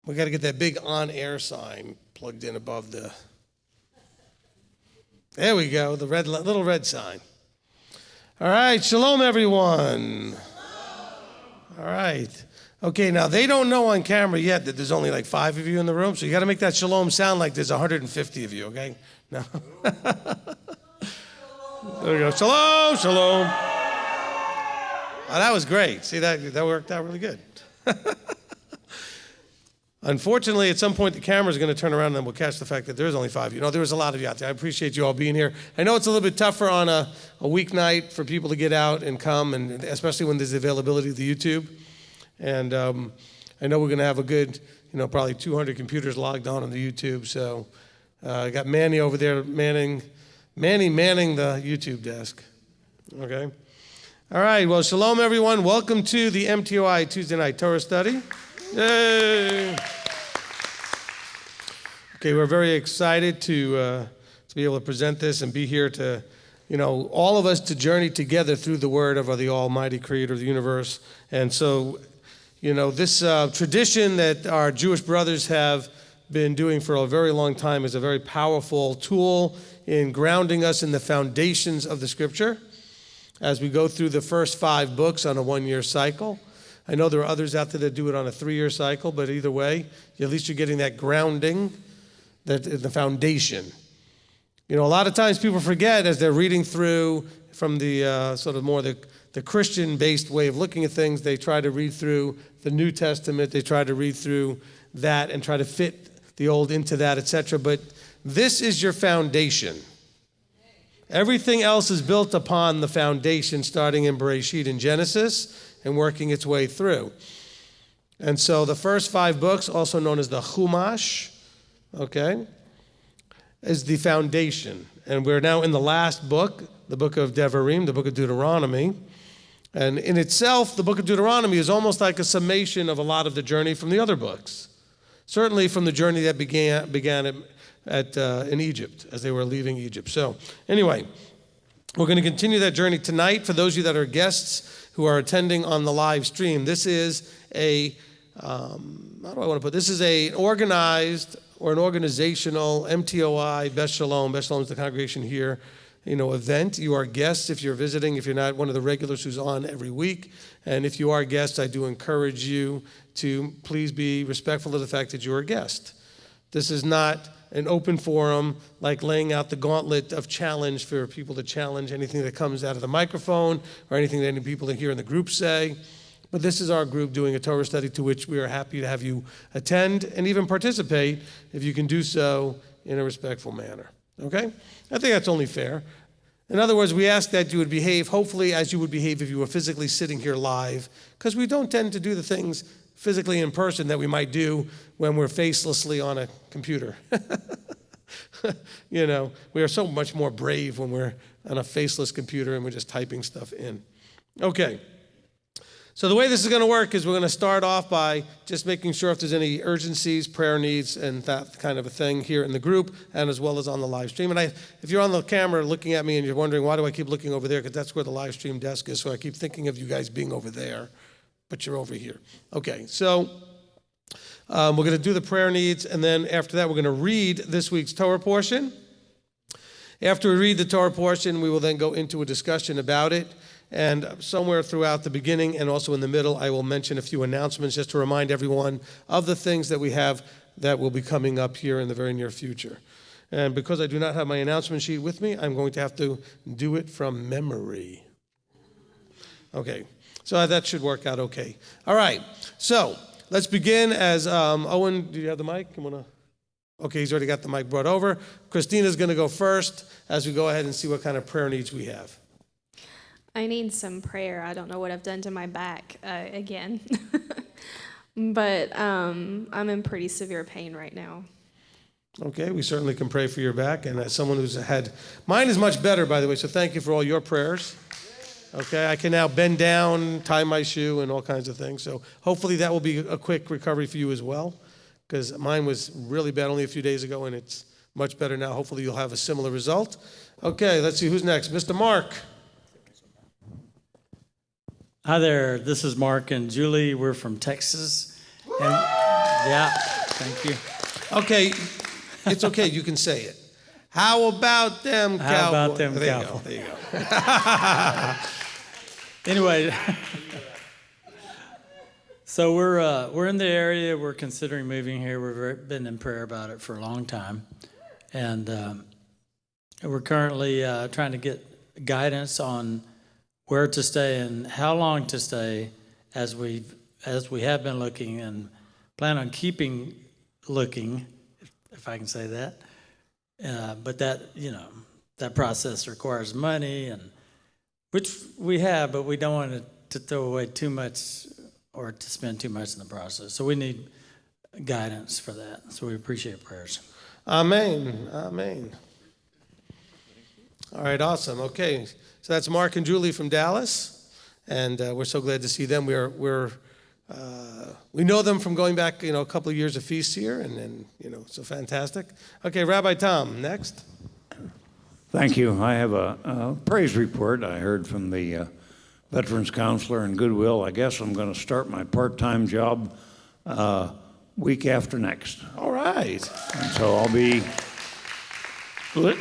We got to get that big on-air sign plugged in above the... There we go, the little red sign. All right, shalom, everyone. All right. Okay, now they don't know on camera yet that there's only like 5 of you in the room, so you got to make that shalom sound like there's 150 of you, okay? No. There we go. Shalom, shalom. Oh, that was great. See, that worked out really good. Unfortunately, at some point, the camera's going to turn around and then we'll catch the fact that there's only 5 of you. No, there was a lot of you out there. I appreciate you all being here. I know it's a little bit tougher on a weeknight for people to get out and come, and especially when there's the availability of the YouTube. And I know we're going to have a good, probably 200 computers logged on the YouTube. So I got Manny over there manning the YouTube desk. Okay. All right. Well, shalom, everyone. Welcome to the MTOI Tuesday Night Torah Study. Yay! Okay, we're very excited to be able to present this and be here to, all of us to journey together through the Word of the Almighty Creator of the universe. And so, this tradition that our Jewish brothers have been doing for a very long time is a very powerful tool in grounding us in the foundations of the Scripture as we go through the first 5 books on a 1-year cycle. I know there are others out there that do it on a 3-year cycle, but either way, at least you're getting that grounding, the foundation. A lot of times people forget as they're reading through from the sort of more the Christian-based way of looking at things, they try to read through the New Testament, they try to read through that and try to fit the old into that, etc. But this is your foundation. Everything else is built upon the foundation starting in Bereshit in Genesis and working its way through. And so the first 5 books, also known as the Chumash, okay, is the foundation. And we're now in the last book, the book of Devarim, the book of Deuteronomy. And in itself, the book of Deuteronomy is almost like a summation of a lot of the journey from the other books. Certainly from the journey that began in Egypt, as they were leaving Egypt. So anyway, we're going to continue that journey tonight. For those of you that are guests who are attending on the live stream, this is this is an organized or an organizational MTOI, Beth Shalom is the congregation here, event. You are guests if you're visiting, if you're not one of the regulars who's on every week. And if you are guests, I do encourage you to please be respectful of the fact that you're a guest. This is not an open forum like laying out the gauntlet of challenge for people to challenge anything that comes out of the microphone or anything that any people here in the group say. But this is our group doing a Torah study to which we are happy to have you attend and even participate if you can do so in a respectful manner. Okay? I think that's only fair. In other words, we ask that you would behave, hopefully, as you would behave if you were physically sitting here live, because we don't tend to do the things physically in person that we might do when we're facelessly on a computer. We are so much more brave when we're on a faceless computer and we're just typing stuff in. Okay. So the way this is going to work is we're going to start off by just making sure if there's any urgencies, prayer needs, and that kind of a thing here in the group, and as well as on the live stream. And if you're on the camera looking at me and you're wondering, why do I keep looking over there? Because that's where the live stream desk is, so I keep thinking of you guys being over there, but you're over here. Okay, so we're going to do the prayer needs, and then after that, we're going to read this week's Torah portion. After we read the Torah portion, we will then go into a discussion about it. And somewhere throughout the beginning and also in the middle, I will mention a few announcements just to remind everyone of the things that we have that will be coming up here in the very near future. And because I do not have my announcement sheet with me, I'm going to have to do it from memory. Okay, so that should work out okay. All right, so let's begin as Owen, do you have the mic? Okay, he's already got the mic brought over. Christina's going to go first as we go ahead and see what kind of prayer needs we have. I need some prayer. I don't know what I've done to my back again. But I'm in pretty severe pain right now. Okay, we certainly can pray for your back. And as someone who's had, mine is much better, by the way, so thank you for all your prayers. Okay, I can now bend down, tie my shoe, and all kinds of things. So hopefully that will be a quick recovery for you as well, because mine was really bad only a few days ago, and it's much better now. Hopefully you'll have a similar result. Okay, let's see who's next. Mr. Mark. Hi there, this is Mark and Julie. We're from Texas. And yeah, Thank you. Okay, it's okay. You can say it. How about them Cowboys? How about them There you Cowboys? go. There you go. Anyway, so we're in the area. We're considering moving here. We've been in prayer about it for a long time, and we're currently trying to get guidance on where to stay and how long to stay, as we have been looking and plan on keeping looking, if I can say that. But that that process requires money, and which we have, but we don't want to throw away too much or to spend too much in the process. So we need guidance for that. So we appreciate prayers. Amen. Amen. All right, awesome. Okay, so that's Mark and Julie from Dallas, and we're so glad to see them. We know them from going back, a couple of years of feasts here, and so fantastic. Okay, Rabbi Tom, next. Thank you. I have a praise report I heard from the Veterans Counselor in Goodwill. I guess I'm going to start my part-time job week after next. All right. And so I'll be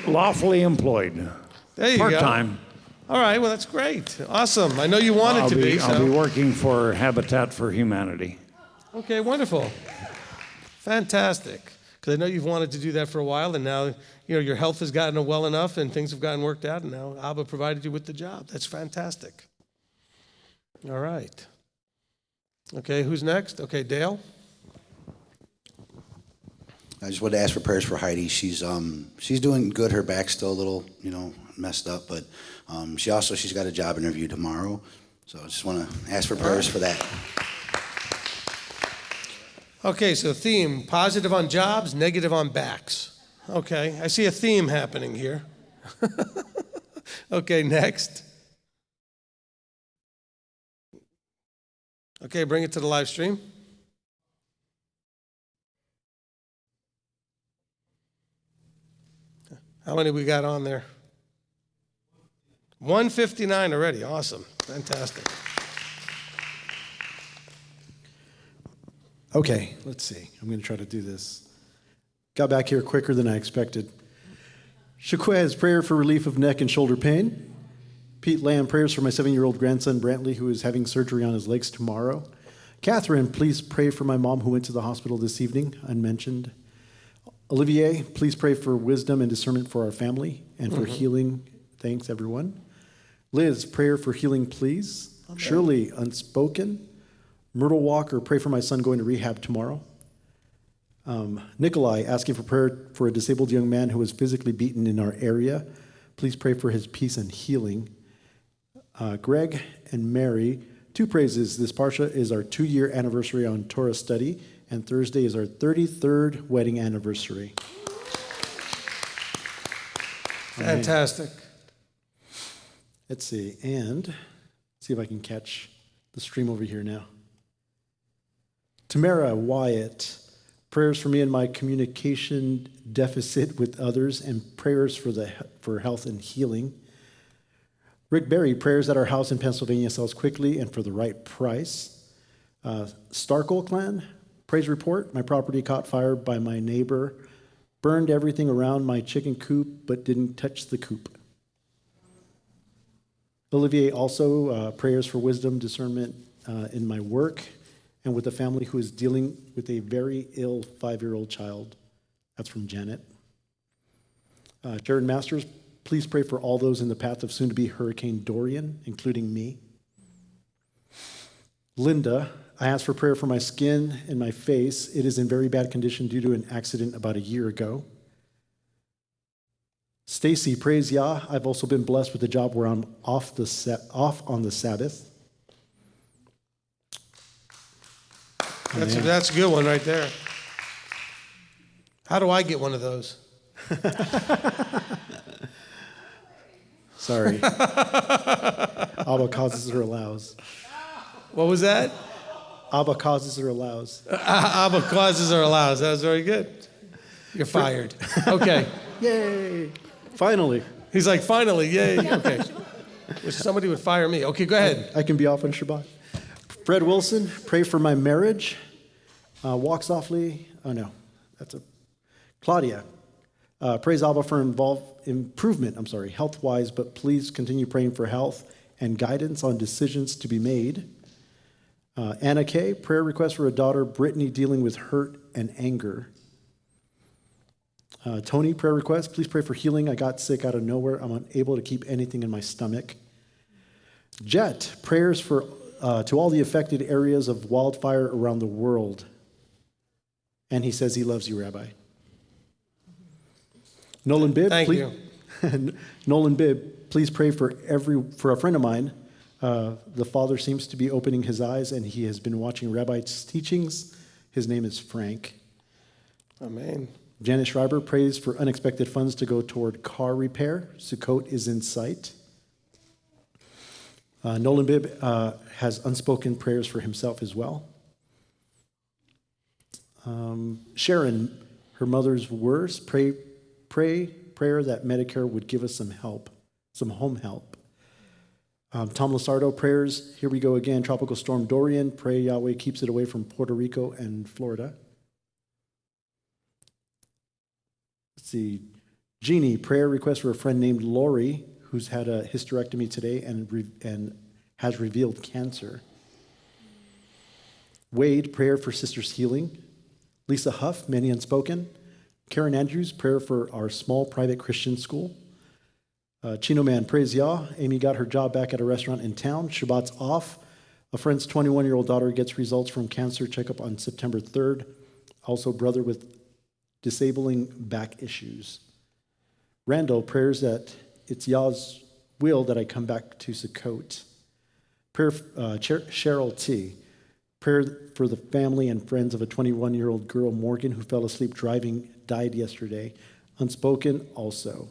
lawfully employed. There you go. Part-time. All right, well, that's great. Awesome. I know you wanted to be. I'll be working for Habitat for Humanity. Okay, wonderful. Fantastic. Because I know you've wanted to do that for a while, and now your health has gotten well enough and things have gotten worked out, and now Abba provided you with the job. That's fantastic. All right. Okay, who's next? Okay, Dale. I just wanted to ask for prayers for Heidi. She's doing good. Her back's still a little, messed up, but she's got a job interview tomorrow. So I just want to ask for prayers for that. Okay, so theme, positive on jobs, negative on backs. Okay, I see a theme happening here. Okay, next. Okay, bring it to the live stream. How many we got on there? 159 already. Awesome. Fantastic. Okay, let's see. I'm going to try to do this. Got back here quicker than I expected. Shakwa has prayer for relief of neck and shoulder pain. Pete Lamb, prayers for my 7-year-old grandson, Brantley, who is having surgery on his legs tomorrow. Catherine, please pray for my mom who went to the hospital this evening, unmentioned. Olivier, please pray for wisdom and discernment for our family and for healing. Thanks, everyone. Liz, prayer for healing, please. Amen. Shirley, unspoken. Myrtle Walker, pray for my son going to rehab tomorrow. Nikolai, asking for prayer for a disabled young man who was physically beaten in our area. Please pray for his peace and healing. Greg and Mary, 2 praises. This Parsha is our 2-year anniversary on Torah Study, and Thursday is our 33rd wedding anniversary. Fantastic. Let's see, and see if I can catch the stream over here now. Tamara Wyatt, prayers for me and my communication deficit with others, and prayers for health and healing. Rick Berry, prayers that our house in Pennsylvania sells quickly and for the right price. Starkle Clan, praise report, my property caught fire by my neighbor, burned everything around my chicken coop, but didn't touch the coop. Olivier, also prayers for wisdom, discernment in my work, and with a family who is dealing with a very ill 5-year-old child. That's from Janet. Jared Masters, please pray for all those in the path of soon-to-be Hurricane Dorian, including me. Linda, I ask for prayer for my skin and my face. It is in very bad condition due to an accident about a year ago. Stacy, praise Yah. I've also been blessed with a job where I'm off on the Sabbath. That's a good one right there. How do I get one of those? Sorry. Abba causes or allows. What was that? Abba causes or allows. Abba causes or allows. That was very good. You're fired. Okay. Yay. Finally. He's like, finally, yay. Okay. Wish somebody would fire me. Okay, go ahead. I can be off on Shabbat. Fred Wilson, pray for my marriage. Walk softly. Oh, no. That's a Claudia. Praise Abba for improvement, health-wise, but please continue praying for health and guidance on decisions to be made. Anna K., prayer request for a daughter, Brittany, dealing with hurt and anger. Tony, prayer request, please pray for healing. I got sick out of nowhere. I'm unable to keep anything in my stomach. Jet, prayers for to all the affected areas of wildfire around the world. And he says he loves you, Rabbi. Nolan Bibb, Thank please, you. Nolan Bibb, please pray for a friend of mine. The father seems to be opening his eyes, and he has been watching Rabbi's teachings. His name is Frank. Amen. Janice Schreiber prays for unexpected funds to go toward car repair. Sukkot is in sight. Nolan Bibb has unspoken prayers for himself as well. Sharon, her mother's worse, prayer that Medicare would give us some help, some home help. Tom Lasardo, prayers, here we go again, Tropical Storm Dorian, pray Yahweh keeps it away from Puerto Rico and Florida. Let's see, Jeannie, prayer request for a friend named Lori, who's had a hysterectomy today and has revealed cancer. Wade, prayer for sister's healing. Lisa Huff, many unspoken. Karen Andrews, prayer for our small private Christian school. Chino Man, praise Yah. Amy got her job back at a restaurant in town. Shabbat's off. A friend's 21-year-old daughter gets results from cancer checkup on September 3rd. Also, brother with disabling back issues. Randall, prayers that it's Yah's will that I come back to Sukkot. Prayer, Cheryl T. Prayer for the family and friends of a 21-year-old girl, Morgan, who fell asleep driving, died yesterday. Unspoken also.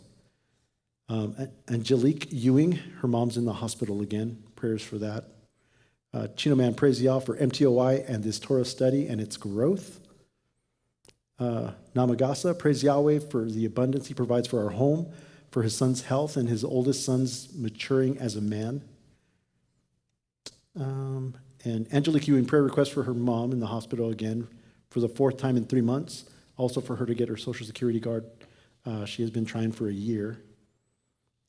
Angelique Ewing, her mom's in the hospital again. Prayers for that. Chino Man, praise Yah for MTOI and this Torah study and its growth. Namagasa, praise Yahweh for the abundance he provides for our home, for his son's health and his oldest son's maturing as a man. And Angelique Ewing, prayer request for her mom in the hospital again for the 4th time in 3 months. Also for her to get her Social Security card. She has been trying for a year.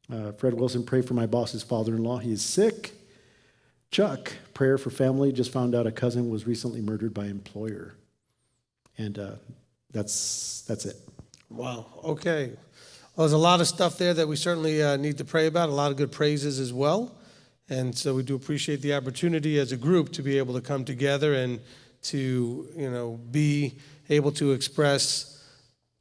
Fred Wilson, pray for my boss's father-in-law. He is sick. Chuck, prayer for family. Just found out a cousin was recently murdered by employer. And that's it. Wow. Okay. Well, there's a lot of stuff there that we certainly need to pray about, a lot of good praises as well. And so we do appreciate the opportunity as a group to be able to come together and to, be able to express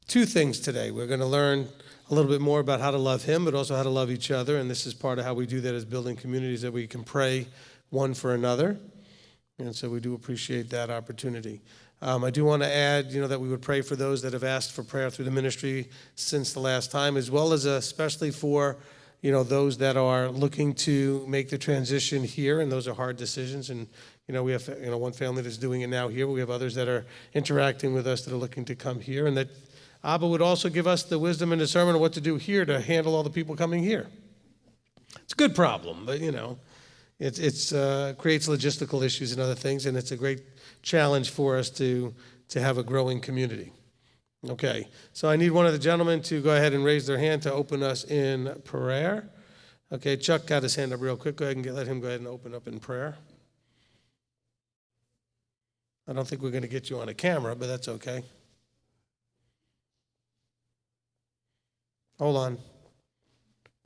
2 things today. We're going to learn a little bit more about how to love him, but also how to love each other. And this is part of how we do that as building communities, that we can pray one for another. And so we do appreciate that opportunity. I do want to add, that we would pray for those that have asked for prayer through the ministry since the last time, as well as especially for, those that are looking to make the transition here, and those are hard decisions. And, we have, one family that's doing it now here, but we have others that are interacting with us that are looking to come here, and that Abba would also give us the wisdom and discernment of what to do here to handle all the people coming here. It's a good problem, but, it creates logistical issues and other things, and it's a great challenge for us to have a growing community. Okay, so I need one of the gentlemen to go ahead and raise their hand to open us in prayer. Okay, Chuck got his hand up real quick. Go ahead and let him go ahead and open up in prayer. I don't think we're going to get you on a camera, but that's okay. Hold on.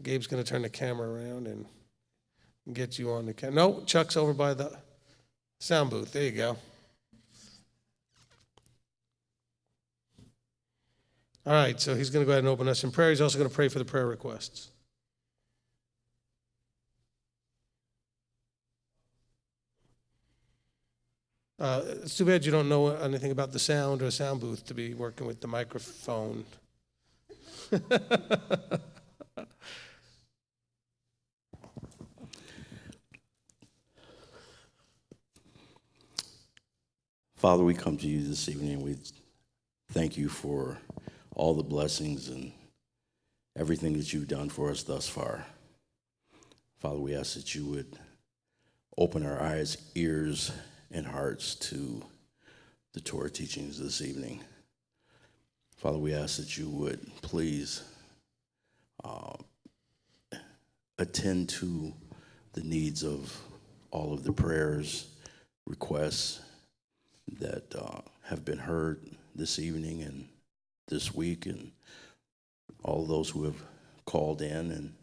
Gabe's going to turn the camera around and get you on the camera. No, Chuck's over by the sound booth. There you go. All right, so he's going to go ahead and open us in prayer. He's also going to pray for the prayer requests. It's too bad you don't know anything about the sound or a sound booth to be working with the microphone. Father, we come to you this evening and we thank you for all the blessings and everything that you've done for us thus far. Father, we ask that you would open our eyes, ears, and hearts to the Torah teachings this evening. Father, we ask that you would please attend to the needs of all of the prayers, requests that have been heard this evening and this week, and all those who have called in. And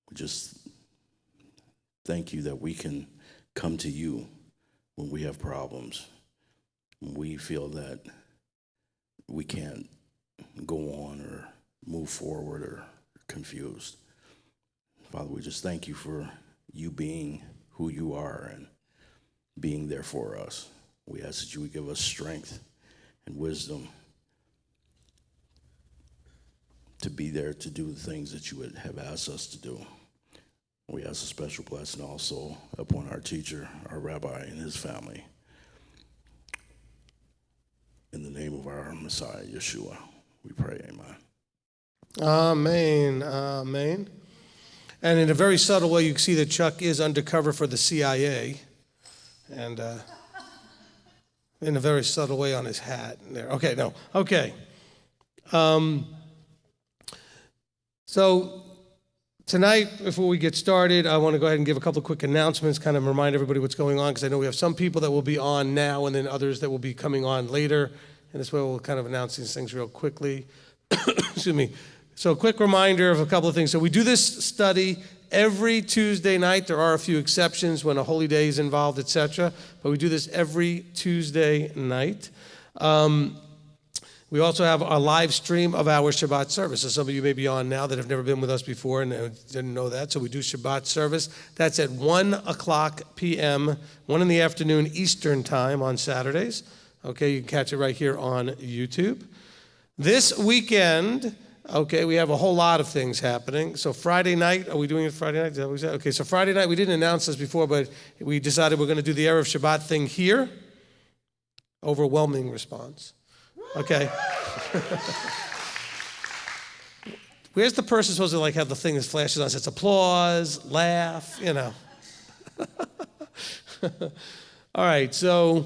we just thank you that we can come to you when we have problems, when we feel that we can't go on or move forward or confused. Father, we just thank you for you being who you are and being there for us. We ask that you would give us strength and wisdom to be there to do the things that you would have asked us to do. We ask a special blessing also upon our teacher, our rabbi, and his family. In the name of our Messiah, Yeshua, we pray, amen. Amen. Amen. And in a very subtle way, you can see that Chuck is undercover for the CIA. And in a very subtle way on his hat. There. Okay, no. Okay. So tonight, before we get started, I want to go ahead and give a couple of quick announcements, kind of remind everybody what's going on, because I know we have some people that will be on now and then others that will be coming on later. And this way we'll kind of announce these things real quickly. Excuse me. So a quick reminder of a couple of things. So we do this study every Tuesday night. There are a few exceptions when a holy day is involved, etc. But we do this every Tuesday night. We also have a live stream of our Shabbat service. So some of you may be on now that have never been with us before and didn't know that. So we do Shabbat service. That's at 1:00 p.m., 1 in the afternoon Eastern time on Saturdays. Okay, you can catch it right here on YouTube. This weekend, okay, we have a whole lot of things happening. So Friday night, are we doing it Friday night? Is that what we said? Okay, so Friday night, we didn't announce this before, but we decided we're going to do the Erev Shabbat thing here. Overwhelming response. Okay. Where's the person supposed to like have the thing that flashes on? It's applause, laugh, you know. All right, so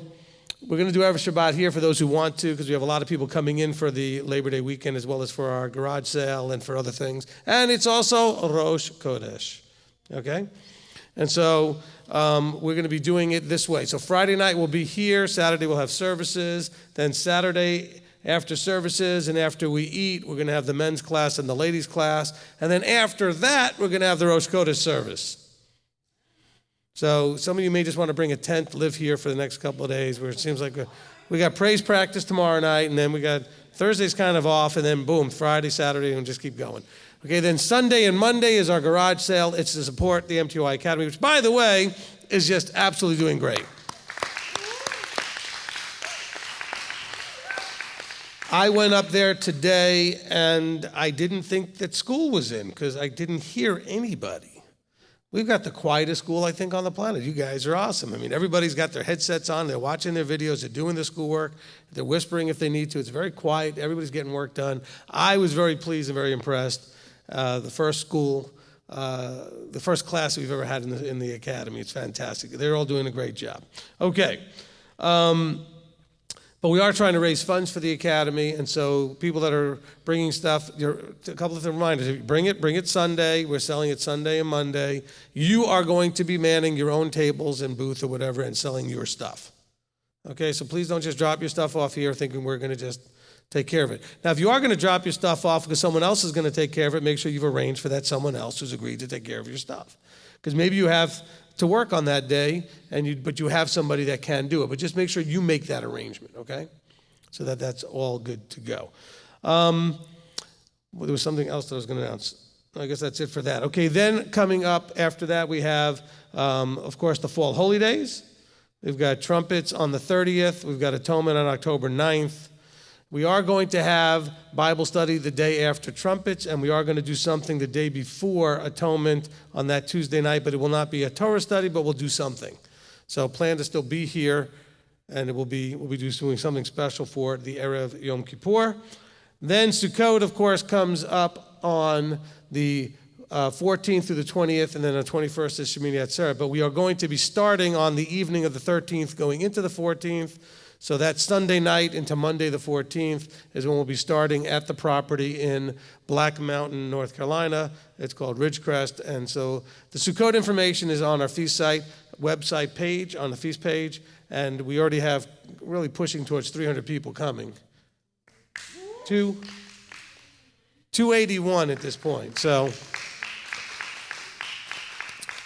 we're going to do Erev Shabbat here for those who want to, because we have a lot of people coming in for the Labor Day weekend as well as for our garage sale and for other things. And it's also Rosh Chodesh, okay? And so we're going to be doing it this way. So Friday night we'll be here. Saturday we'll have services. Then Saturday after services and after we eat, we're going to have the men's class and the ladies' class. And then after that, we're going to have the Rosh Chodesh service. So some of you may just want to bring a tent, live here for the next couple of days, where it seems like we got praise practice tomorrow night, and then we got Thursday's kind of off, and then boom, Friday, Saturday, and just keep going. Okay, then Sunday and Monday is our garage sale. It's to support the MTOI Academy, which, by the way, is just absolutely doing great. I went up there today, and I didn't think that school was in because I didn't hear anybody. We've got the quietest school, I think, on the planet. You guys are awesome. I mean, everybody's got their headsets on. They're watching their videos. They're doing their schoolwork. They're whispering if they need to. It's very quiet. Everybody's getting work done. I was very pleased and very impressed. The first class we've ever had in the academy. It's fantastic. They're all doing a great job. Okay. But we are trying to raise funds for the academy, and so people that are bringing stuff, a couple of reminders. Bring it Sunday. We're selling it Sunday and Monday. You are going to be manning your own tables and booth or whatever and selling your stuff. Okay, so please don't just drop your stuff off here thinking we're going to just take care of it. Now, if you are going to drop your stuff off because someone else is going to take care of it, make sure you've arranged for that someone else who's agreed to take care of your stuff. Because maybe you have to work on that day, but you have somebody that can do it. But just make sure you make that arrangement, okay? So that's all good to go. Well, there was something else that I was going to announce. I guess that's it for that. Okay, then coming up after that, we have, of course, the Fall Holy Days. We've got trumpets on the 30th. We've got atonement on October 9th. We are going to have Bible study the day after trumpets, and we are going to do something the day before atonement on that Tuesday night, but it will not be a Torah study, but we'll do something. So plan to still be here, and we'll be doing something special for the Erev Yom Kippur. Then Sukkot, of course, comes up on the 14th through the 20th, and then the 21st is Shemini Atzeret. But we are going to be starting on the evening of the 13th, going into the 14th. So that Sunday night into Monday the 14th is when we'll be starting at the property in Black Mountain, North Carolina. It's called Ridgecrest. And so the Sukkot information is on our feast site website page, on the feast page. And we already have really pushing towards 300 people coming. 281 at this point. So,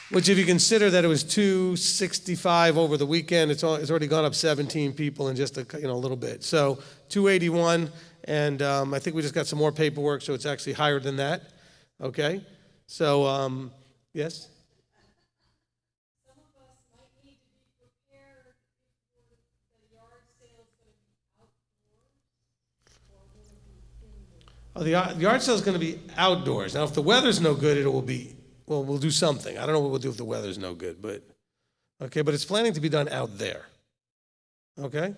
which if you consider that it was 265 over the weekend, it's already gone up 17 people in just a little bit. So 281, and I think we just got some more paperwork, so it's actually higher than that. Okay, so yes. Some of us might need to be prepared for the yard sale is going to be outdoors, or will it be indoors? Oh, the yard sale is going to be outdoors. Now, if the weather's no good, it will be. Well, we'll do something. I don't know what we'll do if the weather's no good, but it's planning to be done out there. Okay?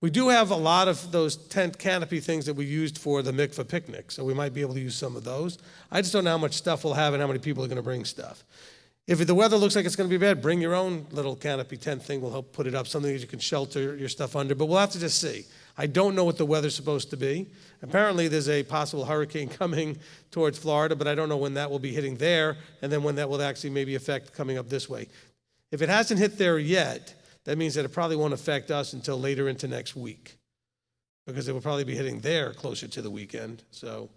We do have a lot of those tent canopy things that we used for the mikvah picnic, so we might be able to use some of those. I just don't know how much stuff we'll have and how many people are going to bring stuff. If the weather looks like it's going to be bad, bring your own little canopy tent thing. We'll help put it up, something that you can shelter your stuff under, but we'll have to just see. I don't know what the weather's supposed to be. Apparently, there's a possible hurricane coming towards Florida, but I don't know when that will be hitting there, and then when that will actually maybe affect coming up this way. If it hasn't hit there yet, that means that it probably won't affect us until later into next week, because it will probably be hitting there closer to the weekend. So,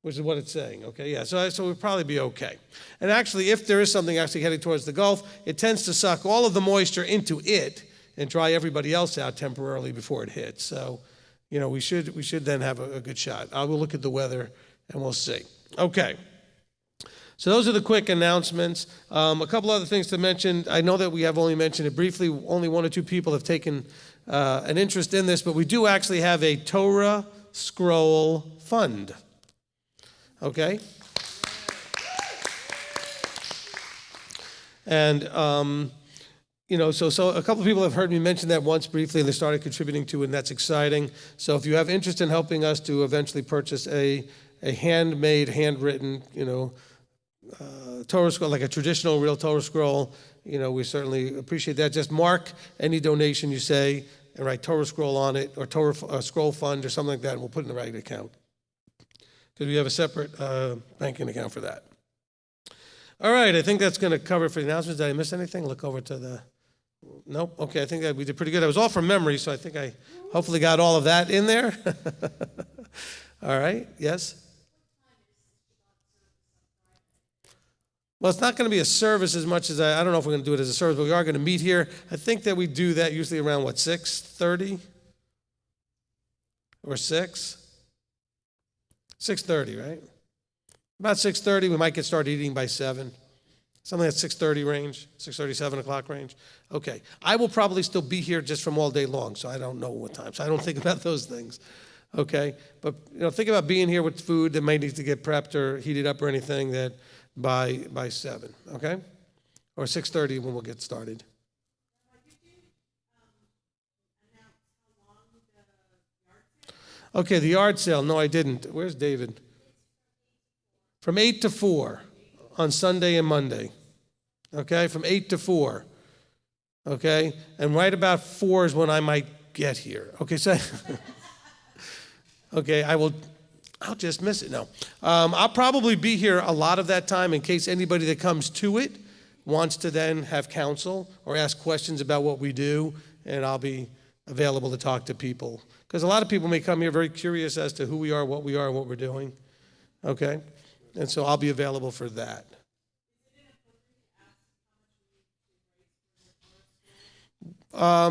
which is what it's saying. Okay, yeah. So we'll probably be okay. And actually, if there is something actually heading towards the Gulf, it tends to suck all of the moisture into it and dry everybody else out temporarily before it hits. So, we should then have a good shot. I will look at the weather and we'll see. Okay. So those are the quick announcements. A couple other things to mention. I know that we have only mentioned it briefly. Only 1 or 2 people have taken an interest in this, but we do actually have a Torah Scroll Fund. Okay? And so a couple of people have heard me mention that once briefly, and they started contributing to it, and that's exciting. So if you have interest in helping us to eventually purchase a handmade, handwritten, Torah scroll, like a traditional real Torah scroll, we certainly appreciate that. Just mark any donation you say and write Torah scroll on it, or Torah scroll fund or something like that, and we'll put it in the right account. Because we have a separate banking account for that. All right, I think that's going to cover it for the announcements. Did I miss anything? Look over to the... Nope. Okay, I think that we did pretty good. It was all from memory, so I think I hopefully got all of that in there. All right, yes? Well, it's not going to be a service as much as I don't know if we're going to do it as a service, but we are going to meet here. I think that we do that usually around, 6:30? Or 6? 6:30, right? About 6:30, we might get started eating by 7. Something at 6:30 range, 6:30, 7 o'clock range. Okay. I will probably still be here just from all day long, so I don't know what time. So I don't think about those things. Okay? But, think about being here with food that might need to get prepped or heated up or anything that by 7. Okay? Or 6:30 when we'll get started. Okay, the yard sale. No, I didn't. Where's David? From 8 to 4 on Sunday and Monday. Okay, from 8 to 4. Okay, and right about 4 is when I might get here. Okay, so okay, I'll just miss it. No, I'll probably be here a lot of that time in case anybody that comes to it wants to then have counsel or ask questions about what we do, and I'll be available to talk to people. Because a lot of people may come here very curious as to who we are, and what we're doing. Okay, and so I'll be available for that.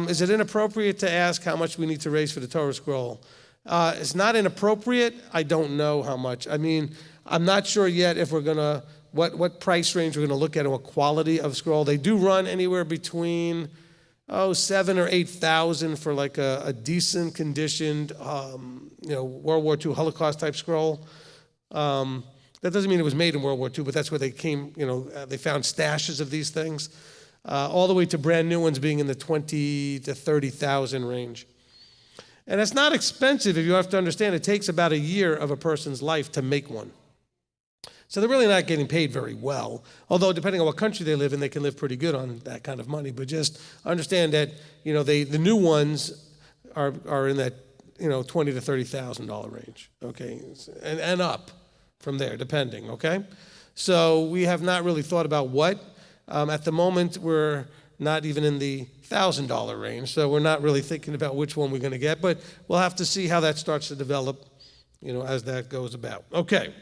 Is it inappropriate to ask how much we need to raise for the Torah scroll? It's not inappropriate. I don't know how much. I mean, I'm not sure yet if we're going to, what price range we're going to look at and what quality of scroll. They do run anywhere between, $7,000 or $8,000 for like a decent conditioned, World War II Holocaust type scroll. That doesn't mean it was made in World War II, but that's where they came, they found stashes of these things. All the way to brand new ones being in the $20,000 to $30,000 range. And it's not expensive. If you have to understand, it takes about a year of a person's life to make one. So they're really not getting paid very well. Although depending on what country they live in, they can live pretty good on that kind of money. But just understand that, the new ones are in that, $20,000 to $30,000 range, okay? And up from there, depending, okay? So we have not really thought about what. At the moment, we're not even in the $1,000 range, so we're not really thinking about which one we're going to get, but we'll have to see how that starts to develop, as that goes about. Okay.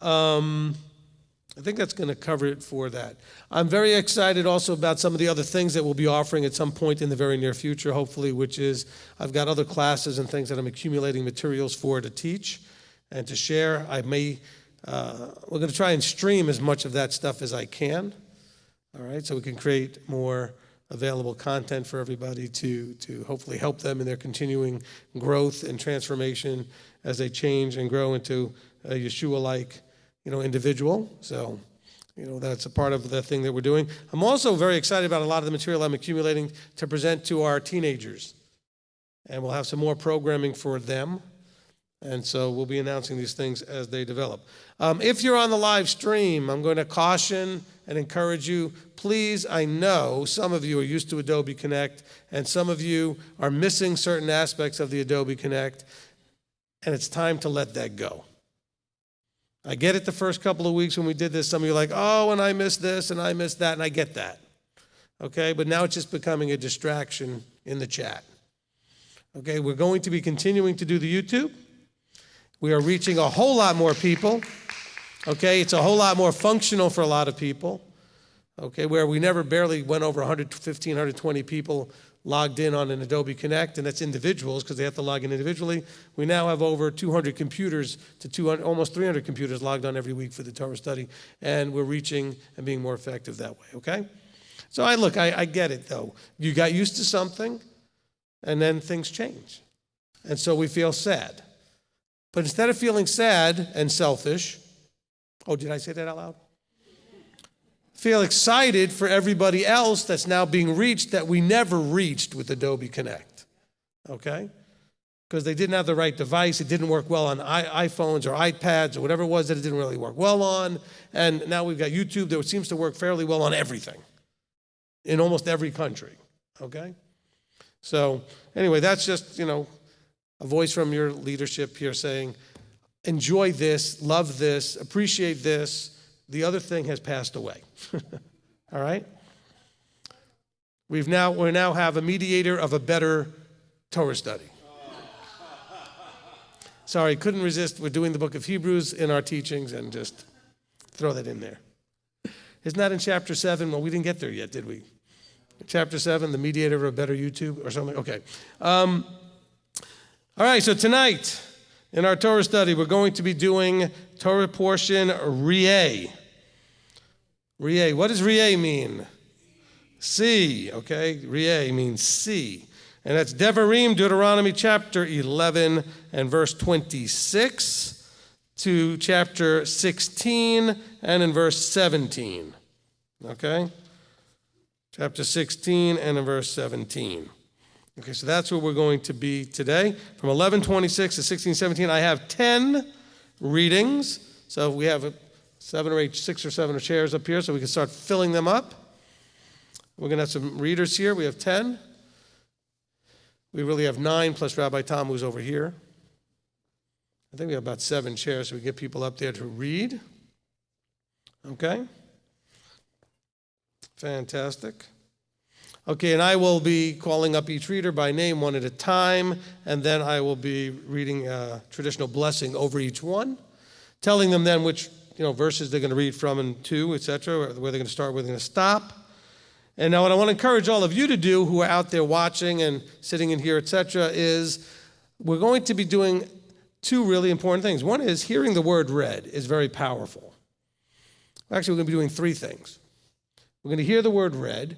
I think that's going to cover it for that. I'm very excited also about some of the other things that we'll be offering at some point in the very near future, hopefully, which is I've got other classes and things that I'm accumulating materials for to teach and to share. We're going to try and stream as much of that stuff as I can, all right, so we can create more available content for everybody to hopefully help them in their continuing growth and transformation as they change and grow into a Yeshua-like, individual. So, that's a part of the thing that we're doing. I'm also very excited about a lot of the material I'm accumulating to present to our teenagers. And we'll have some more programming for them. And so we'll be announcing these things as they develop. If you're on the live stream, I'm going to caution and encourage you. Please, I know some of you are used to Adobe Connect, and some of you are missing certain aspects of the Adobe Connect, and it's time to let that go. I get it the first couple of weeks when we did this. Some of you are like, oh, and I missed this, and I missed that, and I get that. Okay, but now it's just becoming a distraction in the chat. Okay, we're going to be continuing to do the YouTube. We are reaching a whole lot more people. Okay, it's a whole lot more functional for a lot of people. Okay, where we barely went over 115, 120 people logged in on an Adobe Connect, and that's individuals because they have to log in individually. We now have over 200 computers to almost 300 computers logged on every week for the Torah Study, and we're reaching and being more effective that way, okay? So I get it, though. You got used to something, and then things change. And so we feel sad. But instead of feeling sad and selfish, oh, did I say that out loud? Feel excited for everybody else that's now being reached that we never reached with Adobe Connect, okay? Because they didn't have the right device. It didn't work well on iPhones or iPads or whatever it was that it didn't really work well on. And now we've got YouTube that seems to work fairly well on everything in almost every country, okay? So anyway, that's just, a voice from your leadership here saying, enjoy this, love this, appreciate this. The other thing has passed away. All right? We now have a mediator of a better Torah study. Sorry, couldn't resist. We're doing the book of Hebrews in our teachings and just throw that in there. Isn't that in chapter 7? Well, we didn't get there yet, did we? Chapter 7, the mediator of a better YouTube or something? Okay. All right, so tonight in our Torah study, we're going to be doing Torah portion Rieh. Rieh. What does Rieh mean? See, okay? Rieh means see. And that's Devarim, Deuteronomy chapter 11 and verse 26 to chapter 16 and in verse 17. Okay? Chapter 16 and in verse 17. Okay, so that's where we're going to be today. From 11:26 to 16:17, I have 10 readings. So we have 6 or 7 chairs up here so we can start filling them up. We're going to have some readers here. We have 10. We really have 9 plus Rabbi Tom, who's over here. I think we have about 7 chairs so we get people up there to read. Okay? Fantastic. Okay, and I will be calling up each reader by name one at a time, and then I will be reading a traditional blessing over each one, telling them then which verses they're going to read from and to, etc., where they're going to start, where they're going to stop. And now what I want to encourage all of you to do who are out there watching and sitting in here, etc., is we're going to be doing 2 really important things. One is hearing the word read is very powerful. Actually, we're going to be doing 3 things. We're going to hear the word read,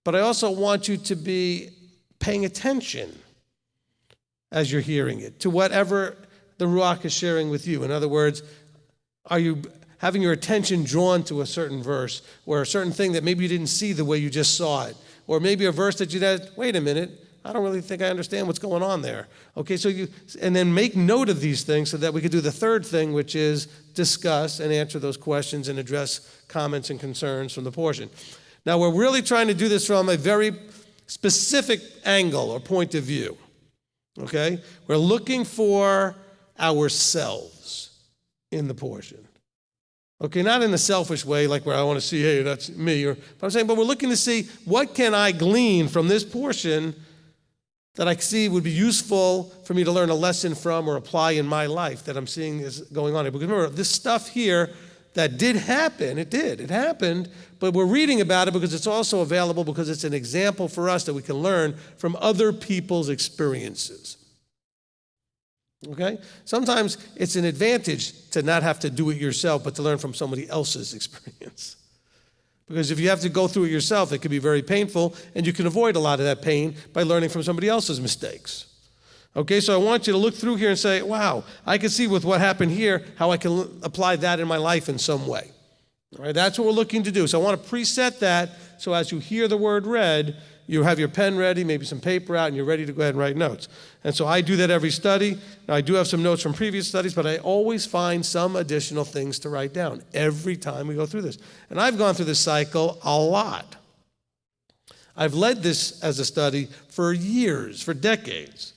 but I also want you to be paying attention as you're hearing it to whatever the Ruach is sharing with you. In other words, are you having your attention drawn to a certain verse or a certain thing that maybe you didn't see the way you just saw it? Or maybe a verse that you said, wait a minute, I don't really think I understand what's going on there. Okay, and then make note of these things so that we could do the third thing, which is discuss and answer those questions and address comments and concerns from the portion. Now, we're really trying to do this from a very specific angle or point of view. Okay? We're looking for ourselves in the portion. Okay, not in a selfish way, like where I want to see, hey, that's me. But I'm saying, but we're looking to see what can I glean from this portion that I see would be useful for me to learn a lesson from or apply in my life that I'm seeing is going on here. Because remember, this stuff here that did happen, it happened, but we're reading about it because it's also available because it's an example for us that we can learn from other people's experiences. Okay? Sometimes it's an advantage to not have to do it yourself, but to learn from somebody else's experience. Because if you have to go through it yourself, it can be very painful, and you can avoid a lot of that pain by learning from somebody else's mistakes. Okay, so I want you to look through here and say, wow, I can see with what happened here how I can apply that in my life in some way. All right, that's what we're looking to do. So I want to preset that so as you hear the word read, you have your pen ready, maybe some paper out, and you're ready to go ahead and write notes. And so I do that every study. Now, I do have some notes from previous studies, but I always find some additional things to write down every time we go through this. And I've gone through this cycle a lot. I've led this as a study for years, for decades.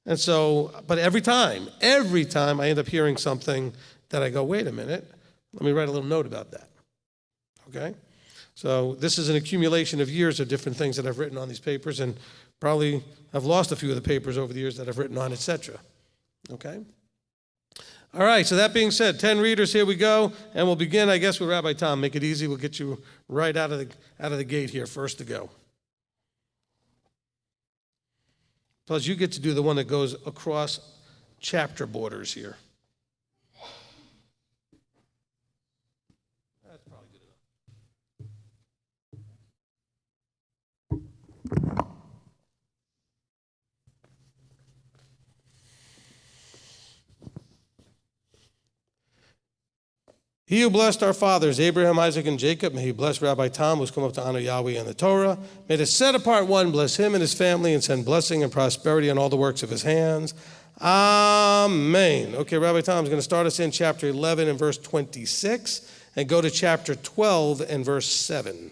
And so, but every time I end up hearing something that I go, wait a minute, let me write a little note about that. Okay? So this is an accumulation of years of different things that I've written on these papers, and probably I've lost a few of the papers over the years that I've written on, etc. Okay? All right, so that being said, 10 readers, here we go, and we'll begin, I guess, with Rabbi Tom. Make it easy. We'll get you right out of the gate here, first to go. Plus, you get to do the one that goes across chapter borders here. That's probably good enough. He who blessed our fathers, Abraham, Isaac, and Jacob, may he bless Rabbi Tom, who's come up to honor Yahweh and the Torah. May the set-apart one bless him and his family and send blessing and prosperity on all the works of his hands. Amen. Okay, Rabbi Tom's going to start us in chapter 11 and verse 26 and go to chapter 12 and verse 7.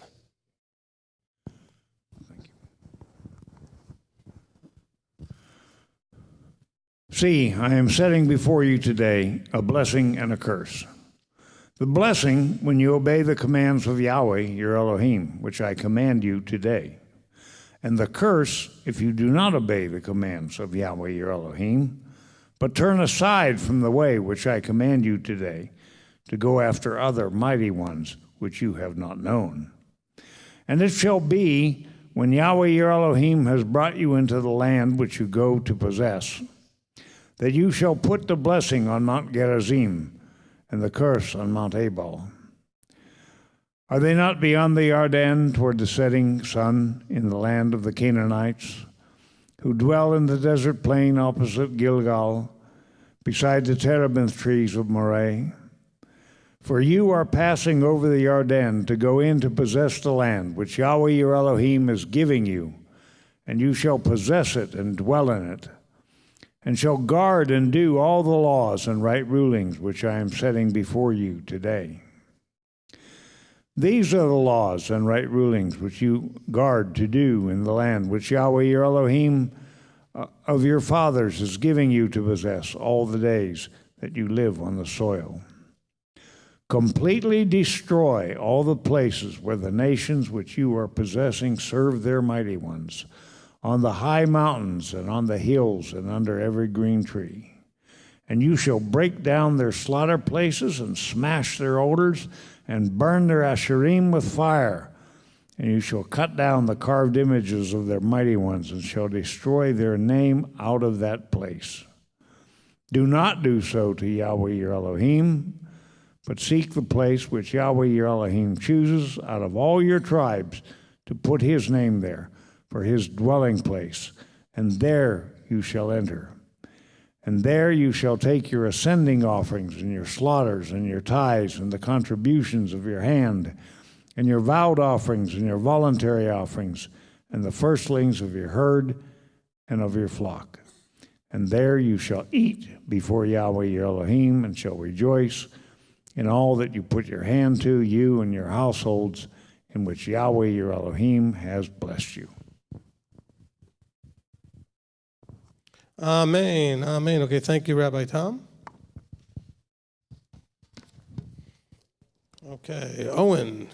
See, I am setting before you today a blessing and a curse. The blessing when you obey the commands of Yahweh, your Elohim, which I command you today. And the curse if you do not obey the commands of Yahweh, your Elohim, but turn aside from the way which I command you today, to go after other mighty ones which you have not known. And it shall be, when Yahweh your Elohim has brought you into the land which you go to possess, that you shall put the blessing on Mount Gerizim, and the curse on Mount Ebal. Are they not beyond the Jordan toward the setting sun in the land of the Canaanites, who dwell in the desert plain opposite Gilgal, beside the terebinth trees of Moreh? For you are passing over the Jordan to go in to possess the land which Yahweh your Elohim is giving you, and you shall possess it and dwell in it, and shall guard and do all the laws and right rulings which I am setting before you today. These are the laws and right rulings which you guard to do in the land which Yahweh your Elohim of your fathers is giving you to possess all the days that you live on the soil. Completely destroy all the places where the nations which you are possessing serve their mighty ones, on the high mountains and on the hills and under every green tree. And you shall break down their slaughter places and smash their altars and burn their asherim with fire. And you shall cut down the carved images of their mighty ones and shall destroy their name out of that place. Do not do so to Yahweh your Elohim, but seek the place which Yahweh your Elohim chooses out of all your tribes to put his name there, for his dwelling place, and there you shall enter. And there you shall take your ascending offerings, and your slaughters, and your tithes, and the contributions of your hand, and your vowed offerings, and your voluntary offerings, and the firstlings of your herd and of your flock. And there you shall eat before Yahweh your Elohim, and shall rejoice in all that you put your hand to, you and your households, in which Yahweh your Elohim has blessed you. Amen. Amen. Okay, thank you, Rabbi Tom. Okay, Owen.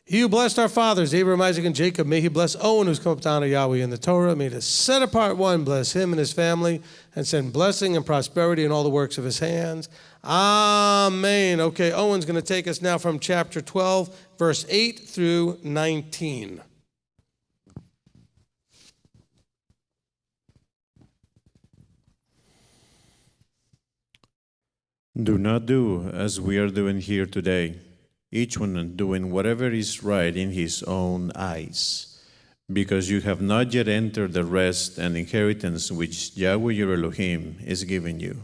He who blessed our fathers, Abraham, Isaac, and Jacob, may he bless Owen, who's come up to honor Yahweh in the Torah. May the set apart one bless him and his family, and send blessing and prosperity in all the works of his hands. Amen. Okay, Owen's going to take us now from chapter 12, verse 8 through 19. Do not do as we are doing here today, each one doing whatever is right in his own eyes, because you have not yet entered the rest and inheritance which Yahweh your Elohim is giving you.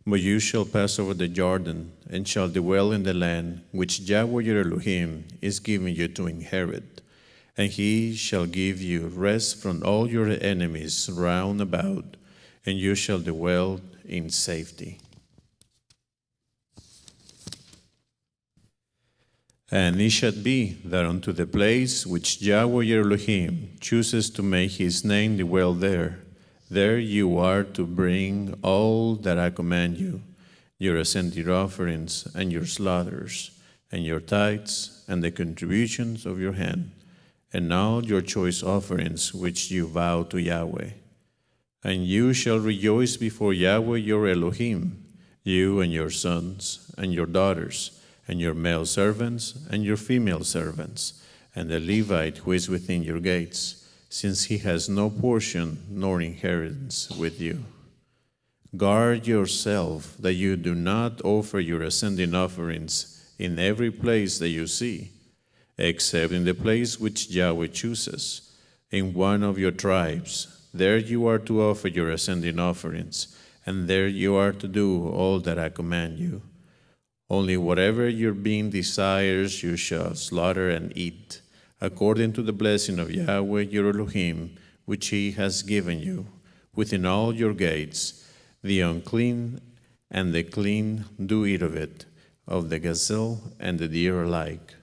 But you shall pass over the Jordan, and shall dwell in the land which Yahweh your Elohim is giving you to inherit. And he shall give you rest from all your enemies round about, and you shall dwell in safety. And it shall be that unto the place which Yahweh your Elohim chooses to make his name dwell there, there you are to bring all that I command you, your ascending offerings, and your slaughters, and your tithes, and the contributions of your hand, and all your choice offerings which you vow to Yahweh. And you shall rejoice before Yahweh your Elohim, you and your sons, and your daughters, and your male servants, and your female servants, and the Levite who is within your gates, since he has no portion nor inheritance with you. Guard yourself that you do not offer your ascending offerings in every place that you see, except in the place which Yahweh chooses, in one of your tribes. There you are to offer your ascending offerings, and there you are to do all that I command you. Only whatever your being desires you shall slaughter and eat, according to the blessing of Yahweh your Elohim, which he has given you, within all your gates. The unclean and the clean do eat of it, of the gazelle and the deer alike.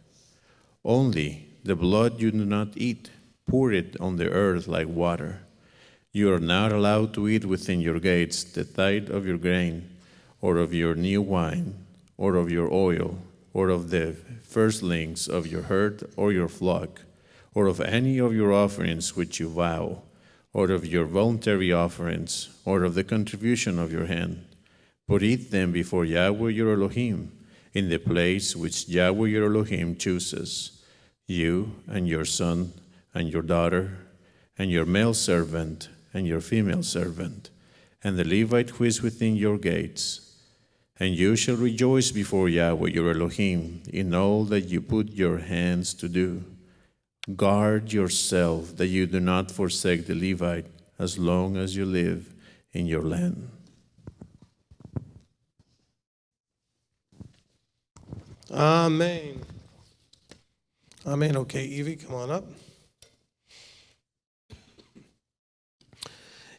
Only the blood you do not eat, pour it on the earth like water. You are not allowed to eat within your gates the tithe of your grain, or of your new wine, or of your oil, or of the firstlings of your herd or your flock, or of any of your offerings which you vow, or of your voluntary offerings, or of the contribution of your hand. But eat them before Yahweh your Elohim, in the place which Yahweh your Elohim chooses, you and your son and your daughter, and your male servant and your female servant, and the Levite who is within your gates. And you shall rejoice before Yahweh your Elohim in all that you put your hands to do. Guard yourself that you do not forsake the Levite as long as you live in your land. Amen. Amen. Okay, Evie, come on up.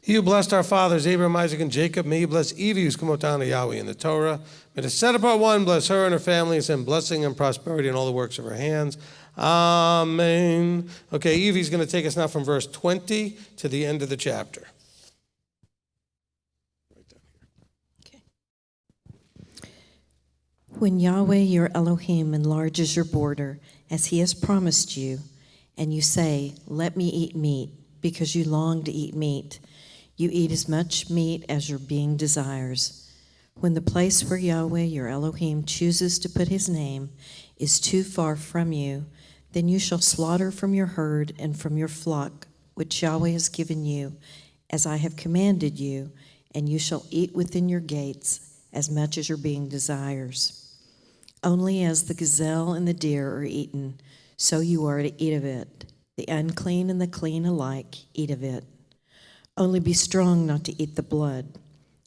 He who blessed our fathers, Abraham, Isaac, and Jacob, may he bless Evie, who's come up down to Yahweh in the Torah. May the set apart one bless her and her family, and send blessing and prosperity in all the works of her hands. Amen. Okay, Evie's going to take us now from verse 20 to the end of the chapter. When Yahweh your Elohim enlarges your border, as he has promised you, and you say, "Let me eat meat," because you long to eat meat, you eat as much meat as your being desires. When the place where Yahweh your Elohim chooses to put his name is too far from you, then you shall slaughter from your herd and from your flock, which Yahweh has given you, as I have commanded you, and you shall eat within your gates as much as your being desires. Only as the gazelle and the deer are eaten, so you are to eat of it. The unclean and the clean alike eat of it. Only be strong not to eat the blood,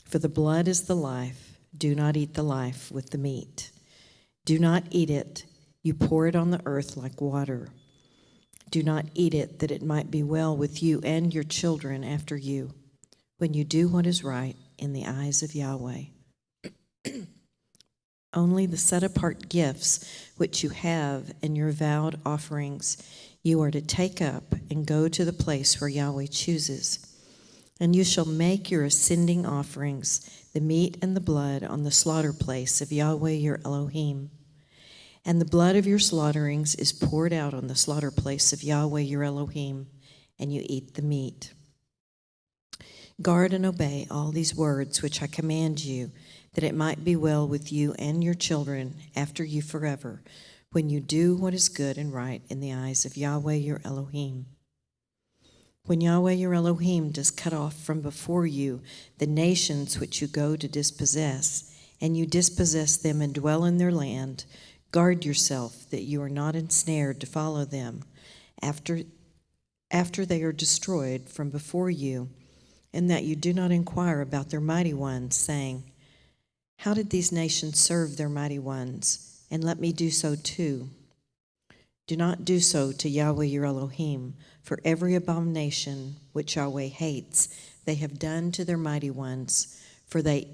for the blood is the life. Do not eat the life with the meat. Do not eat it, You pour it on the earth like water. Do not eat it, that it might be well with you and your children after you, when you do what is right in the eyes of Yahweh. Only the set-apart gifts which you have and your vowed offerings you are to take up and go to the place where Yahweh chooses. And you shall make your ascending offerings, the meat and the blood, on the slaughter place of Yahweh your Elohim. And the blood of your slaughterings is poured out on the slaughter place of Yahweh your Elohim, and you eat the meat. Guard and obey all these words which I command you, that it might be well with you and your children after you forever, when you do what is good and right in the eyes of Yahweh your Elohim. When Yahweh your Elohim does cut off from before you the nations which you go to dispossess, and you dispossess them and dwell in their land, guard yourself that you are not ensnared to follow them after they are destroyed from before you, and that you do not inquire about their mighty ones, saying, how did these nations serve their mighty ones? And let me do so too. Do not do so to Yahweh your Elohim, for every abomination which Yahweh hates they have done to their mighty ones, for they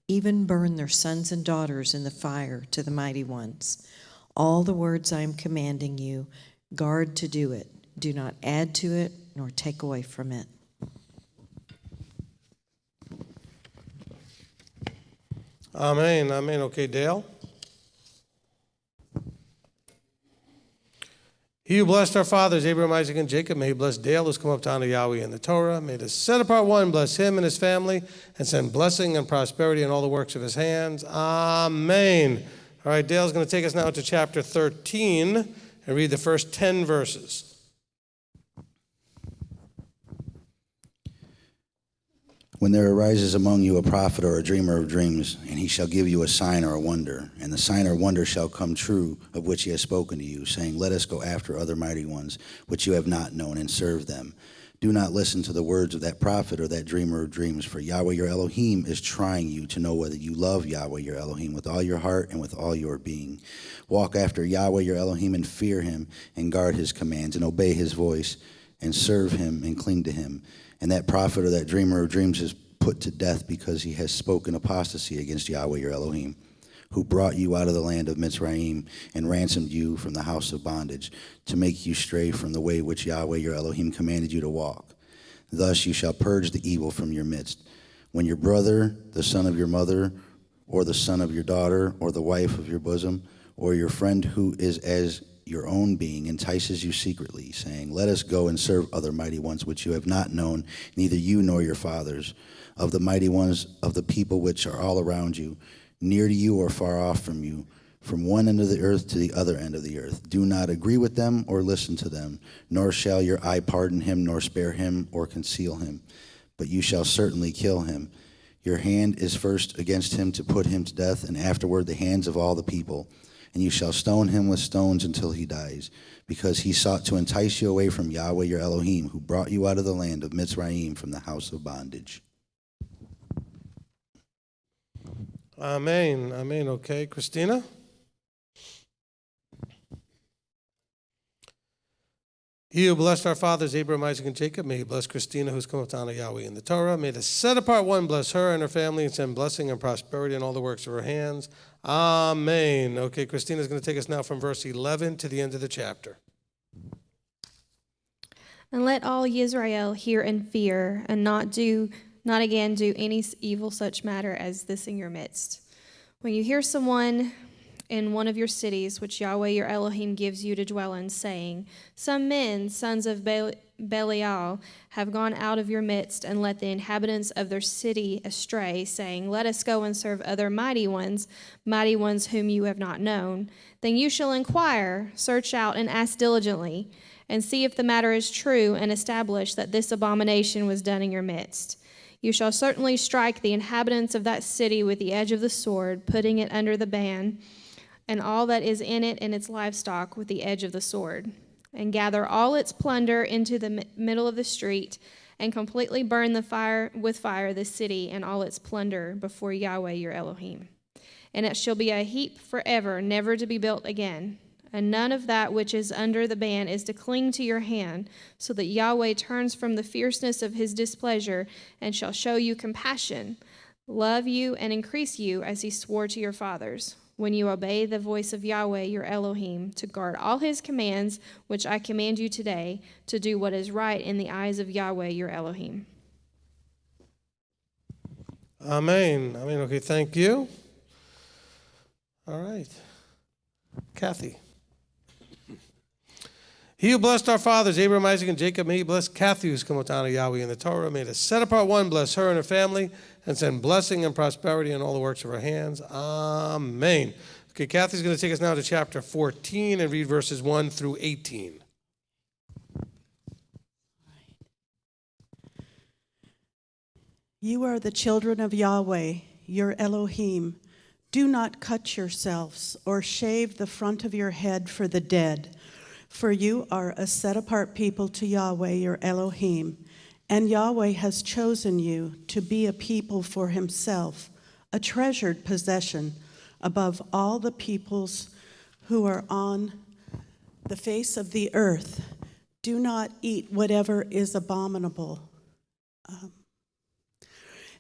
even burn their sons and daughters in the fire to the mighty ones. All the words I am commanding you, guard to do it. Do not add to it nor take away from it. Amen. Amen. Okay, Dale. He who blessed our fathers, Abraham, Isaac, and Jacob, may he bless Dale, who's come up to honor Yahweh in the Torah. May the set-apart one bless him and his family, and send blessing and prosperity in all the works of his hands. Amen. All right, Dale's going to take us now to chapter 13 and read the first 10 verses. When there arises among you a prophet or a dreamer of dreams, and he shall give you a sign or a wonder, and the sign or wonder shall come true, of which he has spoken to you, saying, let us go after other mighty ones, which you have not known, and serve them. Do not listen to the words of that prophet or that dreamer of dreams, for Yahweh your Elohim is trying you to know whether you love Yahweh your Elohim with all your heart and with all your being. Walk after Yahweh your Elohim and fear him, and guard his commands, and obey his voice, and serve him and cling to him. And that prophet or that dreamer of dreams is put to death because he has spoken apostasy against Yahweh your Elohim, who brought you out of the land of Mitzrayim and ransomed you from the house of bondage, to make you stray from the way which Yahweh your Elohim commanded you to walk. Thus you shall purge the evil from your midst. When your brother, the son of your mother, or the son of your daughter, or the wife of your bosom, or your friend who is as your own being entices you secretly, saying, let us go and serve other mighty ones which you have not known, neither you nor your fathers, of the mighty ones of the people which are all around you, near to you or far off from you, from one end of the earth to the other end of the earth. Do not agree with them or listen to them, nor shall your eye pardon him, nor spare him, or conceal him. But you shall certainly kill him. Your hand is first against him to put him to death, and afterward the hands of all the people. And you shall stone him with stones until he dies, because he sought to entice you away from Yahweh your Elohim, who brought you out of the land of Mitzrayim from the house of bondage. Amen. Amen. Okay, Christina? He who blessed our fathers, Abraham, Isaac, and Jacob, may he bless Christina, who's come up to honor Yahweh in the Torah. May the set-apart one bless her and her family and send blessing and prosperity in all the works of her hands. Amen. Okay, Christina's going to take us now from verse 11 to the end of the chapter. And let all Yisrael hear and fear, and not again do any evil such matter as this in your midst. When you hear someone in one of your cities, which Yahweh your Elohim gives you to dwell in, saying, some men, sons of Belial, have gone out of your midst and led the inhabitants of their city astray, saying, let us go and serve other mighty ones whom you have not known. Then you shall inquire, search out, and ask diligently, and see if the matter is true, and establish that this abomination was done in your midst. You shall certainly strike the inhabitants of that city with the edge of the sword, putting it under the ban, and all that is in it and its livestock with the edge of the sword, and gather all its plunder into the middle of the street, and completely burn with fire the city and all its plunder before Yahweh your Elohim. And it shall be a heap forever, never to be built again. and none of that which is under the ban is to cling to your hand, so that Yahweh turns from the fierceness of his displeasure and shall show you compassion, love you, and increase you as he swore to your fathers, when you obey the voice of Yahweh your Elohim, to guard all his commands which I command you today, to do what is right in the eyes of Yahweh your Elohim. Amen. Amen. Okay, thank you. All right. Kathy. He who blessed our fathers, Abraham, Isaac, and Jacob, may he bless Kathy, who's come out of Yahweh in the Torah. May the set apart one bless her and her family, and send blessing and prosperity in all the works of her hands. Amen. Okay, Kathy's going to take us now to chapter 14 and read verses 1 through 18. You are the children of Yahweh, your Elohim. Do not cut yourselves or shave the front of your head for the dead, for you are a set-apart people to Yahweh, your Elohim. And Yahweh has chosen you to be a people for himself, a treasured possession above all the peoples who are on the face of the earth. Do not eat whatever is abominable.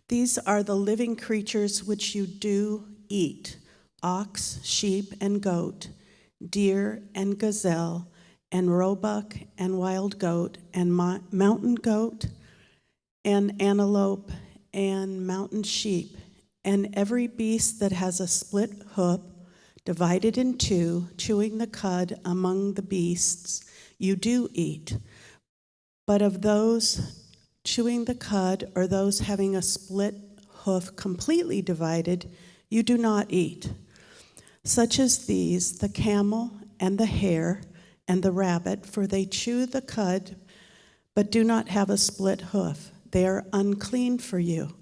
These are the living creatures which you do eat: ox, sheep, and goat, deer and gazelle, and roebuck and wild goat, and mountain goat, and antelope, and mountain sheep, and every beast that has a split hoof, divided in two, chewing the cud among the beasts, you do eat. But of those chewing the cud, or those having a split hoof completely divided, you do not eat. Such as these, the camel and the hare and the rabbit, for they chew the cud, but do not have a split hoof. They are unclean for you.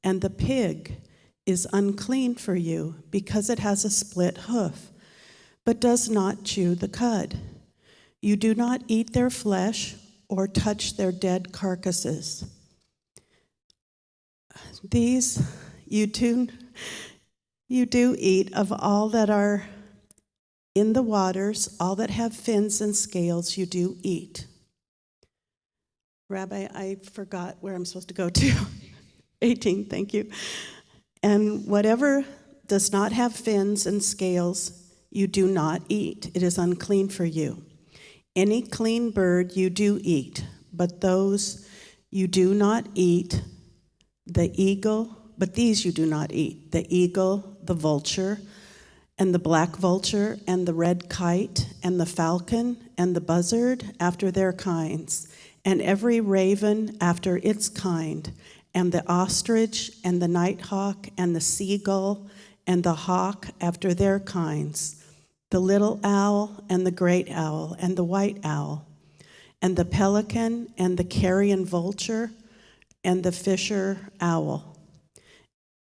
And the pig is unclean for you, because it has a split hoof, but does not chew the cud. You do not eat their flesh or touch their dead carcasses. These you do eat of all that are in the waters, all that have fins and scales you do eat. Rabbi, I forgot where I'm supposed to go to. 18, thank you. And whatever does not have fins and scales, you do not eat. It is unclean for you. Any clean bird you do eat, but those you do not eat, the eagle, but these you do not eat: the eagle, the vulture, and the black vulture, and the red kite, and the falcon, and the buzzard after their kinds, and every raven after its kind, and the ostrich, and the nighthawk, and the seagull, and the hawk after their kinds, the little owl, and the great owl, and the white owl, and the pelican, and the carrion vulture, and the fisher owl,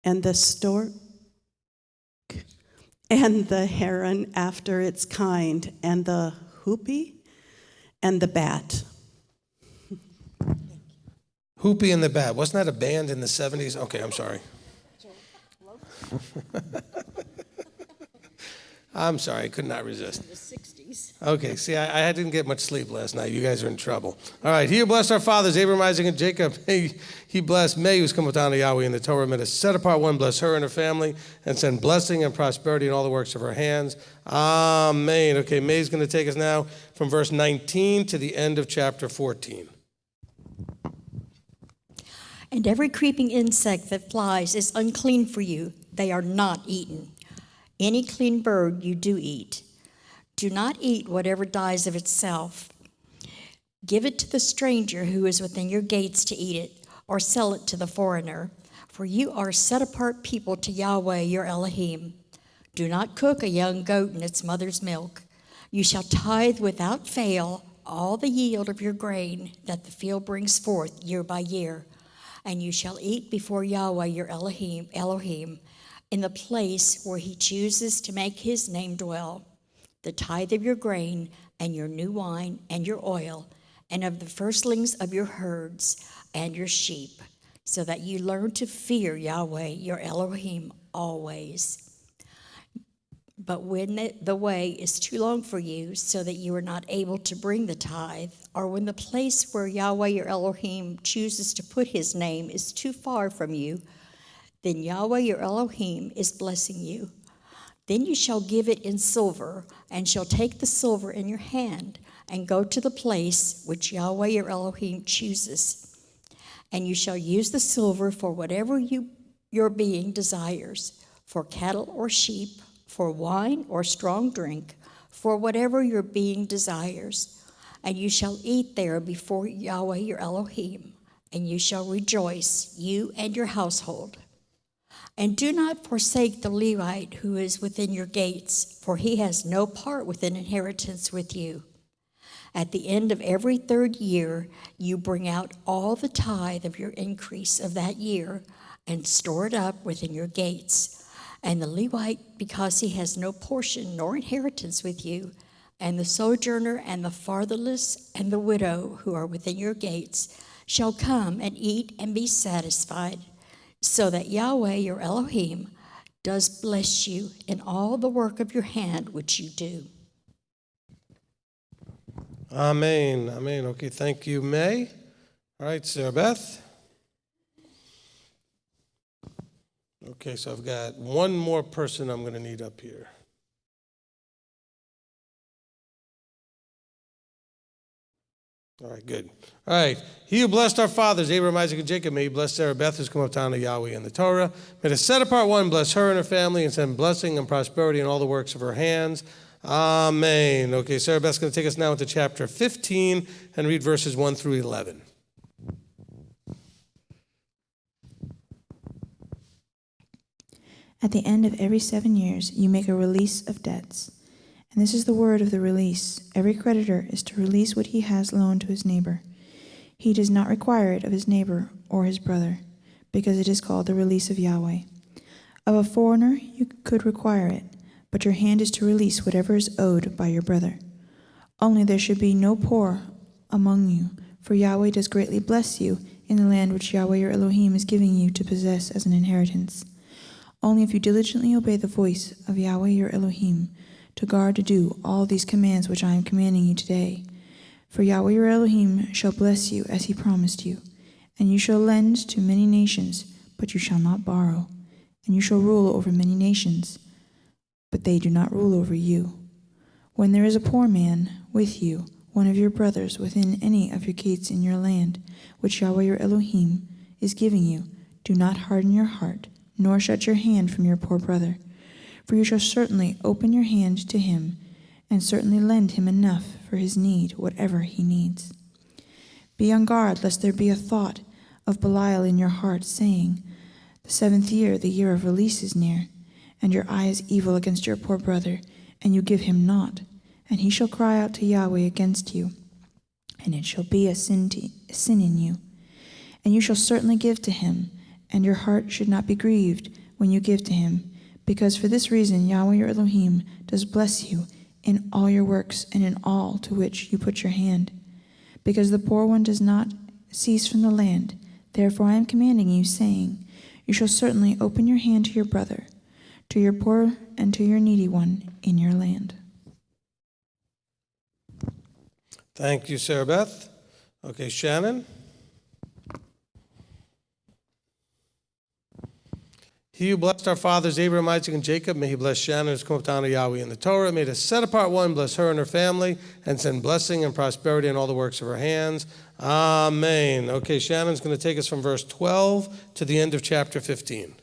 and the stork, and the heron after its kind, and the hoopie, and the bat. Hoopie and the Bat. Wasn't that a band in the 70s? Okay, I'm sorry. I'm sorry, I could not resist. In the 60s. Okay, see, I didn't get much sleep last night. You guys are in trouble. All right, he who blessed our fathers, Abraham, Isaac, and Jacob, he blessed May, who's come down to Yahweh in the Torah. May the set apart one bless her and her family, and send blessing and prosperity in all the works of her hands. Amen. Okay, May's going to take us now from verse 19 to the end of chapter 14. And every creeping insect that flies is unclean for you. They are not eaten. Any clean bird you do eat. Do not eat whatever dies of itself. Give it to the stranger who is within your gates to eat it, or sell it to the foreigner. For you are set apart people to Yahweh your Elohim. Do not cook a young goat in its mother's milk. You shall tithe without fail all the yield of your grain that the field brings forth year by year. And you shall eat before Yahweh your Elohim, in the place where he chooses to make his name dwell, the tithe of your grain, and your new wine, and your oil, and of the firstlings of your herds and your sheep, so that you learn to fear Yahweh your Elohim always. But when the way is too long for you, so that you are not able to bring the tithe, or when the place where Yahweh your Elohim chooses to put his name is too far from you, then Yahweh your Elohim is blessing you. Then you shall give it in silver, and shall take the silver in your hand, and go to the place which Yahweh your Elohim chooses. And you shall use the silver for whatever your being desires, for cattle or sheep, for wine or strong drink, for whatever your being desires. And you shall eat there before Yahweh your Elohim, and you shall rejoice, you and your household. And do not forsake the Levite who is within your gates, for he has no part with an inheritance with you. At the end of every 3rd year, you bring out all the tithe of your increase of that year, and store it up within your gates. And the Levite, because he has no portion nor inheritance with you, and the sojourner and the fatherless and the widow who are within your gates, shall come and eat and be satisfied, so that Yahweh your Elohim does bless you in all the work of your hand which you do. Amen. Amen. Okay, thank you, May. All right, Sarah Beth. Okay, so I've got one more person I'm going to need up here. All right, good. All right. He who blessed our fathers, Abraham, Isaac, and Jacob, may he bless Sarah Beth, who's come up to honor Yahweh in the Torah. May the set apart one bless her and her family and send blessing and prosperity in all the works of her hands. Amen. Okay, Sarah Beth's going to take us now into chapter 15 and read verses 1 through 11. At the end of every 7 years, you make a release of debts. And this is the word of the release. Every creditor is to release what he has loaned to his neighbor. He does not require it of his neighbor or his brother, because it is called the release of Yahweh. Of a foreigner you could require it, but your hand is to release whatever is owed by your brother. Only there should be no poor among you, for Yahweh does greatly bless you in the land which Yahweh your Elohim is giving you to possess as an inheritance. Only if you diligently obey the voice of Yahweh your Elohim, to guard to do all these commands which I am commanding you today. For Yahweh your Elohim shall bless you as he promised you, and you shall lend to many nations, but you shall not borrow, and you shall rule over many nations, but they do not rule over you. When there is a poor man with you, one of your brothers within any of your gates in your land, which Yahweh your Elohim is giving you, do not harden your heart, nor shut your hand from your poor brother. For you shall certainly open your hand to him, and certainly lend him enough for his need, whatever he needs. Be on guard, lest there be a thought of Belial in your heart, saying, the 7th year, the year of release, is near, and your eye is evil against your poor brother, and you give him naught, and he shall cry out to Yahweh against you, and it shall be a sin in you. And you shall certainly give to him, and your heart should not be grieved when you give to him, because for this reason Yahweh your Elohim does bless you in all your works and in all to which you put your hand. Because the poor one does not cease from the land, therefore I am commanding you, saying, you shall certainly open your hand to your brother, to your poor and to your needy one in your land. Thank you, Sarah Beth. Okay, Shannon. He who blessed our fathers, Abraham, Isaac, and Jacob, may he bless Shannon, who's come up to honor Yahweh in the Torah. May the set apart one bless her and her family, and send blessing and prosperity in all the works of her hands. Amen. Okay, Shannon's going to take us from verse 12 to the end of chapter 15.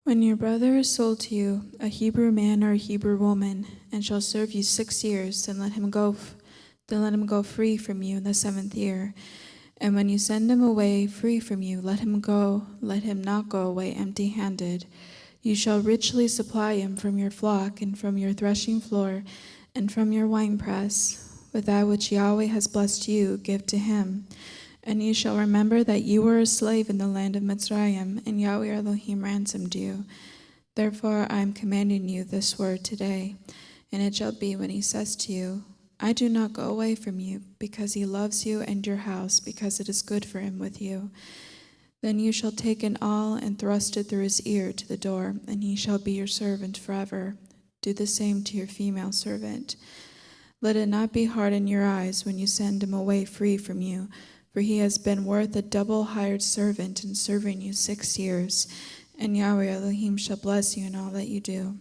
When your brother is sold to you, a Hebrew man or a Hebrew woman, and shall serve you 6 years, then let him go free from you in the 7th year. And when you send him away free from you, let him not go away empty-handed. You shall richly supply him from your flock, and from your threshing floor, and from your winepress. With that which Yahweh has blessed you, give to him. And you shall remember that you were a slave in the land of Mitzrayim, and Yahweh Elohim ransomed you. Therefore I am commanding you this word today. And it shall be when he says to you, I do not go away from you, because he loves you and your house, because it is good for him with you. Then you shall take an awl and thrust it through his ear to the door, and he shall be your servant forever. Do the same to your female servant. Let it not be hard in your eyes when you send him away free from you, for he has been worth a double hired servant in serving you 6 years, and Yahweh Elohim shall bless you in all that you do.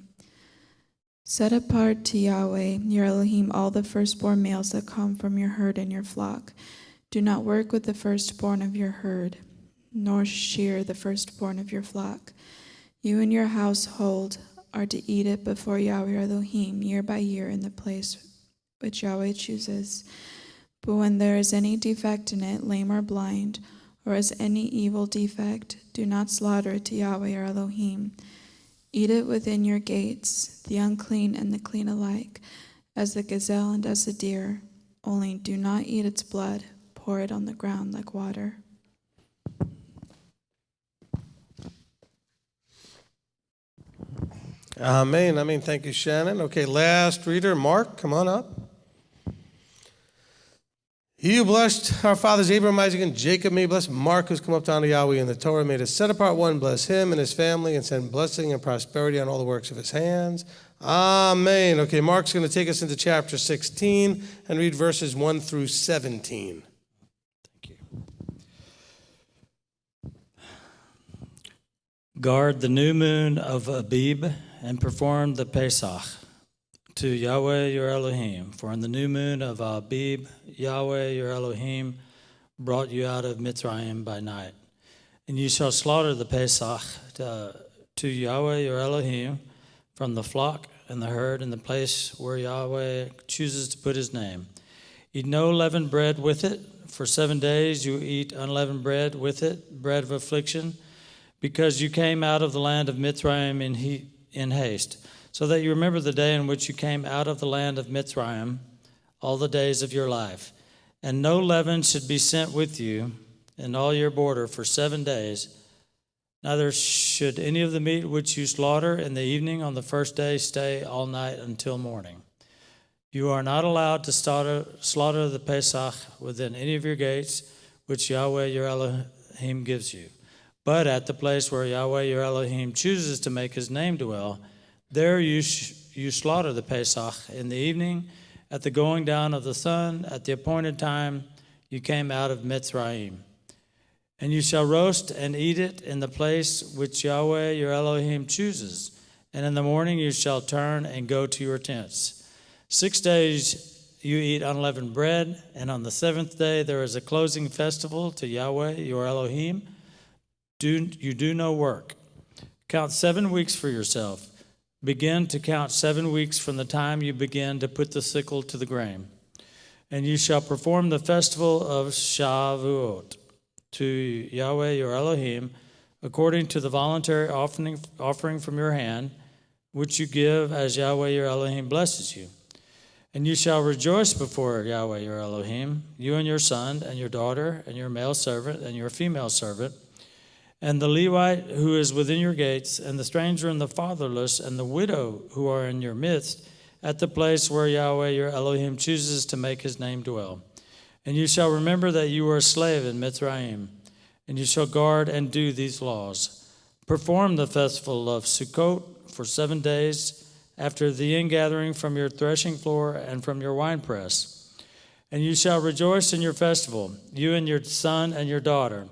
Set apart to Yahweh, your Elohim, all the firstborn males that come from your herd and your flock. Do not work with the firstborn of your herd, nor shear the firstborn of your flock. You and your household are to eat it before Yahweh Elohim year by year in the place which Yahweh chooses. But when there is any defect in it, lame or blind, or as any evil defect, do not slaughter it to Yahweh your Elohim. Eat it within your gates, the unclean and the clean alike, as the gazelle and as the deer. Only do not eat its blood. Pour it on the ground like water. Amen. Amen. Thank you, Shannon. Okay, last reader, Mark, come on up. He who blessed our fathers Abraham, Isaac, and Jacob may bless Mark, who's come up down to Yahweh in the Torah, made a set-apart one, bless him and his family, and send blessing and prosperity on all the works of his hands. Amen. Okay, Mark's going to take us into chapter 16 and read verses 1 through 17. Thank you. Guard the new moon of Abib and perform the Pesach to Yahweh your Elohim. For in the new moon of Abib, Yahweh your Elohim brought you out of Mitzrayim by night. And you shall slaughter the Pesach to Yahweh your Elohim from the flock and the herd in the place where Yahweh chooses to put his name. Eat no leavened bread with it. For 7 days you eat unleavened bread with it, bread of affliction, because you came out of the land of Mitzrayim in haste, so that you remember the day in which you came out of the land of Mitzrayim all the days of your life. And no leaven should be sent with you in all your border for 7 days. Neither should any of the meat which you slaughter in the evening on the first day stay all night until morning. You are not allowed to slaughter the Pesach within any of your gates, which Yahweh your Elohim gives you. But at the place where Yahweh your Elohim chooses to make his name dwell, there you slaughter the Pesach in the evening, at the going down of the sun, at the appointed time you came out of Mitzrayim. And you shall roast and eat it in the place which Yahweh your Elohim chooses. And in the morning you shall turn and go to your tents. 6 days you eat unleavened bread, and on the 7th day there is a closing festival to Yahweh your Elohim. You do no work. Count 7 weeks for yourself. Begin to count 7 weeks from the time you begin to put the sickle to the grain. And you shall perform the festival of Shavuot to Yahweh your Elohim, according to the voluntary offering from your hand, which you give as Yahweh your Elohim blesses you. And you shall rejoice before Yahweh your Elohim, you and your son and your daughter and your male servant and your female servant, and the Levite who is within your gates, and the stranger and the fatherless, and the widow who are in your midst, at the place where Yahweh your Elohim chooses to make his name dwell. And you shall remember that you were a slave in Mitzrayim, and you shall guard and do these laws. Perform the festival of Sukkot for 7 days after the ingathering from your threshing floor and from your winepress. And you shall rejoice in your festival, you and your son and your daughter,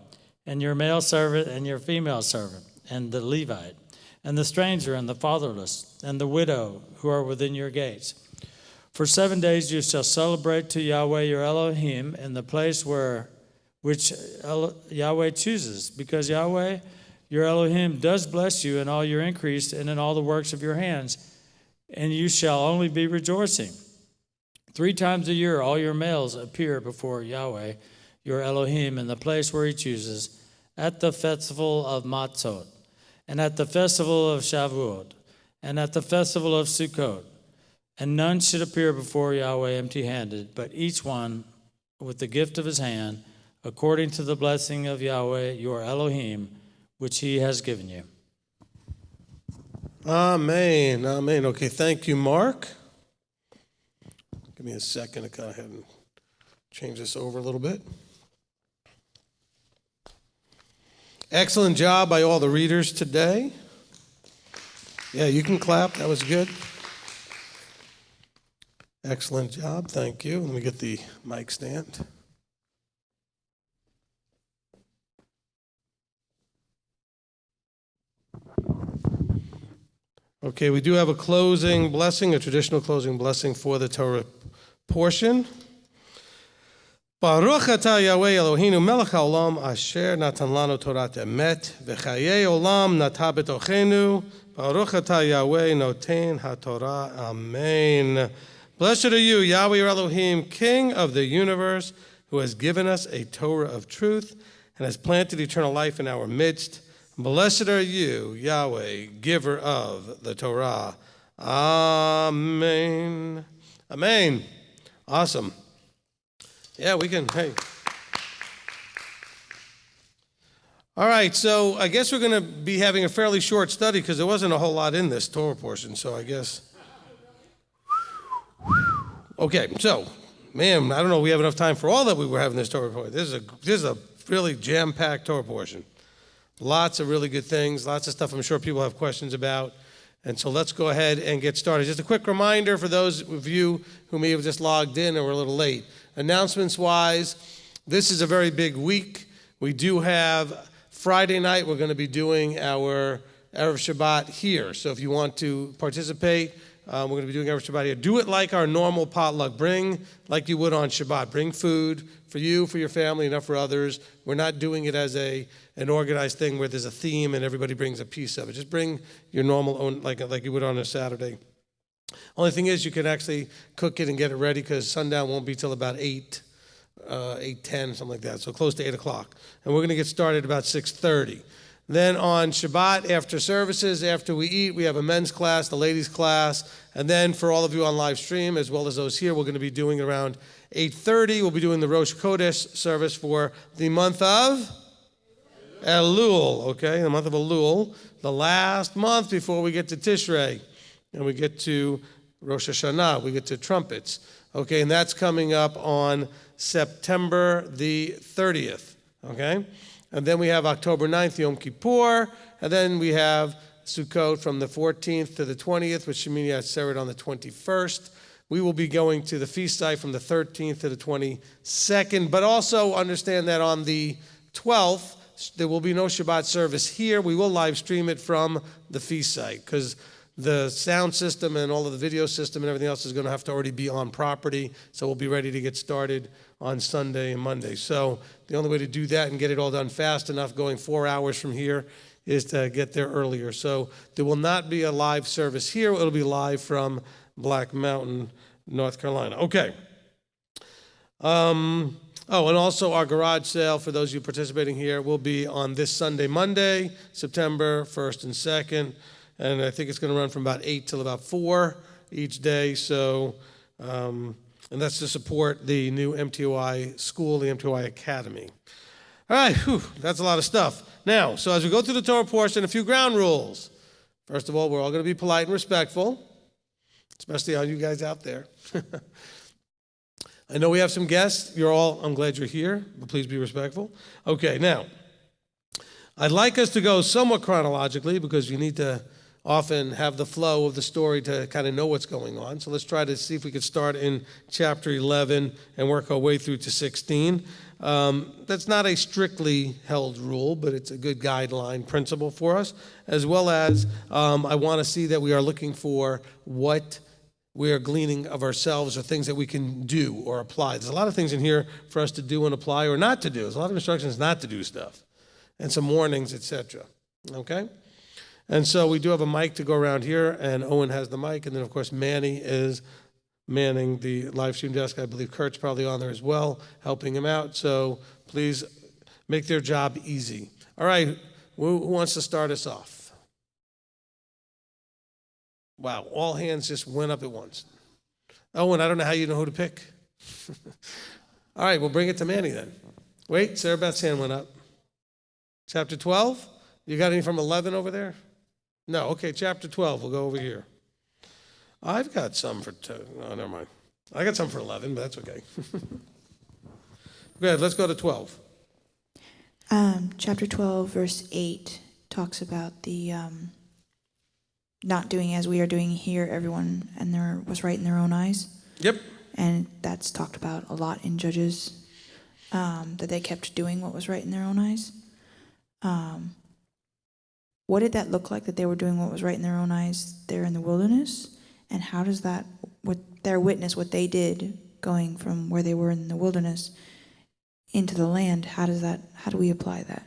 and your male servant and your female servant, and the Levite, and the stranger and the fatherless, and the widow who are within your gates. For 7 days you shall celebrate to Yahweh your Elohim in the place which Yahweh chooses, because Yahweh your Elohim does bless you in all your increase and in all the works of your hands, and you shall only be rejoicing. 3 times a year all your males appear before Yahweh your Elohim in the place where he chooses, at the festival of Matzot, and at the festival of Shavuot, and at the festival of Sukkot. And none should appear before Yahweh empty-handed, but each one with the gift of his hand, according to the blessing of Yahweh your Elohim, which he has given you. Amen. Amen. Okay, thank you, Mark. Give me a second to go ahead and change this over a little bit. Excellent job by all the readers today. Yeah, you can clap. That was good. Excellent job. Thank you. Let me get the mic stand. Okay, we do have a closing blessing, a traditional closing blessing for the Torah portion. Baruch atah Yahweh Eloheinu melech haolam asher natan lanu Torat emet v'chayei olam nata betochenu. Baruch atah Yahweh noten haTorah. Amen. Blessed are you, Yahweh your Elohim, King of the universe, who has given us a Torah of truth and has planted eternal life in our midst. Blessed are you, Yahweh, giver of the Torah. Amen. Amen. Awesome. Yeah, we can, hey. All right, so I guess we're going to be having a fairly short study because there wasn't a whole lot in this Torah portion, so I guess. Okay, so, man, I don't know if we have enough time for all that we were having this Torah portion. This is a really jam-packed Torah portion. Lots of really good things, lots of stuff I'm sure people have questions about. And so let's go ahead and get started. Just a quick reminder for those of you who may have just logged in and were a little late. Announcements-wise, this is a very big week. We do have Friday night, we're going to be doing our Erev Shabbat here. So if you want to participate, we're going to be doing Erev Shabbat here. Do it like our normal potluck. Bring like you would on Shabbat. Bring food for you, for your family, enough for others. We're not doing it as an organized thing where there's a theme and everybody brings a piece of it. Just bring your normal own, like you would on a Saturday. Only thing is you can actually cook it and get it ready because sundown won't be till about 8:10, something like that. So close to 8 o'clock. And we're going to get started about 6:30. Then on Shabbat, after services, after we eat, we have a men's class, the ladies' class. And then for all of you on live stream, as well as those here, we're going to be doing around 8:30. We'll be doing the Rosh Chodesh service for the month of Elul, okay, the month of Elul, the last month before we get to Tishrei. And we get to Rosh Hashanah, we get to trumpets. Okay, and that's coming up on September the 30th, okay? And then we have October 9th, Yom Kippur, and then we have Sukkot from the 14th to the 20th, with Shemini Atzeret on the 21st. We will be going to the feast site from the 13th to the 22nd, but also understand that on the 12th, there will be no Shabbat service here. We will live stream it from the feast site because the sound system and all of the video system and everything else is going to have to already be on property. So we'll be ready to get started on Sunday and Monday. So the only way to do that and get it all done fast enough going 4 hours from here is to get there earlier. So there will not be a live service here. It'll be live from Black Mountain, North Carolina. Okay. Oh, and also our garage sale, for those of you participating here, will be on this Sunday, Monday, September 1st and 2nd. And I think it's going to run from about 8 till about 4 each day. So, and that's to support the new MTOI school, the MTOI Academy. All right, that's a lot of stuff. Now, so as we go through the Torah portion, a few ground rules. First of all, we're all going to be polite and respectful, especially all you guys out there. I know we have some guests. I'm glad you're here, but please be respectful. Okay, now, I'd like us to go somewhat chronologically because you need to often have the flow of the story to kind of know what's going on. So let's try to see if we could start in chapter 11 and work our way through to 16. That's not a strictly held rule, but it's a good guideline principle for us, as well as I want to see that we are looking for what we are gleaning of ourselves or things that we can do or apply. There's a lot of things in here for us to do and apply or not to do. There's a lot of instructions not to do stuff and some warnings, etc. Okay? And so we do have a mic to go around here, and Owen has the mic, and then, of course, Manny is manning the live stream desk. I believe Kurt's probably on there as well, helping him out. So please make their job easy. All right, who wants to start us off? Wow, all hands just went up at once. Owen, I don't know how you know who to pick. All right, we'll bring it to Manny then. Wait, Sarah Beth's hand went up. Chapter 12? You got any from 11 over there? No, okay, chapter 12. We'll go over here. I've got some for, oh, never mind. I got some for 11, but that's okay. Go ahead, let's go to 12. Chapter 12, verse 8 talks about the not doing as we are doing here, everyone and there was right in their own eyes. Yep. And that's talked about a lot in Judges, that they kept doing what was right in their own eyes. What did that look like, that they were doing what was right in their own eyes there in the wilderness? And how does that, what their witness, what they did going from where they were in the wilderness into the land, how do we apply that?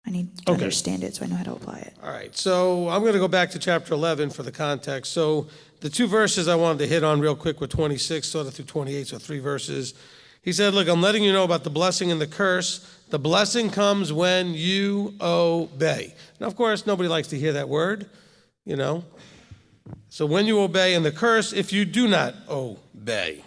I need to understand it so I know how to apply it. All right, so I'm going to go back to chapter 11 for the context. So the two verses I wanted to hit on real quick were 26 sort of through 28, so 3 verses. He said, look, I'm letting you know about the blessing and the curse. The blessing comes when you obey. Now, of course, nobody likes to hear that word, you know. So when you obey, and the curse if you do not obey.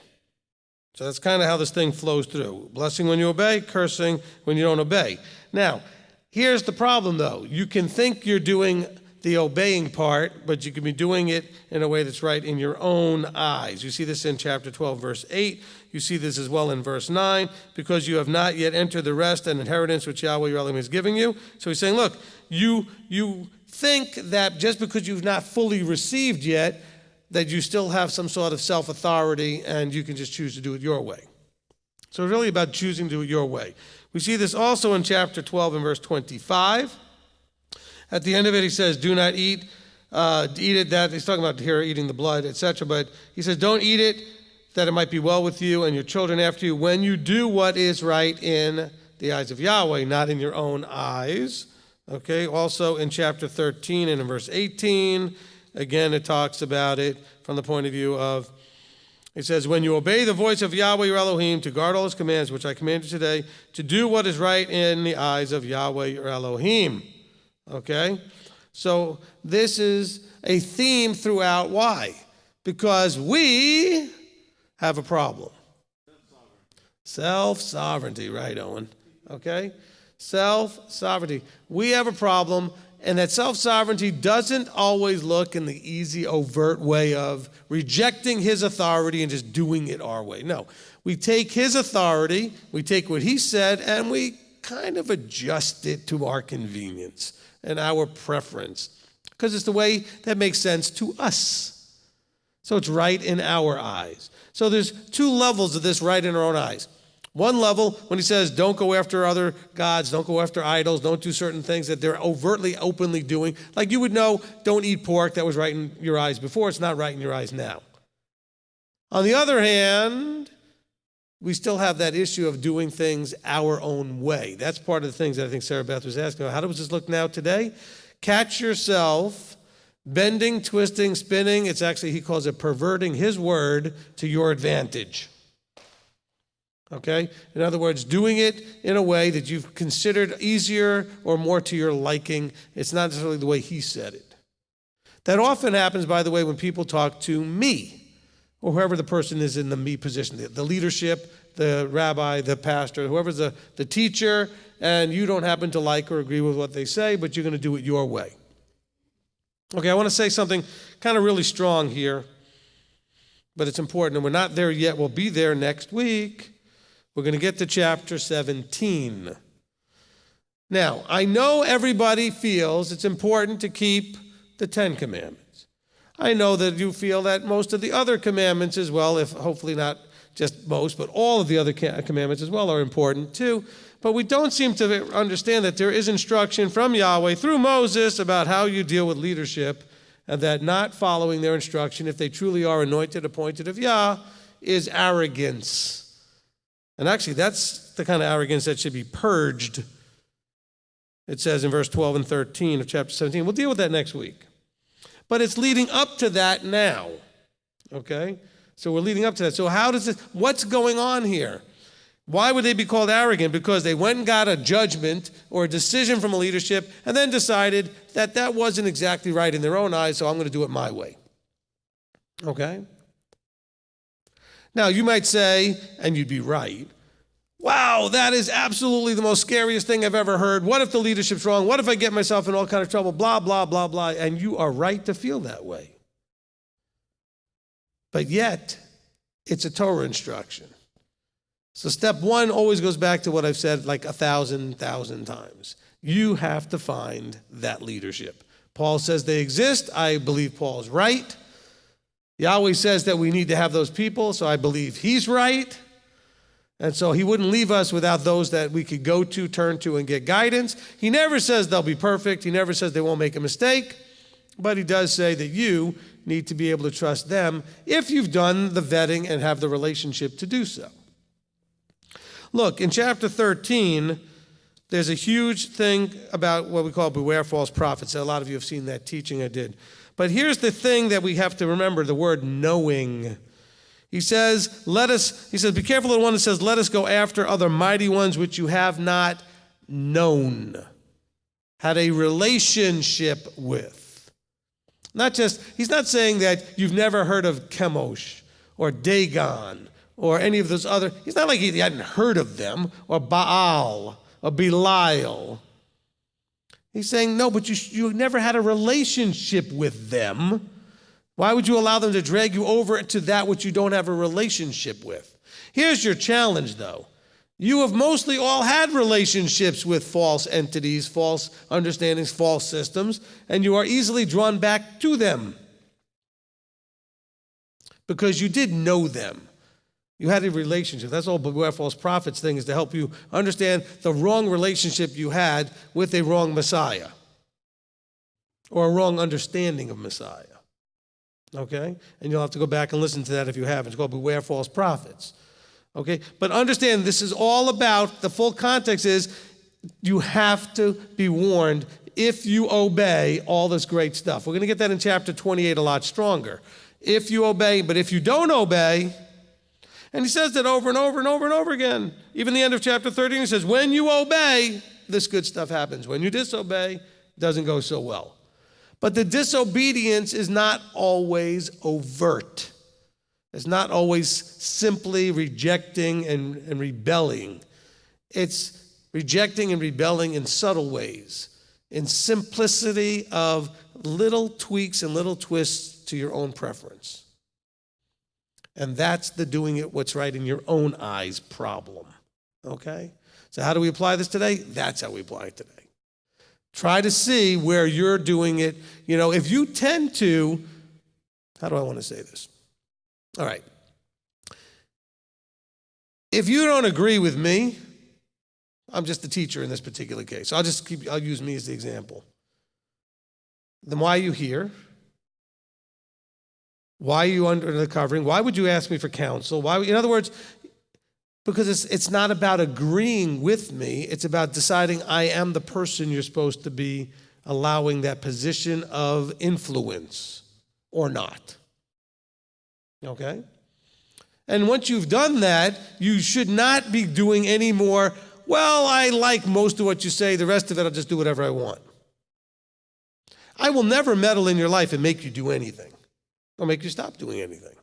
So that's kind of how this thing flows through. Blessing when you obey, cursing when you don't obey. Now, here's the problem, though. You can think you're doing the obeying part, but you can be doing it in a way that's right in your own eyes. You see this in chapter 12, verse 8. You see this as well in verse 9, because you have not yet entered the rest and inheritance which Yahweh your Elohim is giving you. So he's saying, look, you think that just because you've not fully received yet, that you still have some sort of self-authority and you can just choose to do it your way. So it's really about choosing to do it your way. We see this also in chapter 12 and verse 25. At the end of it, he says, do not eat it, that he's talking about here eating the blood, etc. But he says, don't eat it, that it might be well with you and your children after you, when you do what is right in the eyes of Yahweh, not in your own eyes. Okay, also in chapter 13 and in verse 18, again, it talks about it from the point of view of, it says, when you obey the voice of Yahweh your Elohim to guard all his commands, which I command you today, to do what is right in the eyes of Yahweh your Elohim. Okay? So this is a theme throughout. Why? Because we have a problem. Self-sovereignty, right, Owen? Okay? Self-sovereignty. We have a problem, and that self-sovereignty doesn't always look in the easy, overt way of rejecting his authority and just doing it our way. No. We take his authority, we take what he said, and we kind of adjust it to our convenience and our preference, because it's the way that makes sense to us. So it's right in our eyes. So there's 2 levels of this right in our own eyes. One level, when he says, don't go after other gods, don't go after idols, don't do certain things that they're overtly, openly doing. Like you would know, don't eat pork, that was right in your eyes before, it's not right in your eyes now. On the other hand, we still have that issue of doing things our own way. That's part of the things that I think Sarah Beth was asking. How does this look now today? Catch yourself bending, twisting, spinning. It's actually, he calls it perverting his word to your advantage. Okay? In other words, doing it in a way that you've considered easier or more to your liking. It's not necessarily the way he said it. That often happens, by the way, when people talk to me, or whoever the person is in the me position, the leadership, the rabbi, the pastor, whoever's the teacher, and you don't happen to like or agree with what they say, but you're going to do it your way. Okay, I want to say something kind of really strong here, but it's important, and we're not there yet. We'll be there next week. We're going to get to chapter 17. Now, I know everybody feels it's important to keep the 10 Commandments. I know that you feel that most of the other commandments as well, if hopefully not just most, but all of the other commandments as well are important too. But we don't seem to understand that there is instruction from Yahweh through Moses about how you deal with leadership, and that not following their instruction, if they truly are anointed, appointed of Yah, is arrogance. And actually, that's the kind of arrogance that should be purged. It says in verse 12 and 13 of chapter 17. We'll deal with that next week. But it's leading up to that now, okay? So we're leading up to that. So what's going on here? Why would they be called arrogant? Because they went and got a judgment or a decision from a leadership and then decided that that wasn't exactly right in their own eyes, so I'm going to do it my way, okay? Now, you might say, and you'd be right, wow, that is absolutely the most scariest thing I've ever heard. What if the leadership's wrong? What if I get myself in all kind of trouble? Blah, blah, blah, blah. And you are right to feel that way. But yet, It's a Torah instruction. So step one always goes back to what I've said like 1,000 times. You have to find that leadership. Paul says they exist. I believe Paul is right. Yahweh says that we need to have those people, so I believe he's right. And so he wouldn't leave us without those that we could go to, turn to, and get guidance. He never says they'll be perfect. He never says they won't make a mistake. But he does say that you need to be able to trust them if you've done the vetting and have the relationship to do so. Look, in chapter 13, there's a huge thing about what we call beware false prophets. A lot of you have seen that teaching I did. But here's the thing that we have to remember, the word knowing. He says, be careful of the one that says, let us go after other mighty ones which you have not known, had a relationship with. He's not saying that you've never heard of Chemosh or Dagon or any of those other, he's not like he hadn't heard of them, or Baal or Belial. He's saying, no, but you never had a relationship with them. Why would you allow them to drag you over to that which you don't have a relationship with? Here's your challenge, though. You have mostly all had relationships with false entities, false understandings, false systems, and you are easily drawn back to them because you did know them. You had a relationship. That's all beware false prophets thing, is to help you understand the wrong relationship you had with a wrong Messiah or a wrong understanding of Messiah. Okay? And you'll have to go back and listen to that if you haven't. It's called beware false prophets. Okay? But understand, this is all about, the full context is you have to be warned if you obey all this great stuff. We're going to get that in chapter 28 a lot stronger. If you obey, but if you don't obey, and he says that over and over and over and over again. Even the end of chapter 13, he says, when you obey, this good stuff happens. When you disobey, it doesn't go so well. But the disobedience is not always overt. It's not always simply rejecting and rebelling. It's rejecting and rebelling in subtle ways, in simplicity of little tweaks and little twists to your own preference. And that's the doing it what's right in your own eyes problem. Okay? So how do we apply this today? That's how we apply it today. Try to see where you're doing it. You know, if you tend to, how do I want to say this? All right. If you don't agree with me, I'm just the teacher in this particular case. I'll use me as the example. Then why are you here? Why are you under the covering? Why would you ask me for counsel? In other words, because it's not about agreeing with me. It's about deciding I am the person you're supposed to be allowing that position of influence or not. Okay? And once you've done that, you should not be doing any more, well, I like most of what you say. The rest of it, I'll just do whatever I want. I will never meddle in your life and make you do anything. Or make you stop doing anything.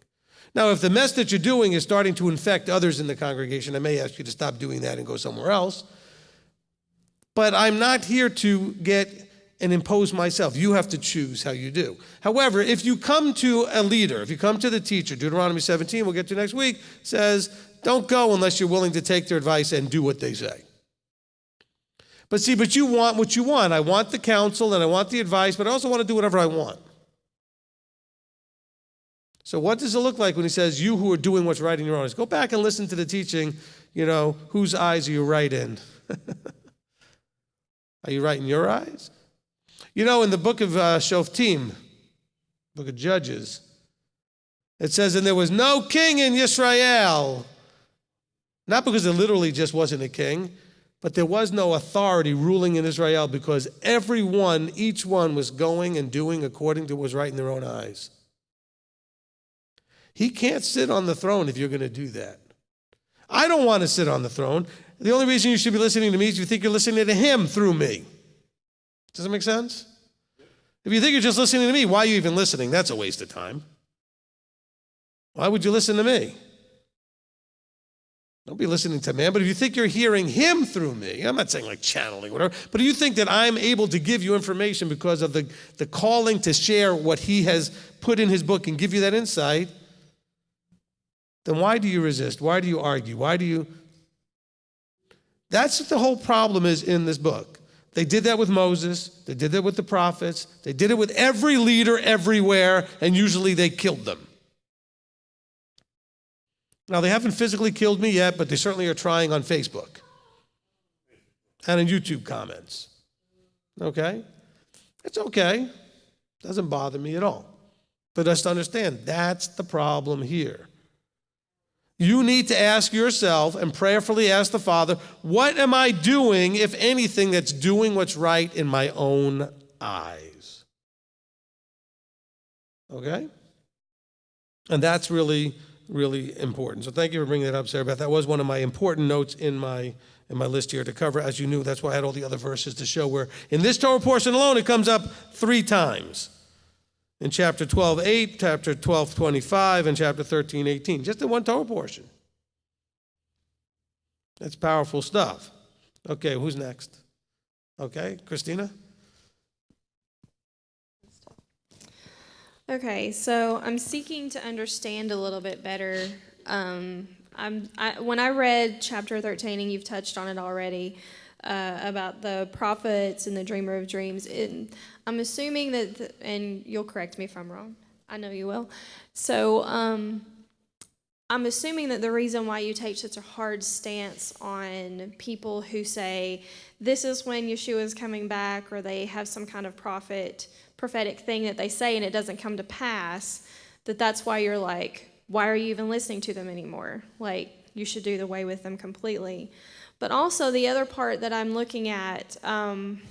Now, if the mess that you're doing is starting to infect others in the congregation, I may ask you to stop doing that and go somewhere else. But I'm not here to get and impose myself. You have to choose how you do. However, if you come to a leader, if you come to the teacher, Deuteronomy 17, we'll get to next week, says, don't go unless you're willing to take their advice and do what they say. But you want what you want. I want the counsel and I want the advice, but I also want to do whatever I want. So what does it look like when he says, you who are doing what's right in your own eyes? Go back and listen to the teaching, whose eyes are you right in? Are you right in your eyes? In the book of Shoftim, book of Judges, it says, and there was no king in Israel. Not because there literally just wasn't a king, but there was no authority ruling in Israel because each one was going and doing according to what was right in their own eyes. He can't sit on the throne if you're going to do that. I don't want to sit on the throne. The only reason you should be listening to me is you think you're listening to him through me. Does that make sense? If you think you're just listening to me, why are you even listening? That's a waste of time. Why would you listen to me? Don't be listening to man. But if you think you're hearing him through me, I'm not saying like channeling or whatever, but if you think that I'm able to give you information because of the calling to share what he has put in his book and give you that insight, then why do you resist? Why do you argue? Why do you? That's what the whole problem is in this book. They did that with Moses. They did that with the prophets. They did it with every leader everywhere, and usually they killed them. Now, they haven't physically killed me yet, but they certainly are trying on Facebook and in YouTube comments. Okay? It's okay. Doesn't bother me at all. But just understand, that's the problem here. You need to ask yourself and prayerfully ask the Father, what am I doing, if anything, that's doing what's right in my own eyes? Okay? And that's really, really important. So thank you for bringing that up, Sarah Beth. That was one of my important notes in my list here to cover. As you knew, that's why I had all the other verses to show where in this Torah portion alone it comes up 3 times. In chapter 12:8, chapter 12:25, and chapter 13:18. Just in one Torah portion. That's powerful stuff. Okay, who's next? Okay, Christina? Okay, so I'm seeking to understand a little bit better. When I read chapter 13, and you've touched on it already, about the prophets and the dreamer of dreams, I'm assuming that, and you'll correct me if I'm wrong. I know you will. So I'm assuming that the reason why you take such a hard stance on people who say this is when Yeshua is coming back, or they have some kind of prophetic thing that they say and it doesn't come to pass, that's why you're like, why are you even listening to them anymore? Like, you should do away with them completely. But also the other part that I'm looking at, and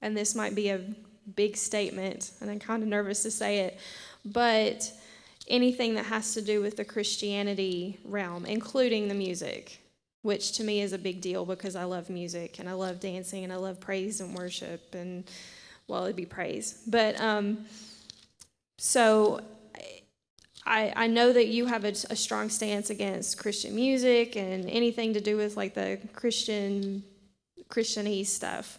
this might be a big statement, and I'm kind of nervous to say it, but anything that has to do with the Christianity realm, including the music, which to me is a big deal because I love music and I love dancing and I love praise and worship, and, well, it'd be praise. But so I know that you have a strong stance against Christian music and anything to do with like the Christianese stuff.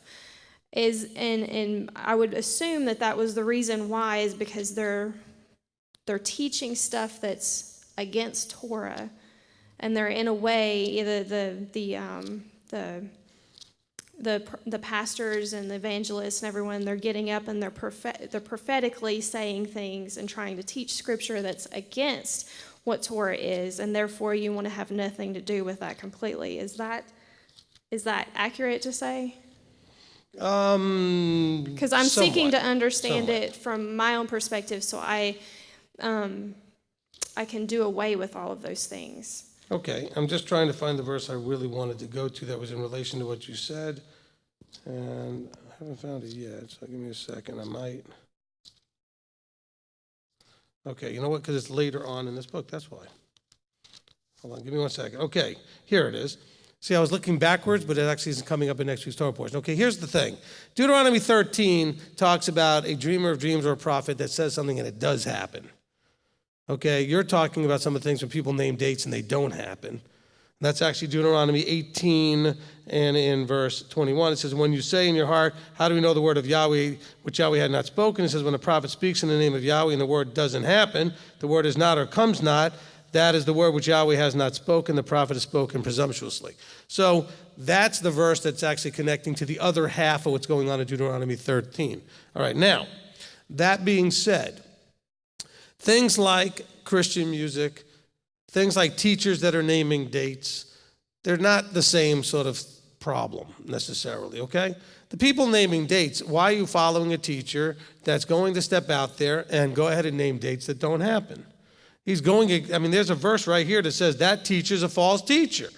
And I would assume that was the reason why, is because they're teaching stuff that's against Torah, and they're in a way either the pastors and the evangelists and everyone, they're getting up and they're prophetically saying things and trying to teach scripture that's against what Torah is, and therefore you want to have nothing to do with that completely. Is that accurate to say? Because I'm seeking to understand it from my own perspective, so I can do away with all of those things. Okay, I'm just trying to find the verse I really wanted to go to that was in relation to what you said, and I haven't found it yet, so give me a second. I might. Okay, you know what? Because it's later on in this book, that's why. Hold on, give me 1 second. Okay, here it is. See, I was looking backwards, but it actually isn't coming up in next week's Torah portion. Okay, here's the thing. Deuteronomy 13 talks about a dreamer of dreams or a prophet that says something and it does happen. Okay, you're talking about some of the things when people name dates and they don't happen. That's actually Deuteronomy 18 and in verse 21. It says, when you say in your heart, how do we know the word of Yahweh, which Yahweh had not spoken? It says, when a prophet speaks in the name of Yahweh and the word doesn't happen, the word is not or comes not, that is the word which Yahweh has not spoken, the prophet has spoken presumptuously. So that's the verse that's actually connecting to the other half of what's going on in Deuteronomy 13. All right, now, that being said, things like Christian music, things like teachers that are naming dates, they're not the same sort of problem necessarily, okay? The people naming dates, why are you following a teacher that's going to step out there and go ahead and name dates that don't happen? There's a verse right here that says that teacher's a false teacher.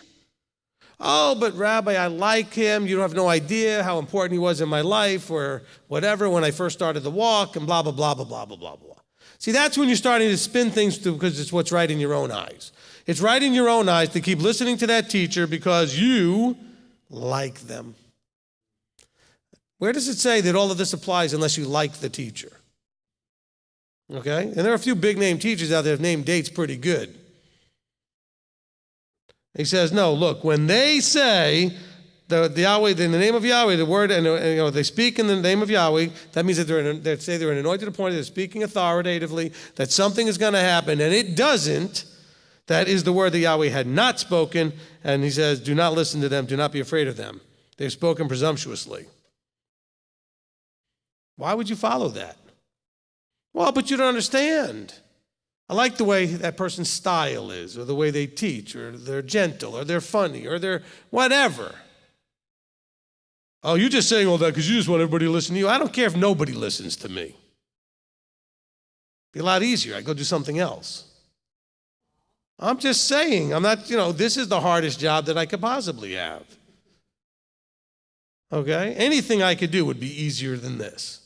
Oh, but Rabbi, I like him. You have no idea how important he was in my life or whatever when I first started the walk and blah, blah, blah, blah, blah, blah, blah, blah. See, that's when you're starting to spin things because it's what's right in your own eyes. It's right in your own eyes to keep listening to that teacher because you like them. Where does it say that all of this applies unless you like the teacher? Okay? And there are a few big-name teachers out there that have named dates pretty good. He says, no, look, when they say the Yahweh, in the name of Yahweh, the word, and they speak in the name of Yahweh, that means that they're an anointed appointed, they're speaking authoritatively, that something is going to happen, and it doesn't, That is the word that Yahweh had not spoken, and he says, do not listen to them, do not be afraid of them. They've spoken presumptuously. Why would you follow that? Well, but you don't understand. I like the way that person's style is, or the way they teach, or they're gentle, or they're funny, or they're whatever. Oh, you're just saying all that because you just want everybody to listen to you. I don't care if nobody listens to me. Be a lot easier. I go do something else. I'm just saying, I'm not, this is the hardest job that I could possibly have. Okay? Anything I could do would be easier than this.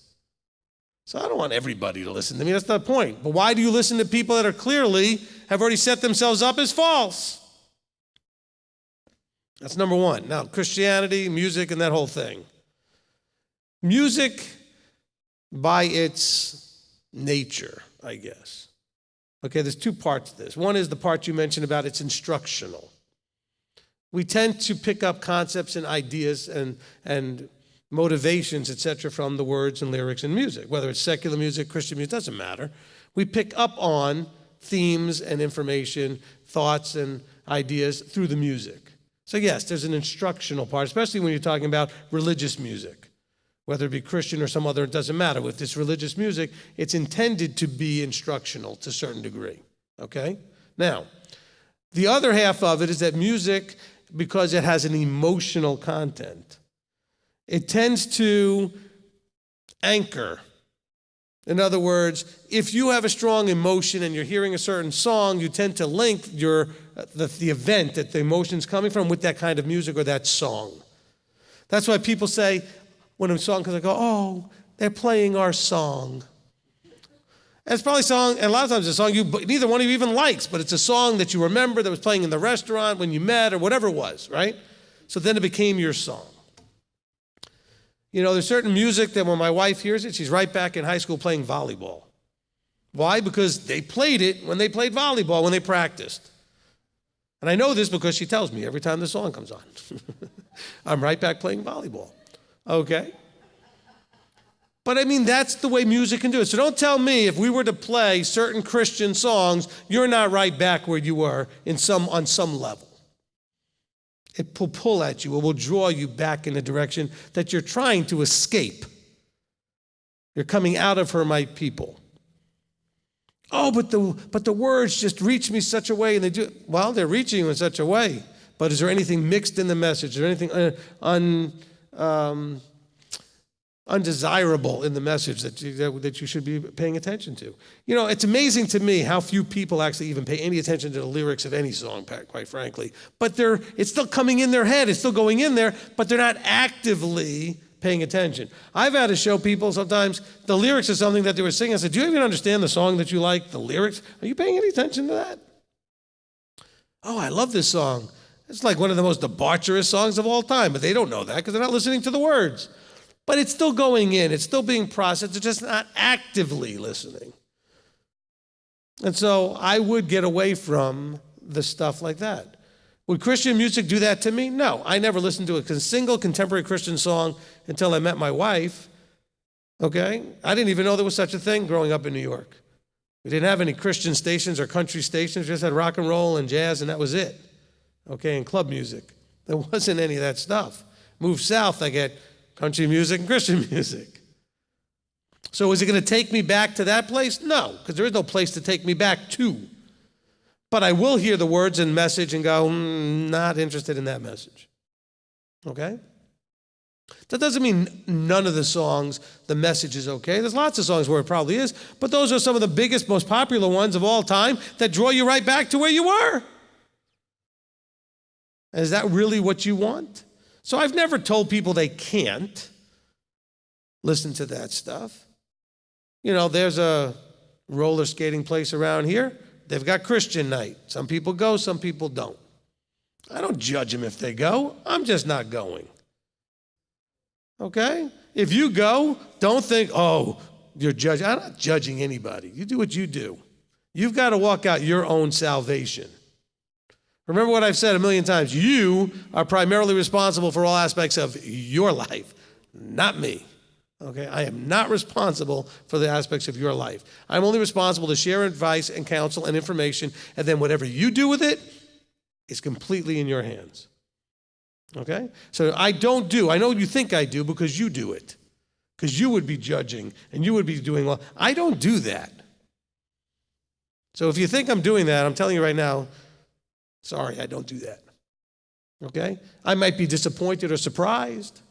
So I don't want everybody to listen to me. That's the point. But why do you listen to people that are clearly have already set themselves up as false? That's number one. Now, Christianity, music, and that whole thing. Music, by its nature, I guess. Okay, there's two parts to this. One is the part you mentioned about it's instructional. We tend to pick up concepts and ideas and motivations, etc., from the words and lyrics in music. Whether it's secular music, Christian music, doesn't matter. We pick up on themes and information, thoughts and ideas through the music. So yes, there's an instructional part, especially when you're talking about religious music. Whether it be Christian or some other, it doesn't matter. With this religious music, it's intended to be instructional to a certain degree, okay? Now, the other half of it is that music, because it has an emotional content, it tends to anchor. In other words, if you have a strong emotion and you're hearing a certain song, you tend to link the event that the emotion's coming from with that kind of music or that song. That's why people say, when a song comes, I go, oh, they're playing our song. And it's probably a song, and a lot of times it's a song neither one of you even likes, but it's a song that you remember that was playing in the restaurant when you met or whatever it was, right? So then it became your song. There's certain music that when my wife hears it, she's right back in high school playing volleyball. Why? Because they played it when they played volleyball, when they practiced. And I know this because she tells me every time the song comes on. I'm right back playing volleyball. Okay? But I mean, that's the way music can do it. So don't tell me if we were to play certain Christian songs, you're not right back where you were on some level. It will pull at you. It will draw you back in a direction that you're trying to escape. You're coming out of her, my people. Oh, but the words just reach me such a way, and they do. Well, they're reaching you in such a way. But is there anything mixed in the message? Is there anything undesirable in the message that you should be paying attention to? It's amazing to me how few people actually even pay any attention to the lyrics of any song, quite frankly. But it's still coming in their head. It's still going in there, but they're not actively paying attention. I've had to show people sometimes the lyrics of something that they were singing. I said, do you even understand the song that you like, the lyrics? Are you paying any attention to that? Oh, I love this song. It's like one of the most debaucherous songs of all time, but they don't know that because they're not listening to the words. But it's still going in. It's still being processed. They're just not actively listening. And so I would get away from the stuff like that. Would Christian music do that to me? No. I never listened to a single contemporary Christian song until I met my wife. Okay? I didn't even know there was such a thing growing up in New York. We didn't have any Christian stations or country stations. We just had rock and roll and jazz, and that was it. Okay? And club music. There wasn't any of that stuff. Moved south, I get country music and Christian music. So is it going to take me back to that place? No, because there is no place to take me back to. But I will hear the words and message and go, not interested in that message. Okay? That doesn't mean none of the songs, the message is okay. There's lots of songs where it probably is, but those are some of the biggest, most popular ones of all time that draw you right back to where you were. Is that really what you want? So I've never told people they can't listen to that stuff. There's a roller skating place around here. They've got Christian night. Some people go, some people don't. I don't judge them if they go. I'm just not going. Okay? If you go, don't think, oh, you're judging. I'm not judging anybody. You do what you do. You've got to walk out your own salvation. Remember what I've said a million times. You are primarily responsible for all aspects of your life, not me. Okay, I am not responsible for the aspects of your life. I'm only responsible to share advice and counsel and information, and then whatever you do with it is completely in your hands. Okay? So I know you think I do because you do it. Because you would be judging and you would be doing well. I don't do that. So if you think I'm doing that, I'm telling you right now, sorry, I don't do that. Okay? I might be disappointed or surprised,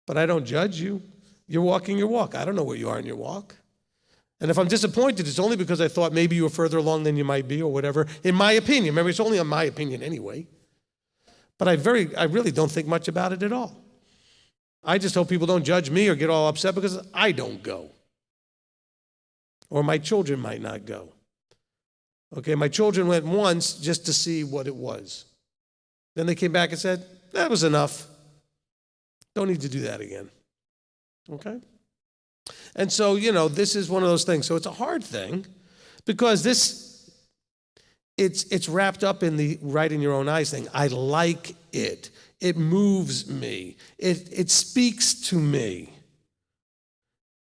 but I don't judge you. You're walking your walk. I don't know where you are in your walk. And if I'm disappointed, it's only because I thought maybe you were further along than you might be or whatever, in my opinion. Remember, it's only in my opinion anyway. But I really don't think much about it at all. I just hope people don't judge me or get all upset because I don't go. Or my children might not go. Okay, my children went once just to see what it was. Then they came back and said, that was enough. Don't need to do that again. Okay? And so, this is one of those things. So it's a hard thing because it's wrapped up in the right in your own eyes thing. I like it. It moves me. It speaks to me.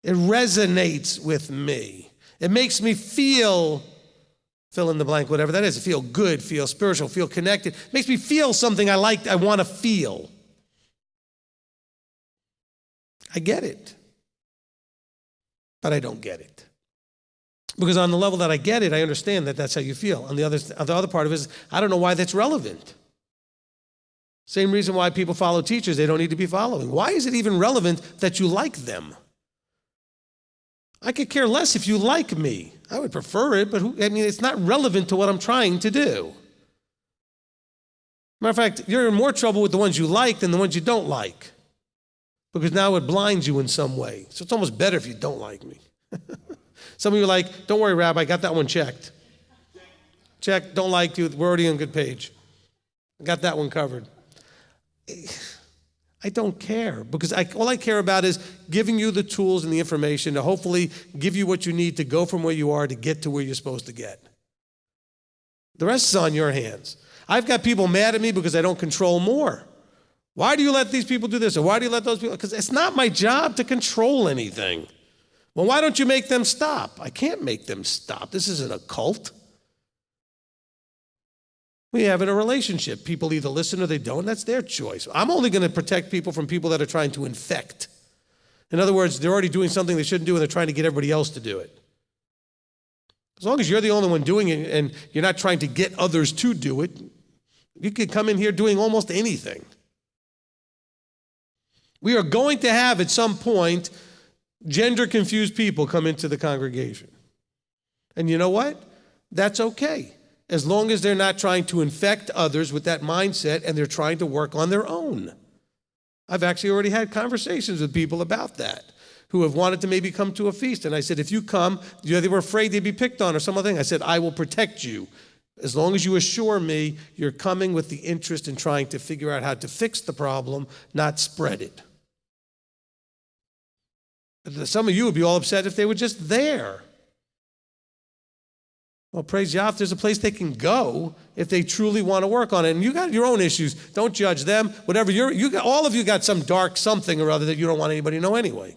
It resonates with me. It makes me feel, fill in the blank, whatever that is. Feel good, feel spiritual, feel connected. It makes me feel something I want to feel. I get it. But I don't get it. Because on the level that I get it, I understand that that's how you feel. On the other part of it is, I don't know why that's relevant. Same reason why people follow teachers they don't need to be following. Why is it even relevant that you like them? I could care less if you like me. I would prefer it, but it's not relevant to what I'm trying to do. Matter of fact, you're in more trouble with the ones you like than the ones you don't like. Because now it blinds you in some way. So it's almost better if you don't like me. Some of you are like, don't worry, Rabbi, I got that one checked. Check, don't like you, we're already on a good page. I got that one covered. I don't care because all I care about is giving you the tools and the information to hopefully give you what you need to go from where you are to get to where you're supposed to get. The rest is on your hands. I've got people mad at me because I don't control more. Why do you let these people do this? Or why do you let those people? Because it's not my job to control anything. Well, why don't you make them stop? I can't make them stop. This isn't a cult. We have in a relationship. People either listen or they don't. That's their choice. I'm only going to protect people from people that are trying to infect. In other words, they're already doing something they shouldn't do and they're trying to get everybody else to do it. As long as you're the only one doing it and you're not trying to get others to do it, you could come in here doing almost anything. We are going to have at some point gender-confused people come into the congregation. And you know what? That's okay. As long as they're not trying to infect others with that mindset and they're trying to work on their own. I've actually already had conversations with people about that who have wanted to maybe come to a feast. And I said, if you come, they were afraid they'd be picked on or some other thing. I said, I will protect you. As long as you assure me you're coming with the interest in trying to figure out how to fix the problem, not spread it. Some of you would be all upset if they were just there. Well, praise Yah, if there's a place they can go if they truly want to work on it. And you got your own issues. Don't judge them. Whatever all of you got some dark something or other that you don't want anybody to know anyway.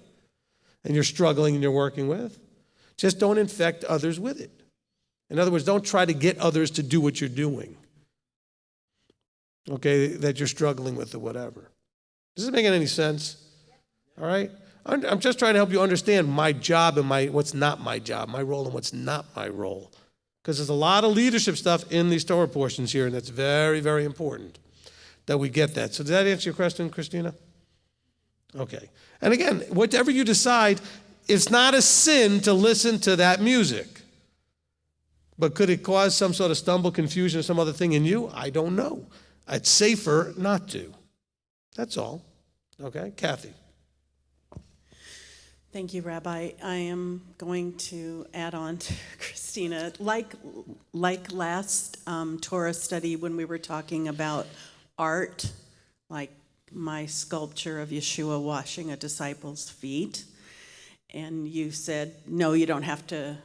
And you're struggling and you're working with. Just don't infect others with it. In other words, don't try to get others to do what you're doing. Okay, that you're struggling with or whatever. Does this make any sense? All right? I'm just trying to help you understand my job and what's not my job, my role and what's not my role. Because there's a lot of leadership stuff in these Torah portions here, and that's very, very important that we get that. So did that answer your question, Christina? Okay. And again, whatever you decide, it's not a sin to listen to that music. But could it cause some sort of stumble, confusion, or some other thing in you? I don't know. It's safer not to. That's all. Okay? Kathy. Thank you, Rabbi. I am going to add on to Christina. Like last Torah study when we were talking about art, like my sculpture of Yeshua washing a disciple's feet, and you said, no, you don't have to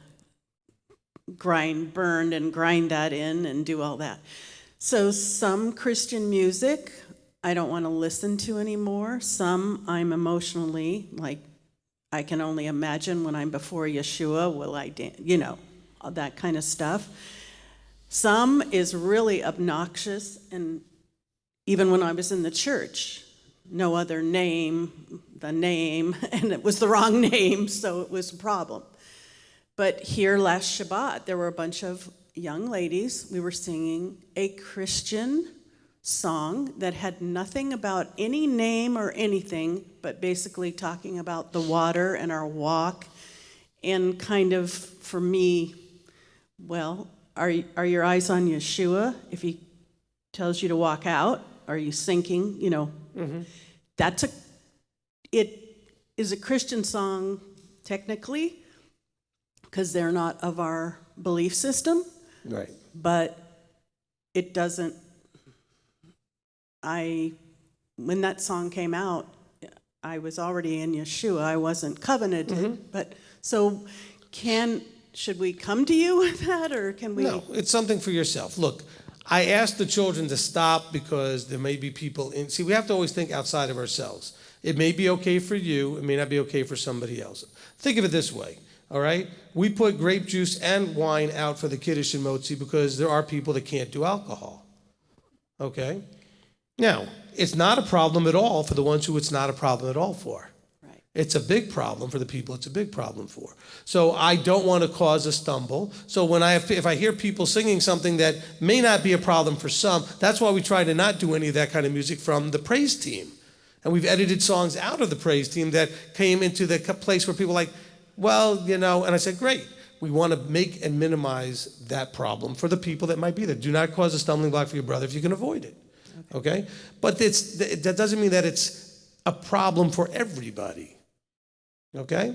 burn and grind that in and do all that. So some Christian music I don't want to listen to anymore. Some I'm emotionally I can only imagine when I'm before Yeshua, will I dance, you know, all that kind of stuff. Some is really obnoxious, and even when I was in the church, no other name, the name, and it was the wrong name, so it was a problem. But here last Shabbat, there were a bunch of young ladies. We were singing a Christian song that had nothing about any name or anything, but basically talking about the water and our walk. And kind of, for me, well, are your eyes on Yeshua? If he tells you to walk out, are you sinking? You know, it is a Christian song technically, because they're not of our belief system. Right. But it doesn't, when that song came out, I was already in Yeshua. I wasn't covenanted. But so should we come to you with that, or can we? No, it's something for yourself. Look, I asked the children to stop because there may be people see, we have to always think outside of ourselves. It may be okay for you. It may not be okay for somebody else. Think of it this way. All right? We put grape juice and wine out for the Kiddush and Motzi because there are people that can't do alcohol. Okay? Now, it's not a problem at all for the ones who it's not a problem at all for. Right. It's a big problem for the people it's a big problem for. So I don't want to cause a stumble. So if I hear people singing something that may not be a problem for some, that's why we try to not do any of that kind of music from the praise team. And we've edited songs out of the praise team that came into the place where people are like, well, you know, and I said, great. We want to make and minimize that problem for the people that might be there. Do not cause a stumbling block for your brother if you can avoid it. Okay? But that doesn't mean that it's a problem for everybody. Okay?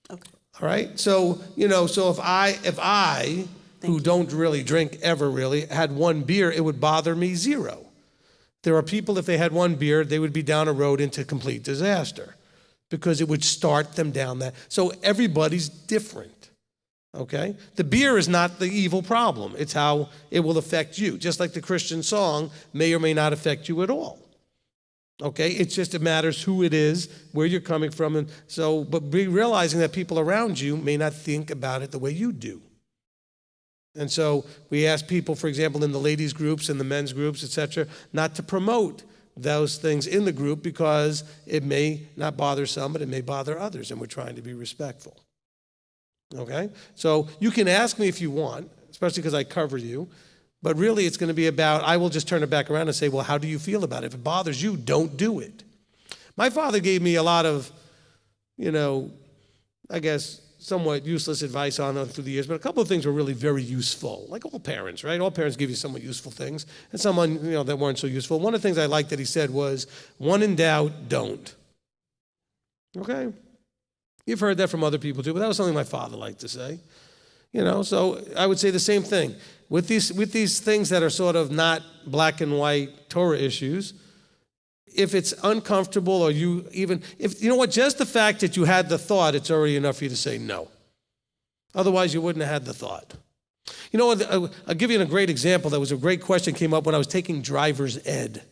Okay. All right? So, you know, so if I who don't really drink ever really, had one beer, it would bother me zero. There are people, if they had one beer, they would be down a road into complete disaster, because it would start them down that. So everybody's different, okay? The beer is not the evil problem. It's how it will affect you. Just like the Christian song may or may not affect you at all, okay? It's just, it matters who it is, where you're coming from. And so, but be realizing that people around you may not think about it the way you do. And so we ask people, for example, in the ladies' groups and the men's groups, etc., not to promote those things in the group because it may not bother some, but it may bother others, and we're trying to be respectful. Okay? So you can ask me if you want, especially because I cover you, but really it's going to be about, I will just turn it back around and say, well, how do you feel about it? If it bothers you, don't do it. My father gave me a lot of, you know, I guess, somewhat useless advice on through the years, but a couple of things were really very useful, like all parents, right? All parents give you somewhat useful things, and some, you know, that weren't so useful. One of the things I liked that he said was, when in doubt, don't. Okay? You've heard that from other people too, but that was something my father liked to say. You know, so I would say the same thing. With these things that are sort of not black and white Torah issues, if it's uncomfortable, or if you know what, just the fact that you had the thought, it's already enough for you to say no. Otherwise, you wouldn't have had the thought. You know what, I'll give you a great example. That was a great question came up when I was taking driver's ed.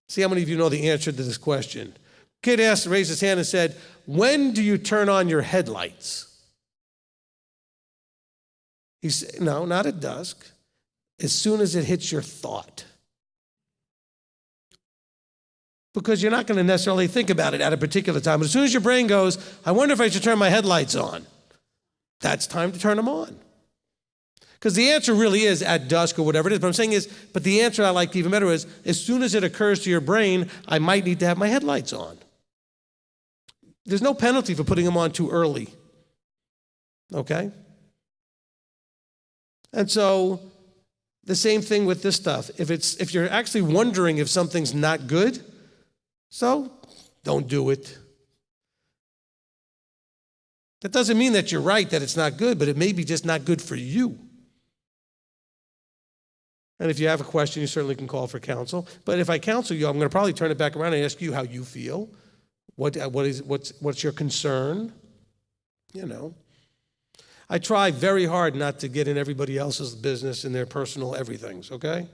See how many of you know the answer to this question. Kid raised his hand and said, when do you turn on your headlights? He said, no, not at dusk. As soon as it hits your thought. Because you're not going to necessarily think about it at a particular time. But as soon as your brain goes, I wonder if I should turn my headlights on, that's time to turn them on. Because the answer really is at dusk or whatever it is. But I'm saying is, but the answer I like even better is, as soon as it occurs to your brain, I might need to have my headlights on. There's no penalty for putting them on too early. Okay? And so, the same thing with this stuff. If you're actually wondering if something's not good, so don't do it. That doesn't mean that you're right, that it's not good, but it may be just not good for you. And if you have a question, you certainly can call for counsel. But if I counsel you, I'm going to probably turn it back around and ask you how you feel. What's your concern? You know. I try very hard not to get in everybody else's business and their personal everythings, okay?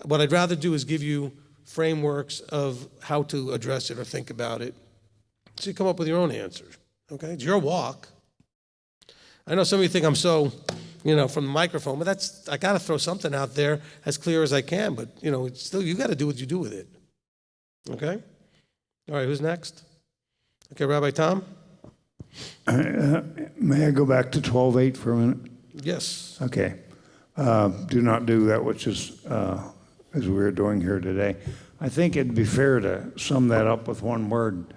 What I'd rather do is give you frameworks of how to address it or think about it. So you come up with your own answers, okay? It's your walk. I know some of you think I'm so, from the microphone, but I got to throw something out there as clear as I can, but, it's still, you got to do what you do with it, okay? All right, who's next? Okay, Rabbi Tom? May I go back to 12:8 for a minute? Yes. Okay. Do not do that which is as we're doing here today. I think it'd be fair to sum that up with one word,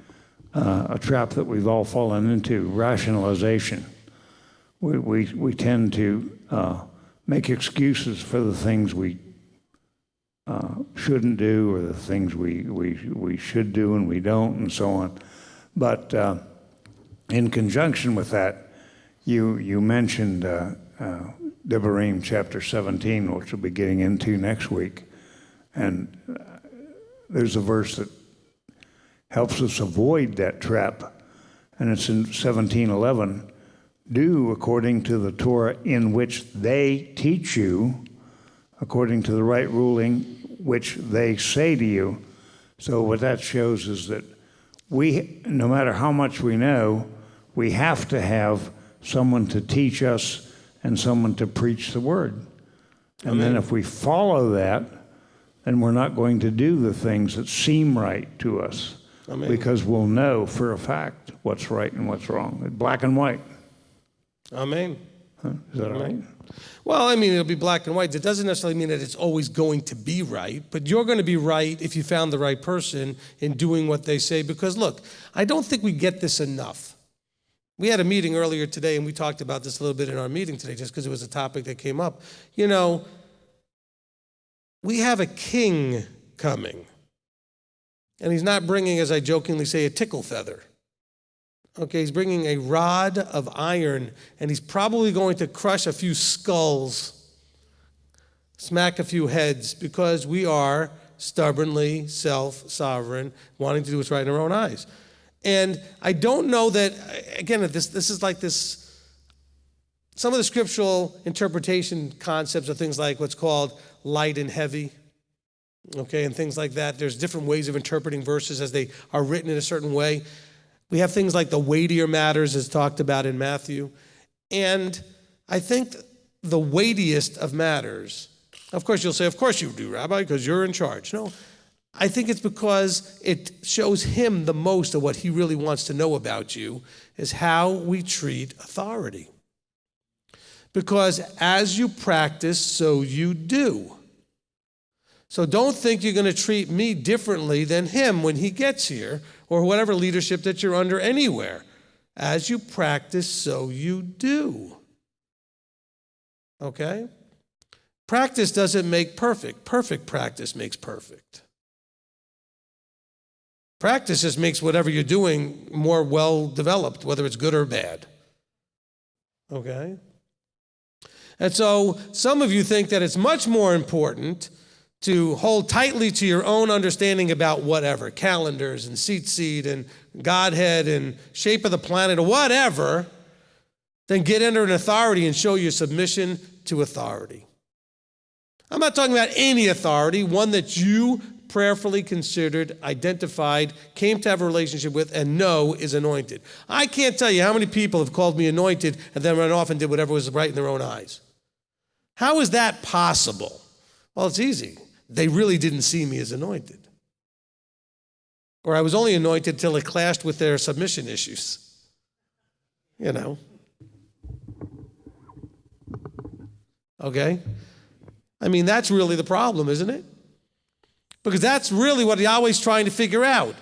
a trap that we've all fallen into, rationalization. We tend to make excuses for the things we shouldn't do or the things we should do and we don't and so on. But in conjunction with that, you mentioned Deuteronomy chapter 17, which we'll be getting into next week. And there's a verse that helps us avoid that trap, and it's in 17:11. Do according to the Torah in which they teach you, according to the right ruling which they say to you. So what that shows is that we, no matter how much we know, we have to have someone to teach us and someone to preach the word. And then if we follow that, then we're not going to do the things that seem right to us. Amen. Because we'll know for a fact what's right and what's wrong. Black and white. Amen. Huh? Is that all right? Well, it'll be black and white. It doesn't necessarily mean that it's always going to be right, but you're going to be right if you found the right person in doing what they say. Because look, I don't think we get this enough. We had a meeting earlier today, and we talked about this a little bit in our meeting today, just because it was a topic that came up. We have a king coming, and he's not bringing, as I jokingly say, a tickle feather. Okay, he's bringing a rod of iron, and he's probably going to crush a few skulls, smack a few heads, because we are stubbornly self-sovereign, wanting to do what's right in our own eyes. And I don't know that, again, this is like this, some of the scriptural interpretation concepts are things like what's called light and heavy, okay, and things like that. There's different ways of interpreting verses as they are written in a certain way. We have things like the weightier matters as talked about in Matthew. And I think the weightiest of matters, of course you'll say, of course you do, Rabbi, because you're in charge. No, I think it's because it shows him the most of what he really wants to know about you is how we treat authority. Because as you practice, so you do. So don't think you're going to treat me differently than him when he gets here, or whatever leadership that you're under anywhere. As you practice, so you do. Okay? Practice doesn't make perfect. Perfect practice makes perfect. Practice just makes whatever you're doing more well-developed, whether it's good or bad. Okay? And so some of you think that it's much more important to hold tightly to your own understanding about whatever, calendars and seat and Godhead and shape of the planet or whatever, than get under an authority and show your submission to authority. I'm not talking about any authority, one that you prayerfully considered, identified, came to have a relationship with, and know is anointed. I can't tell you how many people have called me anointed and then ran off and did whatever was right in their own eyes. How is that possible? Well, it's easy. They really didn't see me as anointed. Or I was only anointed till it clashed with their submission issues. Okay? That's really the problem, isn't it? Because that's really what Yahweh's trying to figure out.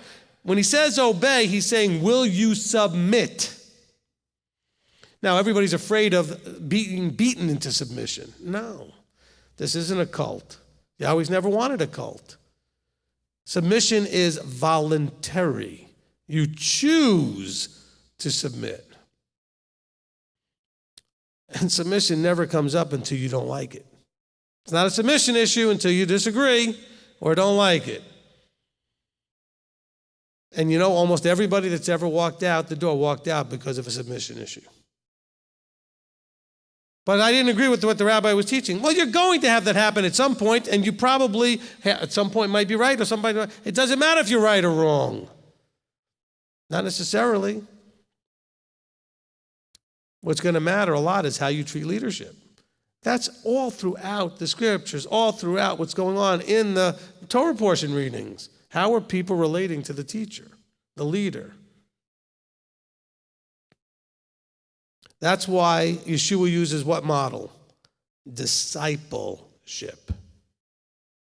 When he says obey, he's saying, will you submit? Now, everybody's afraid of being beaten into submission. No, this isn't a cult. Yahweh's never wanted a cult. Submission is voluntary. You choose to submit. And submission never comes up until you don't like it. It's not a submission issue until you disagree or don't like it. And almost everybody that's ever walked out the door walked out because of a submission issue. But I didn't agree with what the rabbi was teaching. Well, you're going to have that happen at some point, and you probably at some point might be right or somebody. It doesn't matter if you're right or wrong. Not necessarily. What's going to matter a lot is how you treat leadership. That's all throughout the scriptures, all throughout what's going on in the Torah portion readings. How are people relating to the teacher, the leader? That's why Yeshua uses what model? Discipleship.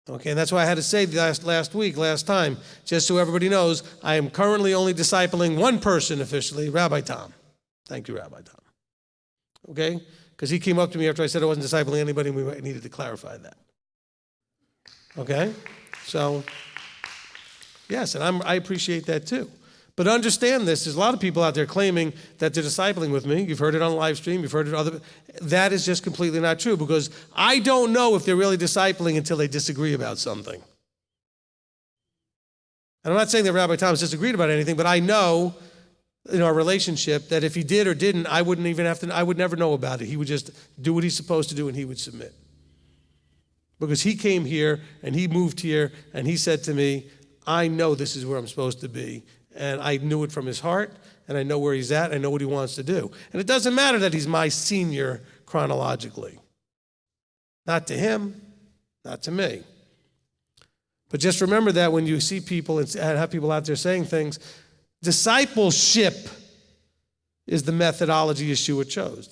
Okay, and that's why I had to say last time, just so everybody knows, I am currently only discipling one person officially, Rabbi Tom. Thank you, Rabbi Tom. Okay? Because he came up to me after I said I wasn't discipling anybody, and we needed to clarify that. Okay? So, yes, and I appreciate that too. But understand this, there's a lot of people out there claiming that they're discipling with me. You've heard it on live stream, you've heard it that is just completely not true, because I don't know if they're really discipling until they disagree about something. And I'm not saying that Rabbi Thomas disagreed about anything, but I know in our relationship that if he did or didn't, I would never know about it. He would just do what he's supposed to do and he would submit. Because he came here and he moved here and he said to me, I know this is where I'm supposed to be. And I knew it from his heart, and I know where he's at, I know what he wants to do. And it doesn't matter that he's my senior chronologically. Not to him, not to me. But just remember that when you see people and have people out there saying things, discipleship is the methodology Yeshua chose.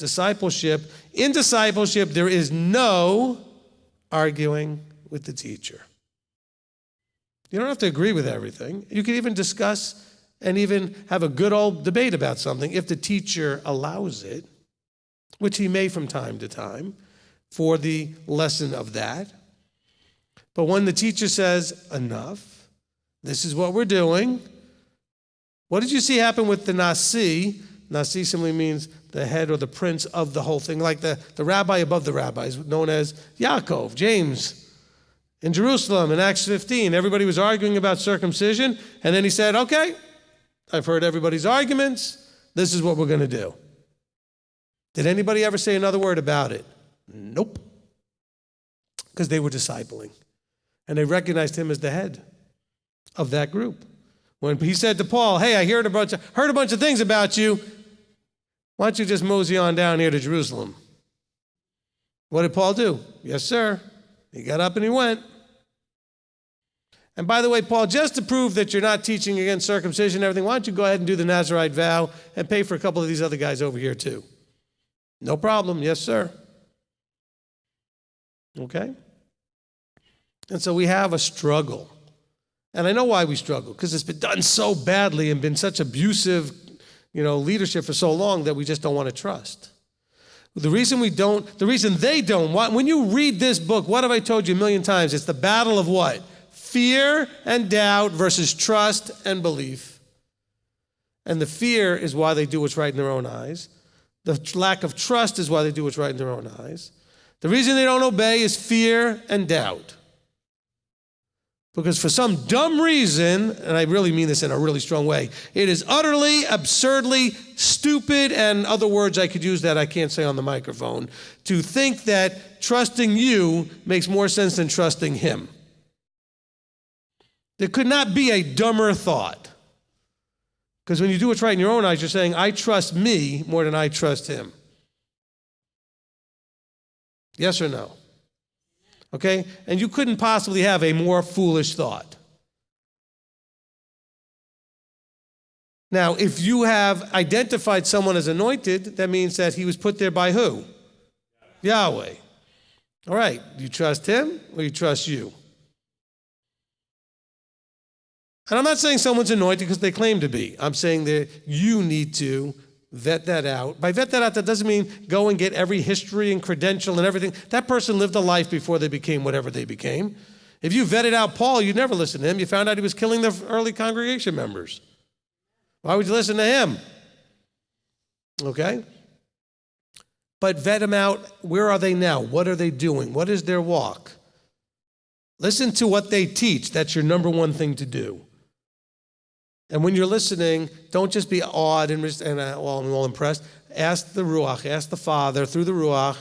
In discipleship, there is no arguing with the teacher. You don't have to agree with everything. You can even discuss and even have a good old debate about something if the teacher allows it, which he may from time to time, for the lesson of that. But when the teacher says, enough, this is what we're doing. What did you see happen with the Nasi? Nasi simply means the head or the prince of the whole thing, like the rabbi above the rabbis, known as Yaakov, James. In Jerusalem, in Acts 15, everybody was arguing about circumcision, and then he said, okay, I've heard everybody's arguments. This is what we're going to do. Did anybody ever say another word about it? Nope. Because they were discipling. And they recognized him as the head of that group. When he said to Paul, hey, I heard a bunch of things about you. Why don't you just mosey on down here to Jerusalem? What did Paul do? Yes, sir. He got up and he went. And by the way, Paul, just to prove that you're not teaching against circumcision and everything, why don't you go ahead and do the Nazirite vow and pay for a couple of these other guys over here too? No problem. Yes, sir. Okay? And so we have a struggle. And I know why we struggle, because it's been done so badly and been such abusive, leadership for so long that we just don't want to trust. The reason they don't want, when you read this book, what have I told you a million times? It's the battle of what? Fear and doubt versus trust and belief. And the fear is why they do what's right in their own eyes. The lack of trust is why they do what's right in their own eyes. The reason they don't obey is fear and doubt. Because for some dumb reason, and I really mean this in a really strong way, it is utterly, absurdly stupid, and other words I could use that I can't say on the microphone, to think that trusting you makes more sense than trusting him. There could not be a dumber thought. Because when you do what's right in your own eyes, you're saying, I trust me more than I trust him. Yes or no? Okay? And you couldn't possibly have a more foolish thought. Now, if you have identified someone as anointed, that means that he was put there by who? Yahweh. All right, do you trust him or you trust you? And I'm not saying someone's anointed because they claim to be. I'm saying that you need to vet that out. By vet that out, that doesn't mean go and get every history and credential and everything. That person lived a life before they became whatever they became. If you vetted out Paul, you'd never listen to him. You found out he was killing the early congregation members. Why would you listen to him? Okay? But vet them out. Where are they now? What are they doing? What is their walk? Listen to what they teach. That's your number one thing to do. And when you're listening, don't just be awed and I'm all impressed. Ask the Ruach, ask the Father through the Ruach,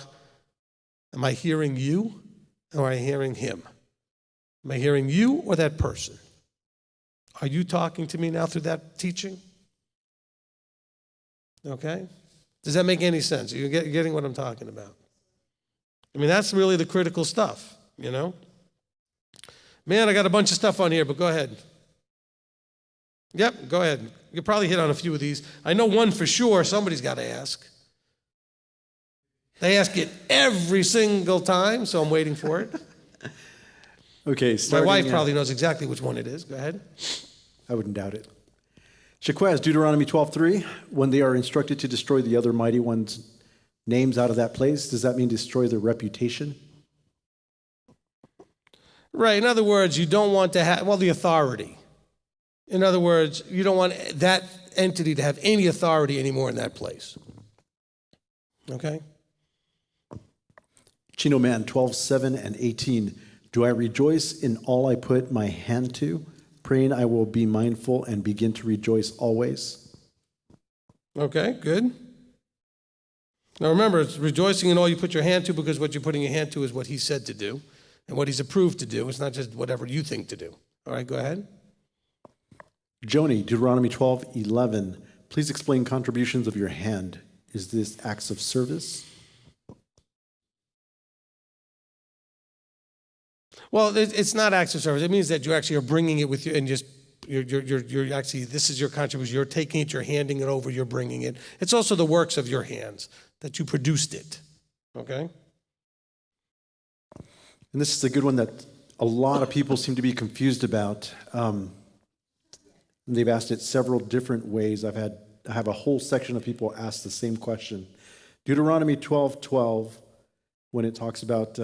am I hearing you or am I hearing him? Am I hearing you or that person? Are you talking to me now through that teaching? Okay? Does that make any sense? Are you getting what I'm talking about? I mean, that's really the critical stuff, you know? Man, I got a bunch of stuff on here, but go ahead. Yep, go ahead. You probably hit on a few of these. I know one for sure somebody's got to ask. They ask it every single time, so I'm waiting for it. Okay, My wife probably knows exactly which one it is. Go ahead. I wouldn't doubt it. Shaquaz, Deuteronomy 12:3, when they are instructed to destroy the other mighty ones' names out of that place, does that mean destroy their reputation? Right. In other words, you don't want to have, the authority. In other words, you don't want that entity to have any authority anymore in that place. Okay? Chino Man 12:7 and 18, do I rejoice in all I put my hand to, praying I will be mindful and begin to rejoice always? Okay, good. Now remember, it's rejoicing in all you put your hand to, because what you're putting your hand to is what he said to do and what he's approved to do. It's not just whatever you think to do. All right, go ahead. Joni, Deuteronomy 12:11, please explain contributions of your hand. Is this acts of service? Well, it's not acts of service. It means that you actually are bringing it with you and just, you're actually, this is your contribution. You're taking it, you're handing it over, you're bringing it. It's also the works of your hands that you produced it. Okay? And this is a good one that a lot of people seem to be confused about. They've asked it several different ways. I have a whole section of people ask the same question. Deuteronomy 12:12, when it talks about,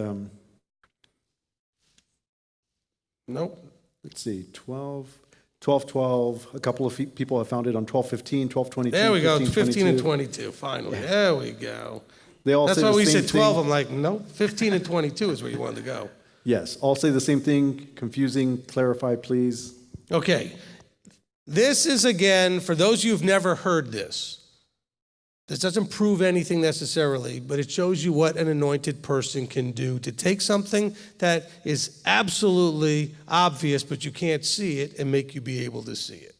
nope. Let's see, 12:12. A couple of people have found it on 12:15, 12:22. There we go. 15 and 22. 22. Finally, yeah. There we go. They all That's say why the we same said 12. thing. I'm like, no, 15 and 22 is where you wanted to go. Yes, all say the same thing. Confusing. Clarify, please. Okay. This is, again, for those of you who've never heard this, this doesn't prove anything necessarily, but it shows you what an anointed person can do to take something that is absolutely obvious, but you can't see it, and make you be able to see it.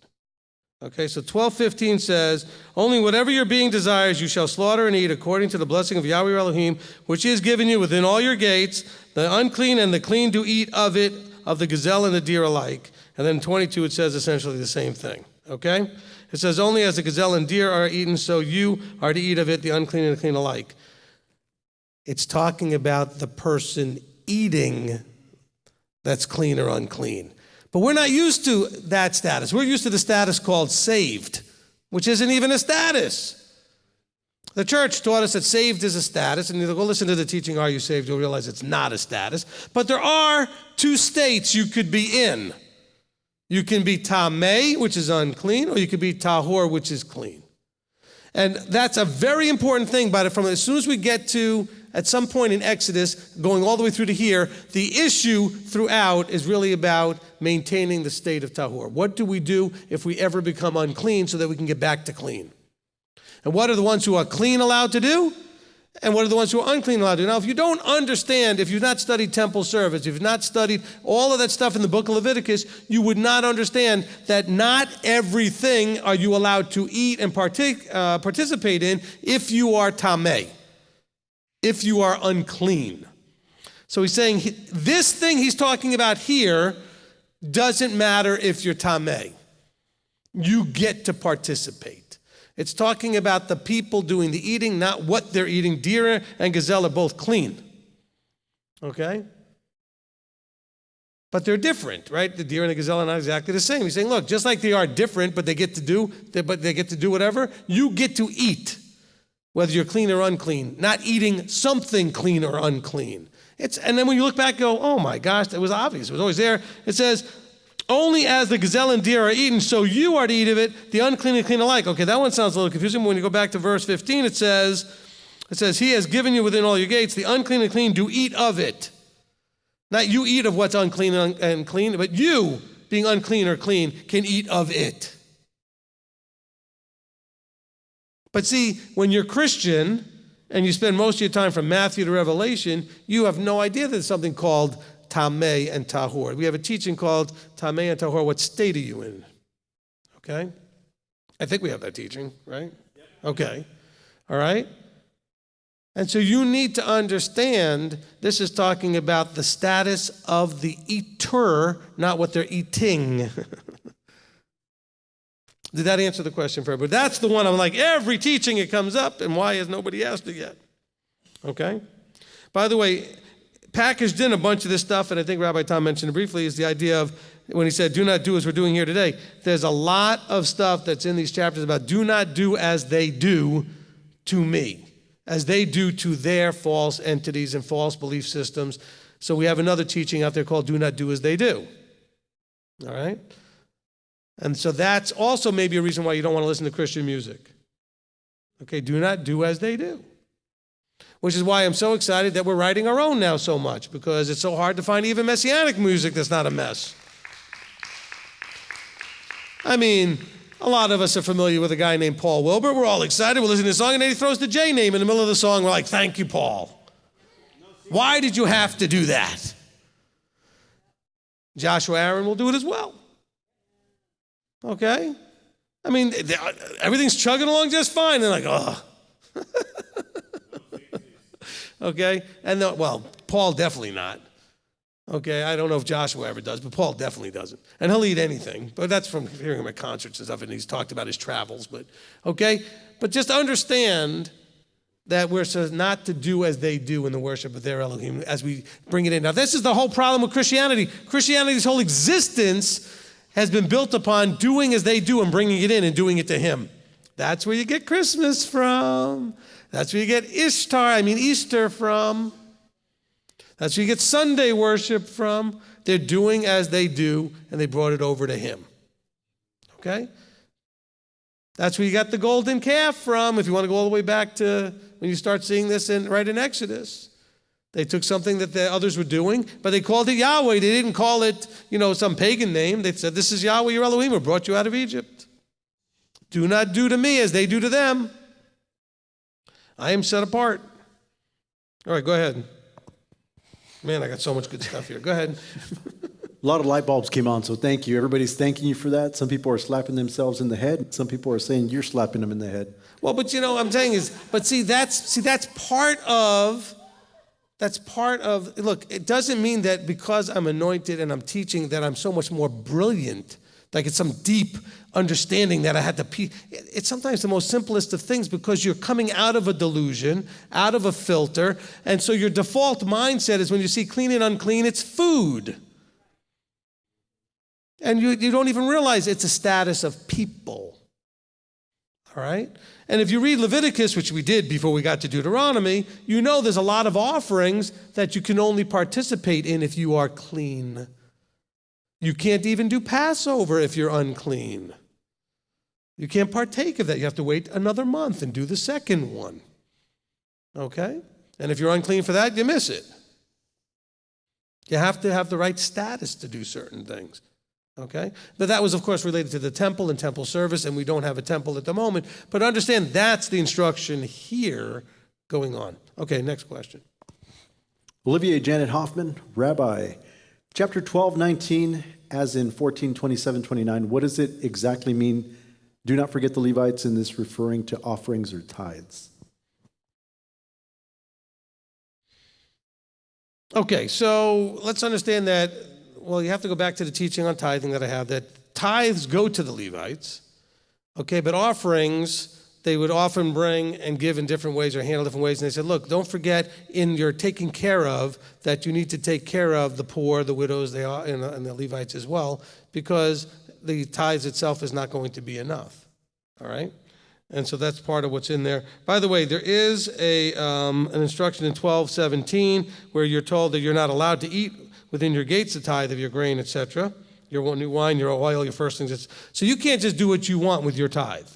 Okay, so 12:15 says, only whatever your being desires you shall slaughter and eat according to the blessing of Yahweh your Elohim, which he has given you within all your gates. The unclean and the clean do eat of it, of the gazelle and the deer alike. And then 22, it says essentially the same thing. Okay? It says, only as the gazelle and deer are eaten, so you are to eat of it, the unclean and the clean alike. It's talking about the person eating that's clean or unclean. But we're not used to that status. We're used to the status called saved, which isn't even a status. The church taught us that saved is a status, and you go listen to the teaching, Are You Saved? You'll realize it's not a status. But there are two states you could be in. You can be tameh, which is unclean, or you could be tahor, which is clean. And that's a very important thing, but from as soon as we get to, at some point in Exodus, going all the way through to here, the issue throughout is really about maintaining the state of tahor. What do we do if we ever become unclean so that we can get back to clean? And what are the ones who are clean allowed to do? And what are the ones who are unclean allowed to do? Now, if you don't understand, if you've not studied temple service, if you've not studied all of that stuff in the book of Leviticus, you would not understand that not everything are you allowed to eat and participate in if you are tameh, if you are unclean. So he's saying this thing he's talking about here doesn't matter if you're tameh. You get to participate. It's talking about the people doing the eating, not what they're eating. Deer and gazelle are both clean. Okay? But they're different, right? The deer and the gazelle are not exactly the same. He's saying, look, just like they are different, but they get to do whatever, you get to eat, whether you're clean or unclean, not eating something clean or unclean. And then when you look back, go, oh my gosh, it was obvious. It was always there. It says, only as the gazelle and deer are eaten, so you are to eat of it, the unclean and clean alike. Okay, that one sounds a little confusing. When you go back to verse 15, it says, he has given you within all your gates, the unclean and clean do eat of it. Not you eat of what's unclean and clean, but you, being unclean or clean, can eat of it. But see, when you're Christian and you spend most of your time from Matthew to Revelation, you have no idea there's something called tameh and tahor. We have a teaching called tameh and tahor. What state are you in? Okay? I think we have that teaching, right? Okay. All right? And so you need to understand this is talking about the status of the eater, not what they're eating. Did that answer the question for everybody? That's the one I'm like, every teaching it comes up, and why has nobody asked it yet? Okay? By the way, packaged in a bunch of this stuff, and I think Rabbi Tom mentioned it briefly, is the idea of when he said, do not do as we're doing here today. There's a lot of stuff that's in these chapters about do not do as they do to me, as they do to their false entities and false belief systems. So we have another teaching out there called do not do as they do. All right? And so that's also maybe a reason why you don't want to listen to Christian music. Okay, do not do as they do. Which is why I'm so excited that we're writing our own now so much, because it's so hard to find even Messianic music that's not a mess. I mean, a lot of us are familiar with a guy named Paul Wilbur. We're all excited. We're listening to the song, and then he throws the J name in the middle of the song. We're like, thank you, Paul. Why did you have to do that? Joshua Aaron will do it as well. Okay? I mean, everything's chugging along just fine. They're like, oh. Okay? And well, Paul definitely not. Okay? I don't know if Joshua ever does, but Paul definitely doesn't. And he'll eat anything. But that's from hearing him at concerts and stuff, and he's talked about his travels. But okay? But just understand that we're supposed not to do as they do in the worship of their Elohim as we bring it in. Now, this is the whole problem with Christianity. Christianity's whole existence has been built upon doing as they do and bringing it in and doing it to him. That's where you get Christmas from. That's where you get Easter from. That's where you get Sunday worship from. They're doing as they do, and they brought it over to him. Okay? That's where you got the golden calf from, if you want to go all the way back to when you start seeing this right in Exodus. They took something that the others were doing, but they called it Yahweh. They didn't call it, some pagan name. They said, this is Yahweh, your Elohim, who brought you out of Egypt. Do not do to me as they do to them. I am set apart. All right, go ahead. Man, I got so much good stuff here. Go ahead. A lot of light bulbs came on, so thank you. Everybody's thanking you for that. Some people are slapping themselves in the head. Some people are saying you're slapping them in the head. Well, but what I'm saying is, that's part of, look, it doesn't mean that because I'm anointed and I'm teaching that I'm so much more brilliant, like it's some deep understanding that I had to, it's sometimes the most simplest of things because you're coming out of a delusion, out of a filter, and so your default mindset is when you see clean and unclean, it's food. And you don't even realize it's a status of people. All right? And if you read Leviticus, which we did before we got to Deuteronomy, you know there's a lot of offerings that you can only participate in if you are clean. You can't even do Passover if you're unclean. You can't partake of that. You have to wait another month and do the second one. Okay? And if you're unclean for that, you miss it. You have to have the right status to do certain things. Okay? But that was, of course, related to the temple and temple service, and we don't have a temple at the moment. But understand that's the instruction here going on. Okay, next question. Olivia Janet Hoffman, Rabbi, chapter 12:19, as in 14:27-29, what does it exactly mean? Do not forget the Levites in this referring to offerings or tithes. Okay, so let's understand that, well, you have to go back to the teaching on tithing that I have, that tithes go to the Levites, okay, but offerings, they would often bring and give in different ways or handle different ways. And they said, look, don't forget in your taking care of that you need to take care of the poor, the widows, and the Levites as well, because the tithes itself is not going to be enough, all right? And so that's part of what's in there. By the way, there is an instruction in 12:17 where you're told that you're not allowed to eat within your gates the tithe of your grain, etc., your new wine, your oil, your firstlings. So you can't just do what you want with your tithe.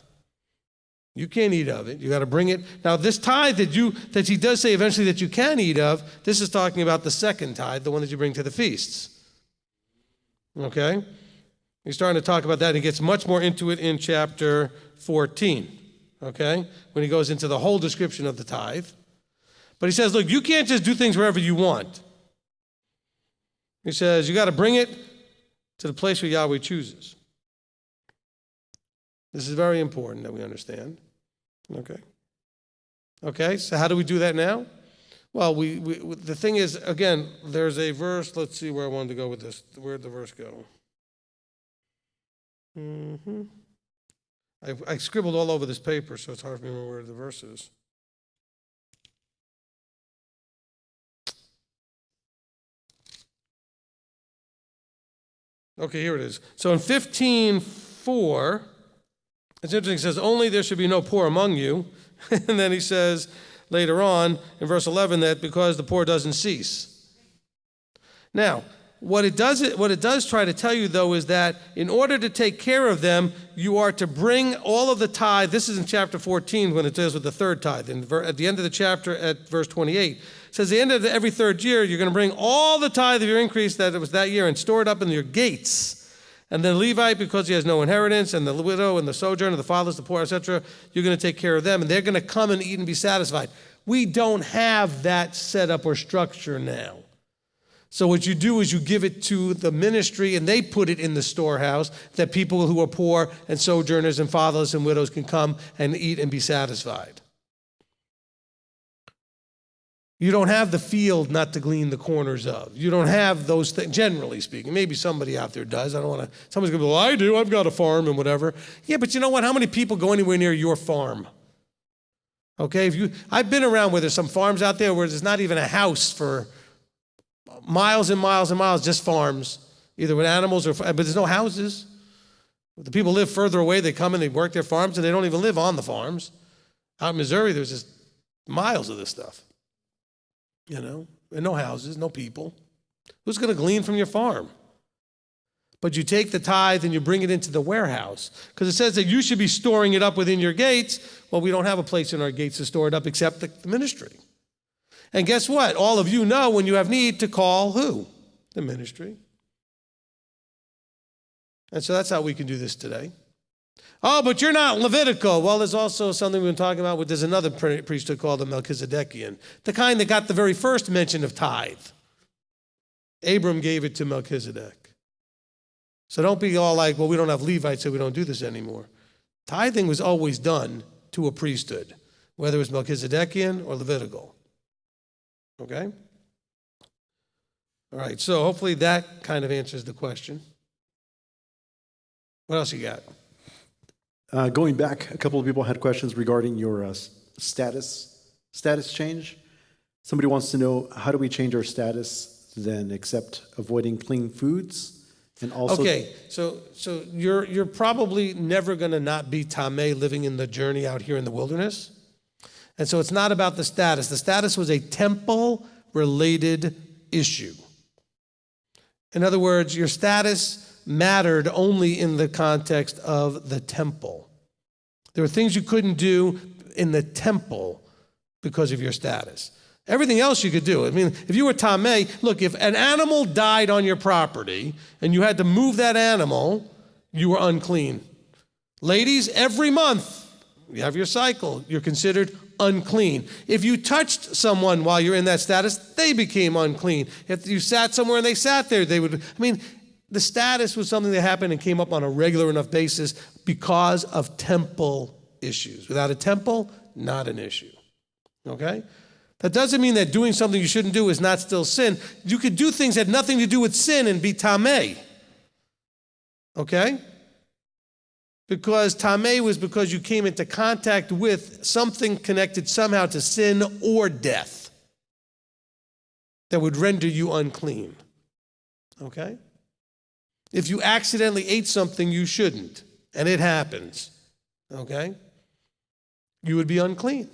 You can't eat of it. You got to bring it. Now, this tithe that he does say eventually that you can eat of, this is talking about the second tithe, the one that you bring to the feasts. Okay? He's starting to talk about that. He gets much more into it in chapter 14. Okay? When he goes into the whole description of the tithe. But he says, look, you can't just do things wherever you want. He says, you got to bring it to the place where Yahweh chooses. This is very important that we understand. Okay. Okay, so how do we do that now? Well, the thing is, again, there's a verse. Let's see where I wanted to go with this. Where'd the verse go? I scribbled all over this paper, so it's hard for me to remember where the verse is. Okay, here it is. So in 15:4, it's interesting. It says, "Only there should be no poor among you," and then he says later on in verse 11 that because the poor doesn't cease. Now, what it does try to tell you, though, is that in order to take care of them, you are to bring all of the tithe. This is in chapter 14 when it deals with the third tithe. At the end of the chapter, at verse 28, it says, "The end of every third year, you're going to bring all the tithe of your increase that it was that year and store it up in your gates. And the Levite, because he has no inheritance, and the widow and the sojourner, the fatherless, the poor, etc., you're going to take care of them, and they're going to come and eat and be satisfied." We don't have that setup or structure now. So what you do is you give it to the ministry, and they put it in the storehouse that people who are poor and sojourners and fatherless and widows can come and eat and be satisfied. You don't have the field not to glean the corners of. You don't have those things, generally speaking. Maybe somebody out there does. I don't want to. Somebody's going to be, "Well, I do. I've got a farm and whatever." Yeah, but you know what? How many people go anywhere near your farm? Okay, I've been around where there's some farms out there where there's not even a house for miles and miles and miles, just farms, either with animals but there's no houses. The people live further away. They come and they work their farms, and they don't even live on the farms. Out in Missouri, there's just miles of this stuff. And no houses, no people. Who's going to glean from your farm? But you take the tithe and you bring it into the warehouse, because it says that you should be storing it up within your gates. Well, we don't have a place in our gates to store it up except the ministry. And guess what? All of you know when you have need to call who? The ministry. And so that's how we can do this today. "Oh, but you're not Levitical." Well, there's also something we've been talking about. There's another priesthood called the Melchizedekian, the kind that got the very first mention of tithe. Abram gave it to Melchizedek. So don't be all like, "Well, we don't have Levites, so we don't do this anymore." Tithing was always done to a priesthood, whether it was Melchizedekian or Levitical. Okay? All right, so hopefully that kind of answers the question. What else you got? Going back, a couple of people had questions regarding your status change. Somebody wants to know, how do we change our status then, except avoiding clean foods? And also, okay, so you're probably never going to not be Tameh living in the journey out here in the wilderness. And so it's not about the status. The status was a temple-related issue. In other words, your status mattered only in the context of the temple. There were things you couldn't do in the temple because of your status. Everything else you could do. I mean, if you were Tameh, look, if an animal died on your property and you had to move that animal, you were unclean. Ladies, every month, you have your cycle, you're considered unclean. If you touched someone while you're in that status, they became unclean. If you sat somewhere and they sat there, the status was something that happened and came up on a regular enough basis because of temple issues. Without a temple, not an issue. Okay? That doesn't mean that doing something you shouldn't do is not still sin. You could do things that had nothing to do with sin and be Tameh. Okay? Because Tameh was because you came into contact with something connected somehow to sin or death that would render you unclean. Okay? If you accidentally ate something you shouldn't, and it happens, okay, you would be unclean.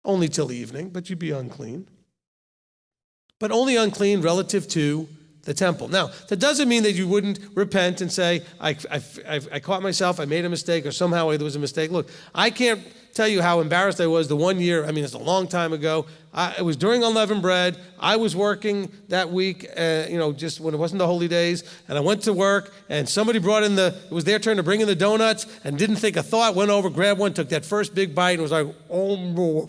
Only till evening, but you'd be unclean. But only unclean relative to the temple. Now, that doesn't mean that you wouldn't repent and say, I caught myself, I made a mistake, or somehow there was a mistake. Look, I can't tell you how embarrassed I was the one year, it's a long time ago. It was during unleavened bread. I was working that week, just when it wasn't the holy days, and I went to work, and somebody brought in it was their turn to bring in the donuts, and didn't think a thought, went over, grabbed one, took that first big bite, and was like, oh,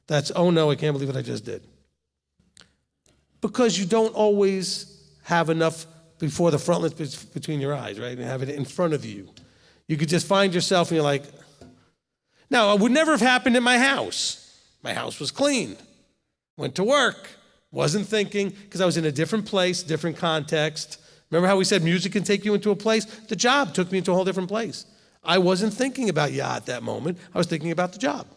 that's, oh no, I can't believe what I just did. Because you don't always have enough before the frontlets between your eyes, right? And have it in front of you. You could just find yourself and you're like, now, it would never have happened at my house. My house was clean. Went to work. Wasn't thinking because I was in a different place, different context. Remember how we said music can take you into a place? The job took me into a whole different place. I wasn't thinking about Yah at that moment. I was thinking about the job.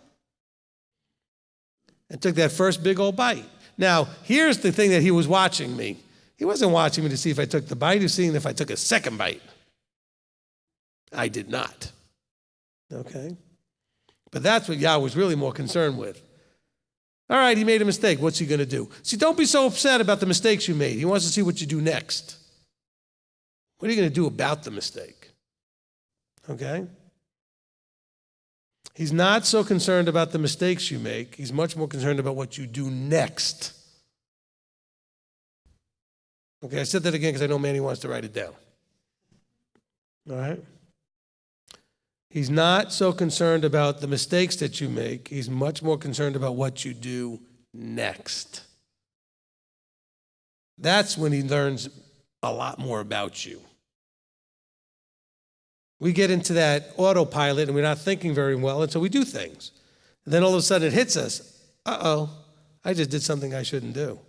And took that first big old bite. Now, here's the thing that he was watching me. He wasn't watching me to see if I took the bite. He was seeing if I took a second bite. I did not. Okay? But that's what Yah was really more concerned with. All right, he made a mistake. What's he going to do? See, don't be so upset about the mistakes you made. He wants to see what you do next. What are you going to do about the mistake? Okay? He's not so concerned about the mistakes you make. He's much more concerned about what you do next. Okay, I said that again because I know Manny wants to write it down. All right? He's not so concerned about the mistakes that you make. He's much more concerned about what you do next. That's when he learns a lot more about you. We get into that autopilot and we're not thinking very well, and so we do things. And then all of a sudden it hits us. Uh-oh, I just did something I shouldn't do.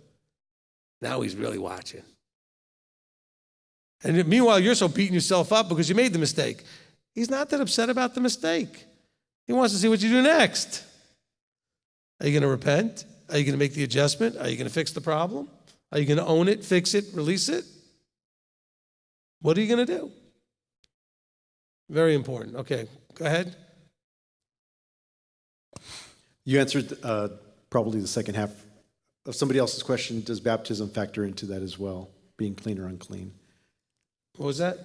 Now he's really watching. And meanwhile, you're so beating yourself up because you made the mistake. He's not that upset about the mistake. He wants to see what you do next. Are you going to repent? Are you going to make the adjustment? Are you going to fix the problem? Are you going to own it, fix it, release it? What are you going to do? Very important. Okay, go ahead. You answered probably the second half of somebody else's question. Does baptism factor into that as well, being clean or unclean? What was that?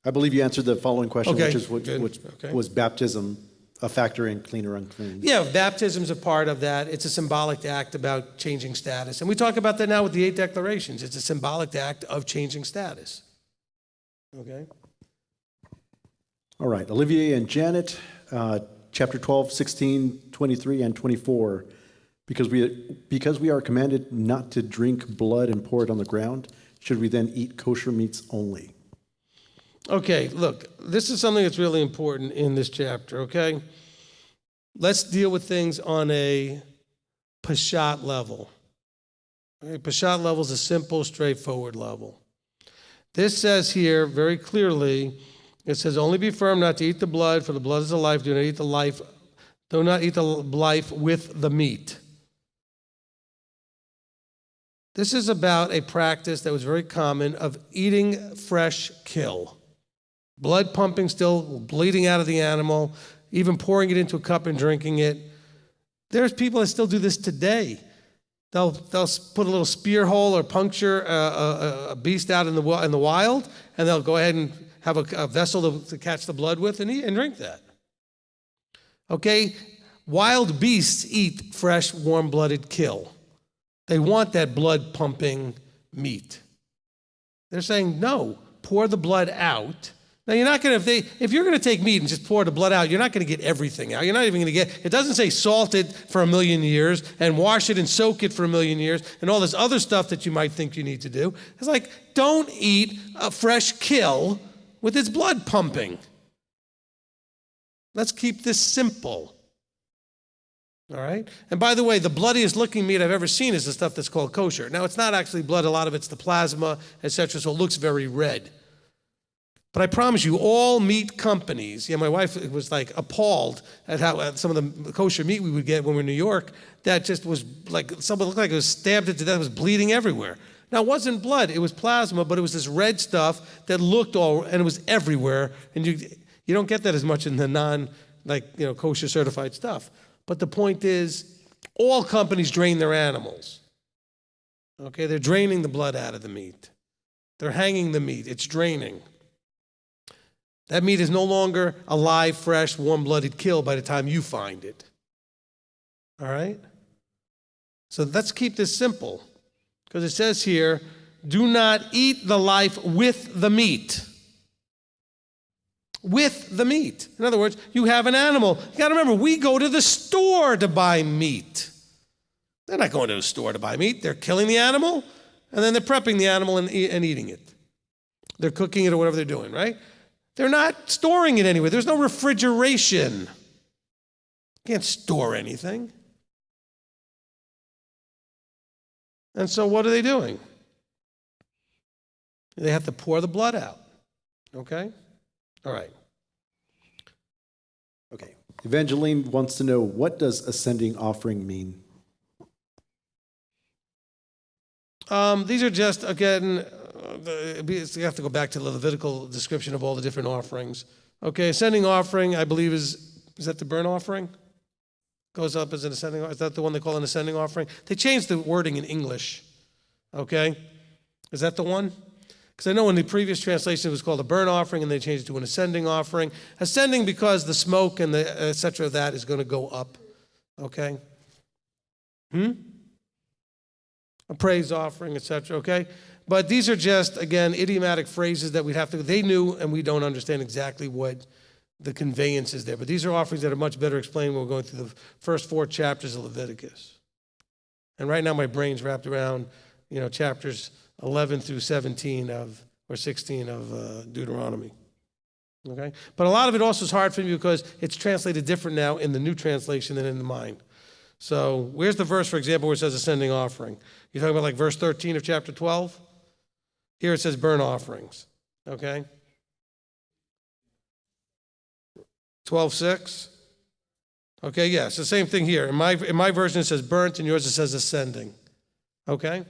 I believe you answered the following question, Okay, which is good. was baptism a factor in clean or unclean? Yeah, baptism's a part of that. It's a symbolic act about changing status. And we talk about that now with the 8 declarations. It's a symbolic act of changing status. Okay? All right, Olivier and Janet, chapter 12, 16, 23, and 24. Because we are commanded not to drink blood and pour it on the ground, should we then eat kosher meats only? Okay, look, this is something that's really important in this chapter, okay? Let's deal with things on a Pashat level. Okay, Pashat level is a simple, straightforward level. This says here very clearly, it says, only be firm not to eat the blood, for the blood is the life. Do not eat the life with the meat. This is about a practice that was very common of eating fresh kill. Blood pumping, still bleeding out of the animal, even pouring it into a cup and drinking it. There's people that still do this today. They'll put a little spear hole or puncture a beast out in the wild, and they'll go ahead and have a vessel to catch the blood with and eat and drink that. Okay? Wild beasts eat fresh, warm-blooded kill. They want that blood-pumping meat. They're saying, no, pour the blood out. Now, you're not going to, if you're going to take meat and just pour the blood out, you're not going to get everything out. You're not even going to get, it doesn't say salt it for 1,000,000 years and wash it and soak it for 1,000,000 years and all this other stuff that you might think you need to do. It's like, don't eat a fresh kill with its blood pumping. Let's keep this simple. All right? And by the way, the bloodiest looking meat I've ever seen is the stuff that's called kosher. Now, it's not actually blood. A lot of it's the plasma, etc., so it looks very red. But I promise you, all meat companies, my wife was like appalled at how some of the kosher meat we would get when we were in New York, that just was like, someone looked like it was stabbed it to death, it was bleeding everywhere. Now, it wasn't blood, it was plasma, but it was this red stuff that looked and it was everywhere. And you don't get that as much in the kosher certified stuff. But the point is, all companies drain their animals. Okay, they're draining the blood out of the meat. They're hanging the meat, it's draining. That meat is no longer a live, fresh, warm-blooded kill by the time you find it. All right? So let's keep this simple. Because it says here, do not eat the life with the meat. With the meat. In other words, you have an animal. You got to remember, we go to the store to buy meat. They're not going to the store to buy meat. They're killing the animal, and then they're prepping the animal and eating it. They're cooking it or whatever they're doing, right? They're not storing it anywhere. There's no refrigeration. You can't store anything. And so what are they doing? They have to pour the blood out. Okay? All right. Okay. Evangeline wants to know, what does ascending offering mean? These are just, again, you have to go back to the Levitical description of all the different offerings. Okay, ascending offering, I believe, is that the burnt offering? Goes up as an ascending offering. Is that the one they call an ascending offering? They changed the wording in English. Okay? Is that the one? Because I know in the previous translation it was called a burnt offering, and they changed it to an ascending offering. Ascending because the smoke and the et cetera of that is going to go up. Okay? A praise offering, et cetera, okay? But these are just, again, idiomatic phrases that we'd have to, they knew, and we don't understand exactly what the conveyance is there. But these are offerings that are much better explained when we're going through the first 4 chapters of Leviticus. And right now my brain's wrapped around, chapters 11 through 17 or 16 of Deuteronomy. Okay? But a lot of it also is hard for me because it's translated different now in the new translation than in mine. So where's the verse, for example, where it says ascending offering? You're talking about like verse 13 of chapter 12? Here it says burnt offerings, okay? 12:6? Okay, yeah, it's the same thing here. In my version it says burnt, and yours it says ascending, okay?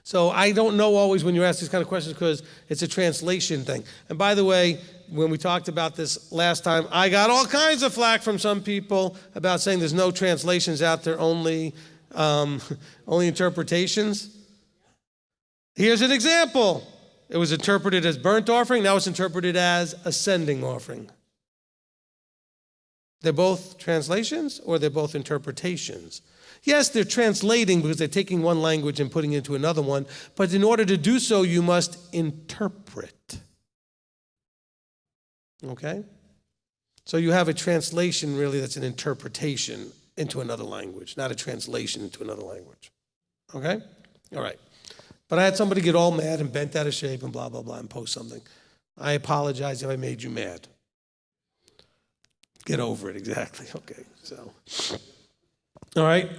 So I don't know always when you ask these kind of questions because it's a translation thing. And by the way, when we talked about this last time, I got all kinds of flack from some people about saying there's no translations out there, only interpretations. Here's an example. It was interpreted as burnt offering. Now it's interpreted as ascending offering. They're both translations or they're both interpretations. Yes, they're translating because they're taking one language and putting it into another one, but in order to do so, you must interpret. Okay? So you have a translation, really, that's an interpretation into another language, not a translation into another language. Okay? All right. But I had somebody get all mad and bent out of shape and blah, blah, blah, and post something. I apologize if I made you mad. Get over it, exactly. Okay, so. All right?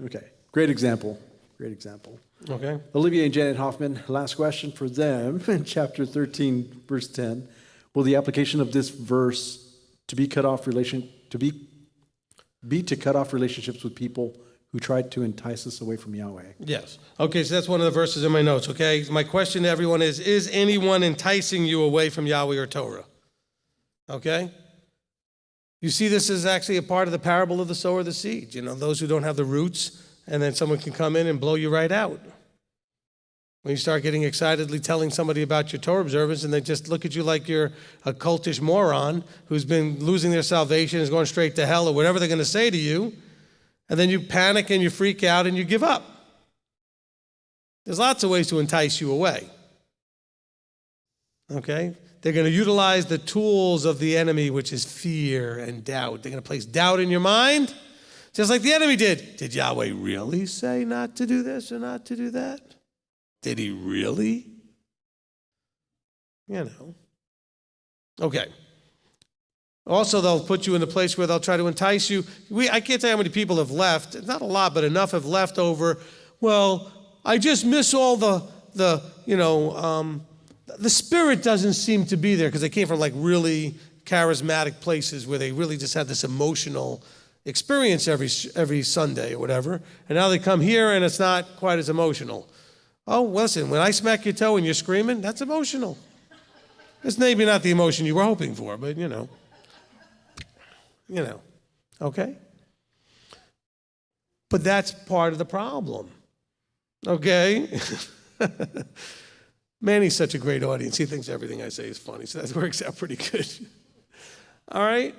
Okay. Great example. Great example. Okay. Olivia and Janet Hoffman, last question for them in chapter 13, verse 10. Will the application of this verse to cut off relationships with people who tried to entice us away from Yahweh? Yes. Okay, so that's one of the verses in my notes, okay? My question to everyone is anyone enticing you away from Yahweh or Torah? Okay? You see this is actually a part of the parable of the sower of the seed. Those who don't have the roots, and then someone can come in and blow you right out. When you start getting excitedly telling somebody about your Torah observance and they just look at you like you're a cultish moron who's been losing their salvation, is going straight to hell or whatever they're going to say to you, and then you panic and you freak out and you give up. There's lots of ways to entice you away. Okay? They're going to utilize the tools of the enemy, which is fear and doubt. They're going to place doubt in your mind, just like the enemy did. Did Yahweh really say not to do this or not to do that? Did he really? Okay. Also, they'll put you in a place where they'll try to entice you. I can't tell you how many people have left. It's not a lot, but enough have left over, well, I just miss all the spirit doesn't seem to be there because they came from like really charismatic places where they really just had this emotional experience every Sunday or whatever. And now they come here and it's not quite as emotional. Oh, listen, when I smack your toe and you're screaming, that's emotional. It's maybe not the emotion you were hoping for, but okay? But that's part of the problem, okay? Manny's such a great audience. He thinks everything I say is funny, so that works out pretty good. All right?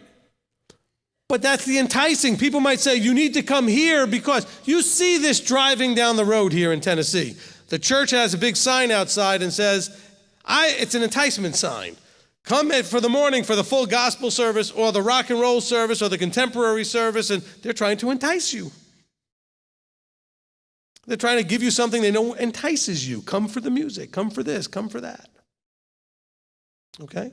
But that's the enticing. People might say, you need to come here because you see this driving down the road here in Tennessee. The church has a big sign outside and says, it's an enticement sign. Come for the morning for the full gospel service or the rock and roll service or the contemporary service, and they're trying to entice you. They're trying to give you something they know entices you. Come for the music. Come for this. Come for that. Okay?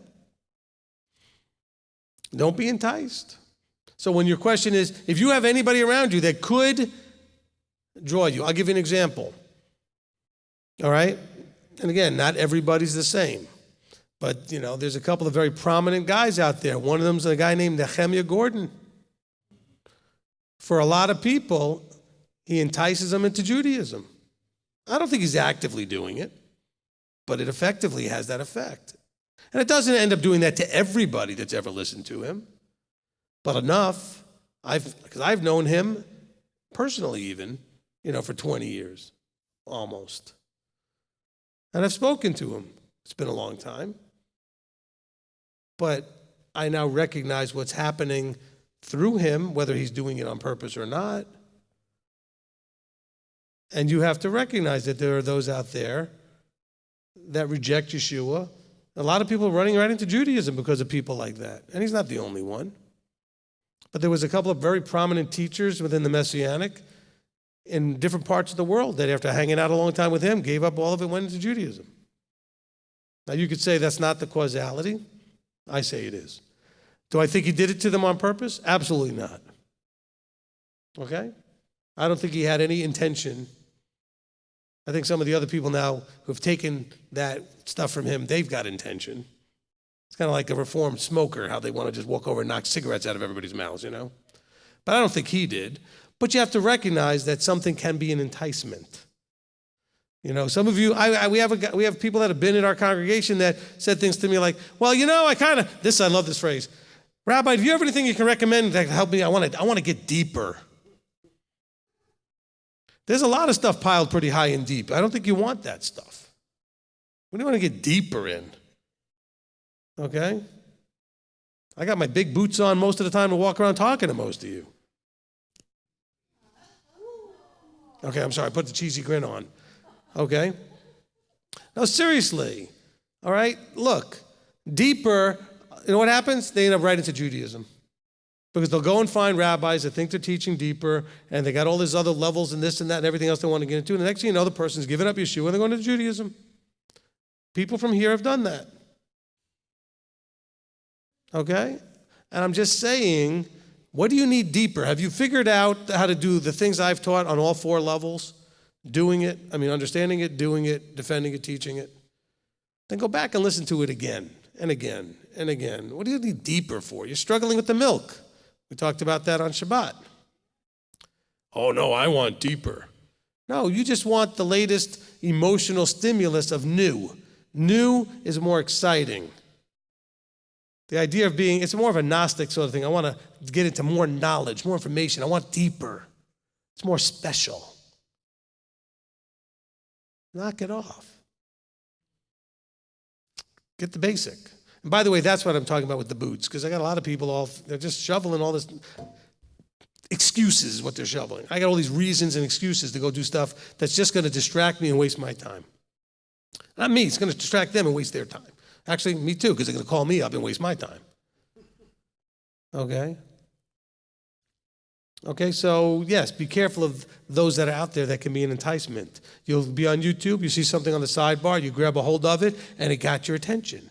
Don't be enticed. So when your question is, if you have anybody around you that could draw you, I'll give you an example. All right? And again, not everybody's the same. But, there's a couple of very prominent guys out there. One of them's a guy named Nehemiah Gordon. For a lot of people, he entices them into Judaism. I don't think he's actively doing it, but it effectively has that effect. And it doesn't end up doing that to everybody that's ever listened to him, but enough. Because I've known him personally even, for 20 years, almost. And I've spoken to him. It's been a long time. But I now recognize what's happening through him, whether he's doing it on purpose or not. And you have to recognize that there are those out there that reject Yeshua. A lot of people are running right into Judaism because of people like that. And he's not the only one. But there was a couple of very prominent teachers within the Messianic in different parts of the world that after hanging out a long time with him, gave up all of it and went into Judaism. Now you could say that's not the causality. I say it is. Do I think he did it to them on purpose? Absolutely not. Okay? I don't think he had any intention. I think some of the other people now who have taken that stuff from him, they've got intention. It's kind of like a reformed smoker, how they want to just walk over and knock cigarettes out of everybody's mouths, But I don't think he did. But you have to recognize that something can be an enticement. Some of you, we have people that have been in our congregation that said things to me like, well, I love this phrase. Rabbi, do you have anything you can recommend that can help me? I want to get deeper. There's a lot of stuff piled pretty high and deep. I don't think you want that stuff. What do you want to get deeper in? Okay? I got my big boots on most of the time to walk around talking to most of you. Okay, I'm sorry, I put the cheesy grin on. Okay? No, seriously. All right? Look, deeper, you know what happens? They end up right into Judaism. Because they'll go and find rabbis that think they're teaching deeper, and they got all these other levels and this and that and everything else they want to get into. And the next thing you know, the person's giving up Yeshua and they're going to Judaism. People from here have done that. Okay? And I'm just saying, what do you need deeper? Have you figured out how to do the things I've taught on all four levels? Understanding it, doing it, defending it, teaching it. Then go back and listen to it again and again and again. What do you need deeper for? You're struggling with the milk. We talked about that on Shabbat. Oh, no, I want deeper. No, you just want the latest emotional stimulus of new. New is more exciting. The idea of it's more of a Gnostic sort of thing. I want to get into more knowledge, more information. I want deeper. It's more special. Knock it off. Get the basic. And by the way, that's what I'm talking about with the boots, because I got a lot of people they're just shoveling all this excuses is what they're shoveling. I got all these reasons and excuses to go do stuff that's just going to distract me and waste my time. Not me, it's going to distract them and waste their time. Actually, me too, because they're going to call me up and waste my time. Okay? Okay, so yes, be careful of those that are out there that can be an enticement. You'll be on YouTube, you see something on the sidebar, you grab a hold of it, and it got your attention.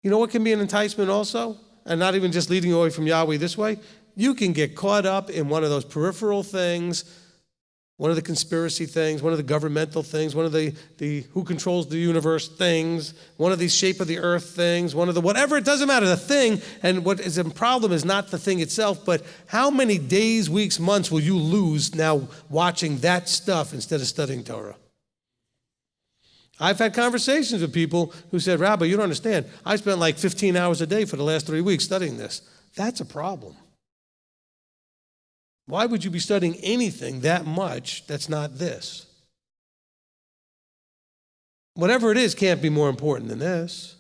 You know what can be an enticement also? And not even just leading you away from Yahweh this way? You can get caught up in one of those peripheral things, one of the conspiracy things, one of the governmental things, one of the who controls the universe things, one of these shape of the earth things, one of the whatever, it doesn't matter, the thing. And what is the problem is not the thing itself, but how many days, weeks, months will you lose now watching that stuff instead of studying Torah? I've had conversations with people who said, Rabbi, you don't understand. I spent like 15 hours a day for the last 3 weeks studying this. That's a problem. Why would you be studying anything that much that's not this? Whatever it is can't be more important than this.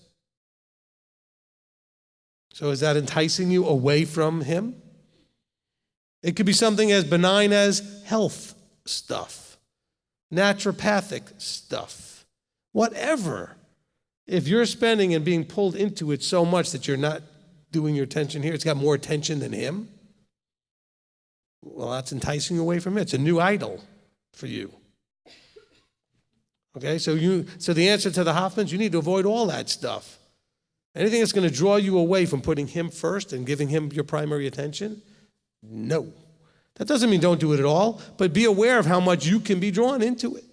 So is that enticing you away from him? It could be something as benign as health stuff, naturopathic stuff, whatever. If you're spending and being pulled into it so much that you're not doing your attention here, it's got more attention than him. Well, that's enticing you away from it. It's a new idol for you. Okay, so the answer to the Hoffmans, you need to avoid all that stuff. Anything that's going to draw you away from putting him first and giving him your primary attention? No. That doesn't mean don't do it at all, but be aware of how much you can be drawn into it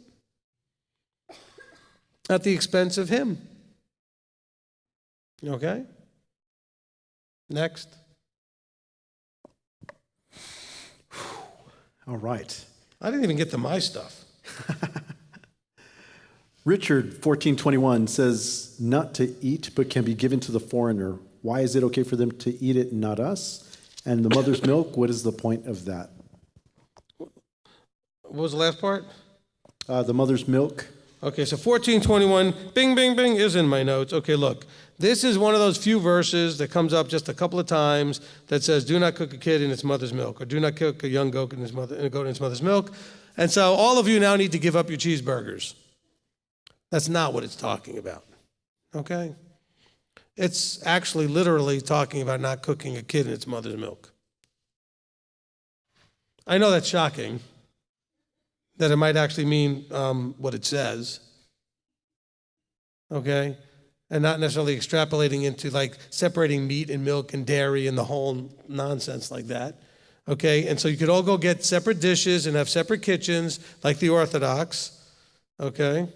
at the expense of him. Okay? Next. All right. I didn't even get to my stuff. Richard 14:21 says, not to eat, but can be given to the foreigner. Why is it okay for them to eat it and not us? And the mother's milk, what is the point of that? What was the last part? The mother's milk. Okay, so 14:21, bing, bing, bing, is in my notes. Okay, look, this is one of those few verses that comes up just a couple of times that says, do not cook a kid in its mother's milk, or do not cook a young goat in its mother's milk. And so all of you now need to give up your cheeseburgers. That's not what it's talking about, okay? It's actually literally talking about not cooking a kid in its mother's milk. I know that's shocking, that it might actually mean what it says, okay? And not necessarily extrapolating into like separating meat and milk and dairy and the whole nonsense like that, okay? And so you could all go get separate dishes and have separate kitchens like the Orthodox, okay?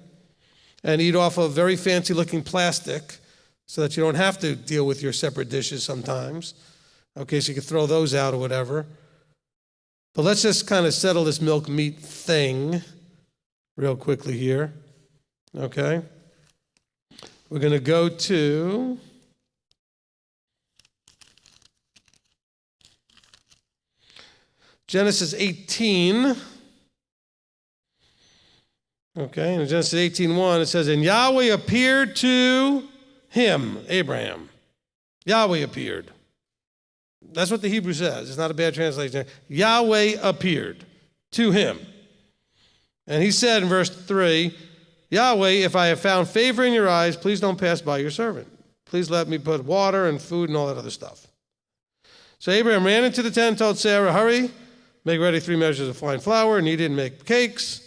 And eat off of very fancy looking plastic so that you don't have to deal with your separate dishes sometimes, okay? So you could throw those out or whatever. But let's just kind of settle this milk meat thing real quickly here, okay? We're going to go to Genesis 18. Okay, in Genesis 18:1, it says, and Yahweh appeared to him, Abraham. Yahweh appeared. That's what the Hebrew says. It's not a bad translation. Yahweh appeared to him. And he said in verse 3, Yahweh, if I have found favor in your eyes, please don't pass by your servant. Please let me put water and food and all that other stuff. So Abraham ran into the tent and told Sarah, hurry, make ready 3 measures of fine flour, knead it and make cakes.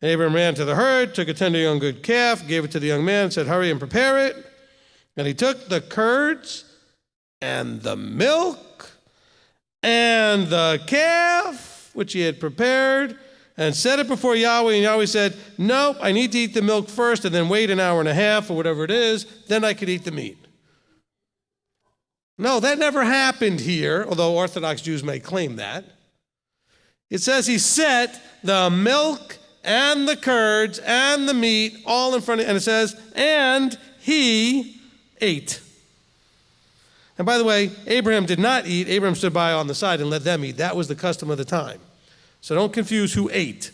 And Abraham ran to the herd, took a tender young good calf, gave it to the young man, said, hurry and prepare it. And he took the curds and the milk and the calf, which he had prepared, and set it before Yahweh. And Yahweh said, nope, I need to eat the milk first and then wait an hour and a half or whatever it is, then I could eat the meat. No, that never happened here, although Orthodox Jews may claim that. It says he set the milk and the curds and the meat all in front of, and it says, and he ate. And by the way, Abraham did not eat. Abraham stood by on the side and let them eat. That was the custom of the time. So don't confuse who ate.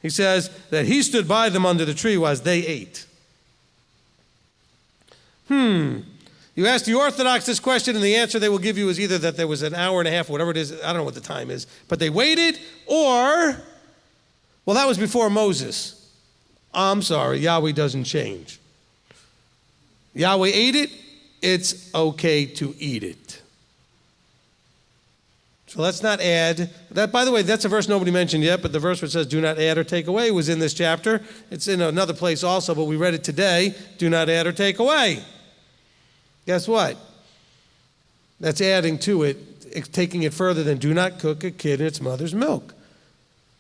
He says that he stood by them under the tree while they ate. You ask the Orthodox this question, and the answer they will give you is either that there was an hour and a half, whatever it is, I don't know what the time is, but they waited, or, well, that was before Moses. I'm sorry, Yahweh doesn't change. Yahweh ate it, it's okay to eat it. So let's not add. That, by the way, that's a verse nobody mentioned yet, but the verse where it says do not add or take away was in this chapter. It's in another place also, but we read it today. Do not add or take away. Guess what? That's adding to it, it's taking it further than do not cook a kid in its mother's milk.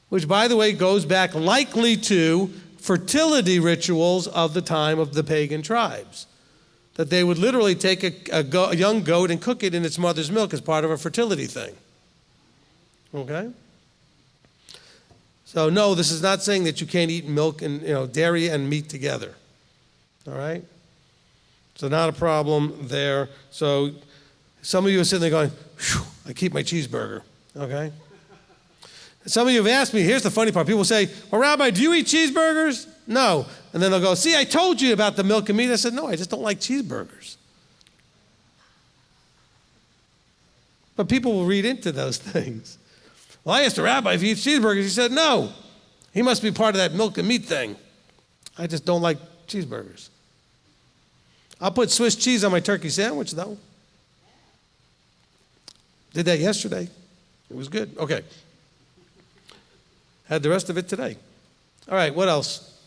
Which, by the way, goes back likely to fertility rituals of the time of the pagan tribes. That they would literally take a young goat and cook it in its mother's milk as part of a fertility thing. Okay? So no, this is not saying that you can't eat milk and dairy and meat together. All right? So not a problem there. So some of you are sitting there going, I keep my cheeseburger. Okay? Some of you have asked me, here's the funny part. People say, well, Rabbi, do you eat cheeseburgers? No. And then they'll go, see, I told you about the milk and meat. I said, no, I just don't like cheeseburgers. But people will read into those things. Well, I asked the rabbi if he eats cheeseburgers. He said, no. He must be part of that milk and meat thing. I just don't like cheeseburgers. I'll put Swiss cheese on my turkey sandwich, though. Did that yesterday. It was good. Okay. Had the rest of it today. All right, what else?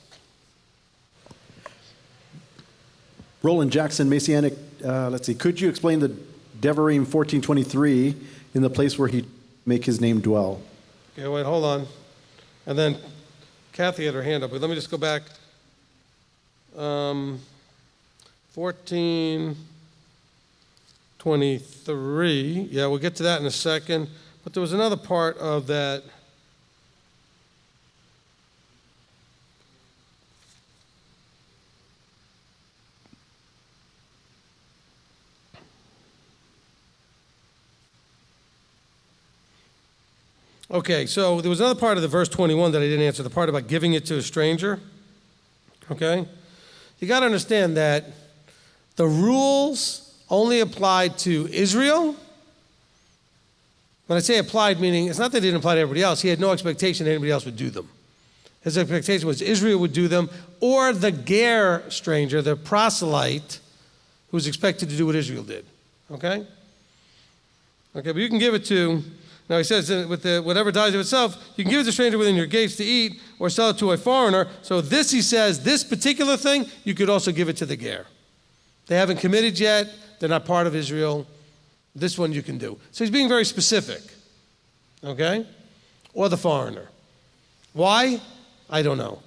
Roland Jackson, Messianic let's see, could you explain the Devarim 14:23 in the place where he make his name dwell? Okay, wait, hold on. And then Kathy had her hand up, but let me just go back. 14:23. Yeah, we'll get to that in a second. But there was another part of that. Okay, so there was another part of the verse 21 that I didn't answer, the part about giving it to a stranger. Okay? You got to understand that the rules only applied to Israel. When I say applied, meaning it's not that they didn't apply to everybody else. He had no expectation that anybody else would do them. His expectation was Israel would do them, or the ger stranger, the proselyte, who was expected to do what Israel did. Okay? Okay, but you can give it to... Now he says, with whatever dies of itself, you can give it to a stranger within your gates to eat or sell it to a foreigner. So this, he says, this particular thing, you could also give it to the ger. They haven't committed yet. They're not part of Israel. This one you can do. So he's being very specific. Okay? Or the foreigner. Why? I don't know.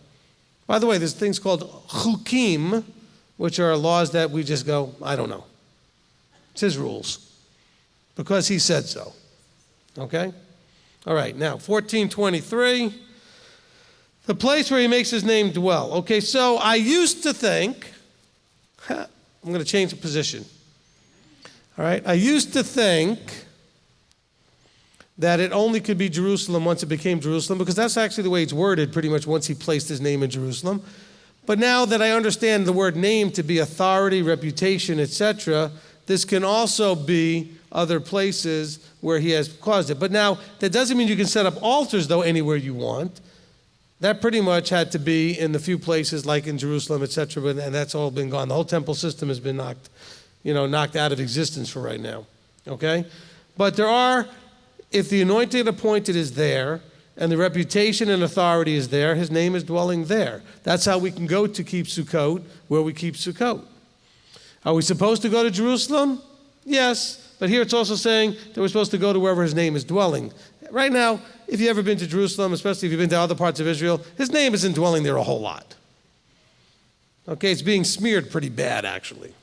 By the way, there's things called chukim, which are laws that we just go, I don't know. It's his rules. Because he said so. Okay? All right, now, 14:23, the place where he makes his name dwell. Okay, so I used to think, I'm going to change the position. All right, I used to think that it only could be Jerusalem once it became Jerusalem, because that's actually the way it's worded pretty much once he placed his name in Jerusalem. But now that I understand the word name to be authority, reputation, etc., this can also be other places where he has caused it. But now, that doesn't mean you can set up altars, though, anywhere you want. That pretty much had to be in the few places like in Jerusalem, etc., and that's all been gone. The whole temple system has been knocked out of existence for right now, okay? But there are, if the anointed and appointed is there, and the reputation and authority is there, his name is dwelling there. That's how we can go to keep Sukkot, where we keep Sukkot. Are we supposed to go to Jerusalem? Yes. But here it's also saying that we're supposed to go to wherever his name is dwelling. Right now, if you've ever been to Jerusalem, especially if you've been to other parts of Israel, his name isn't dwelling there a whole lot. Okay, it's being smeared pretty bad, actually.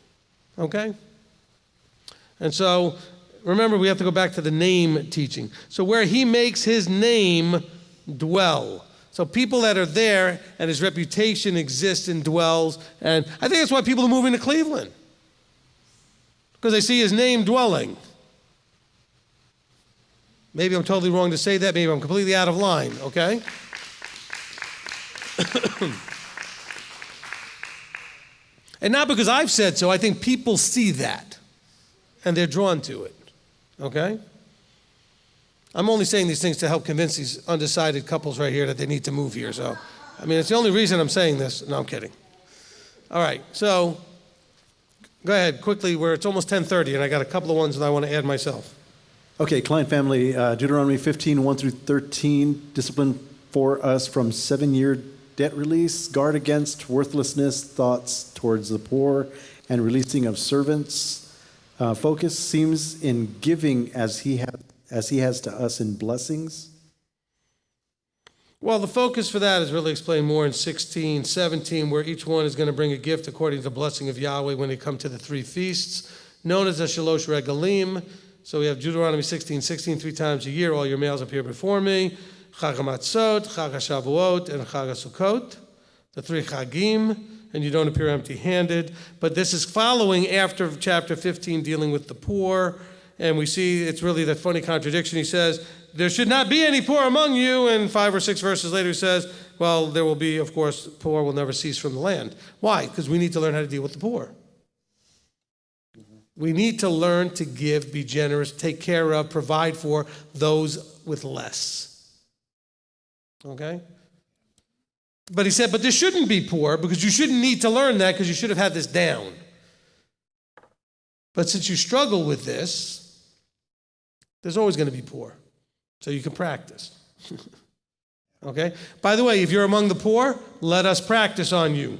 Okay? And so, remember, we have to go back to the name teaching. So where he makes his name dwell. So people that are there and his reputation exists and dwells. And I think that's why people are moving to Cleveland. Because they see his name dwelling. Maybe I'm totally wrong to say that. Maybe I'm completely out of line, okay? And not because I've said so. I think people see that. And they're drawn to it, okay? I'm only saying these things to help convince these undecided couples right here that they need to move here. So, I mean, it's the only reason I'm saying this. No, I'm kidding. All right, so... Go ahead, quickly, where it's almost 10:30, and I got a couple of ones that I want to add myself. Okay, client family, Deuteronomy 15, 1 through 13, discipline for us from 7-year debt release, guard against worthlessness, thoughts towards the poor, and releasing of servants. Focus seems in giving as he has to us in blessings. Well, the focus for that is really explained more in 16, 17, where each one is going to bring a gift according to the blessing of Yahweh when they come to the 3 feasts, known as the Shalosh Regalim. So we have Deuteronomy 16, 3 times a year, all your males appear before me. Chag HaMatzot, Chag HaShavuot, and Chag HaSukkot, the 3 Chagim, and you don't appear empty-handed. But this is following after chapter 15, dealing with the poor, and we see it's really the funny contradiction. He says, there should not be any poor among you, and 5 or 6 verses later he says, well, there will be, of course, poor will never cease from the land. Why? Because we need to learn how to deal with the poor. We need to learn to give, be generous, take care of, provide for those with less. Okay? But he said, but there shouldn't be poor, because you shouldn't need to learn that, because you should have had this down. But since you struggle with this, there's always going to be poor. So you can practice. Okay? By the way, if you're among the poor, let us practice on you.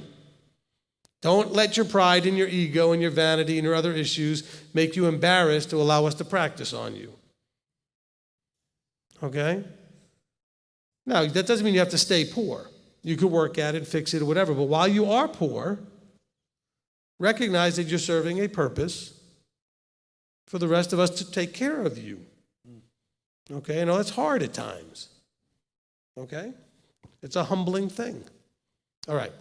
Don't let your pride and your ego and your vanity and your other issues make you embarrassed to allow us to practice on you. Okay? Now, that doesn't mean you have to stay poor. You could work at it, fix it, or whatever. But while you are poor, recognize that you're serving a purpose for the rest of us to take care of you. Okay? I know that's hard at times. Okay? It's a humbling thing. All right.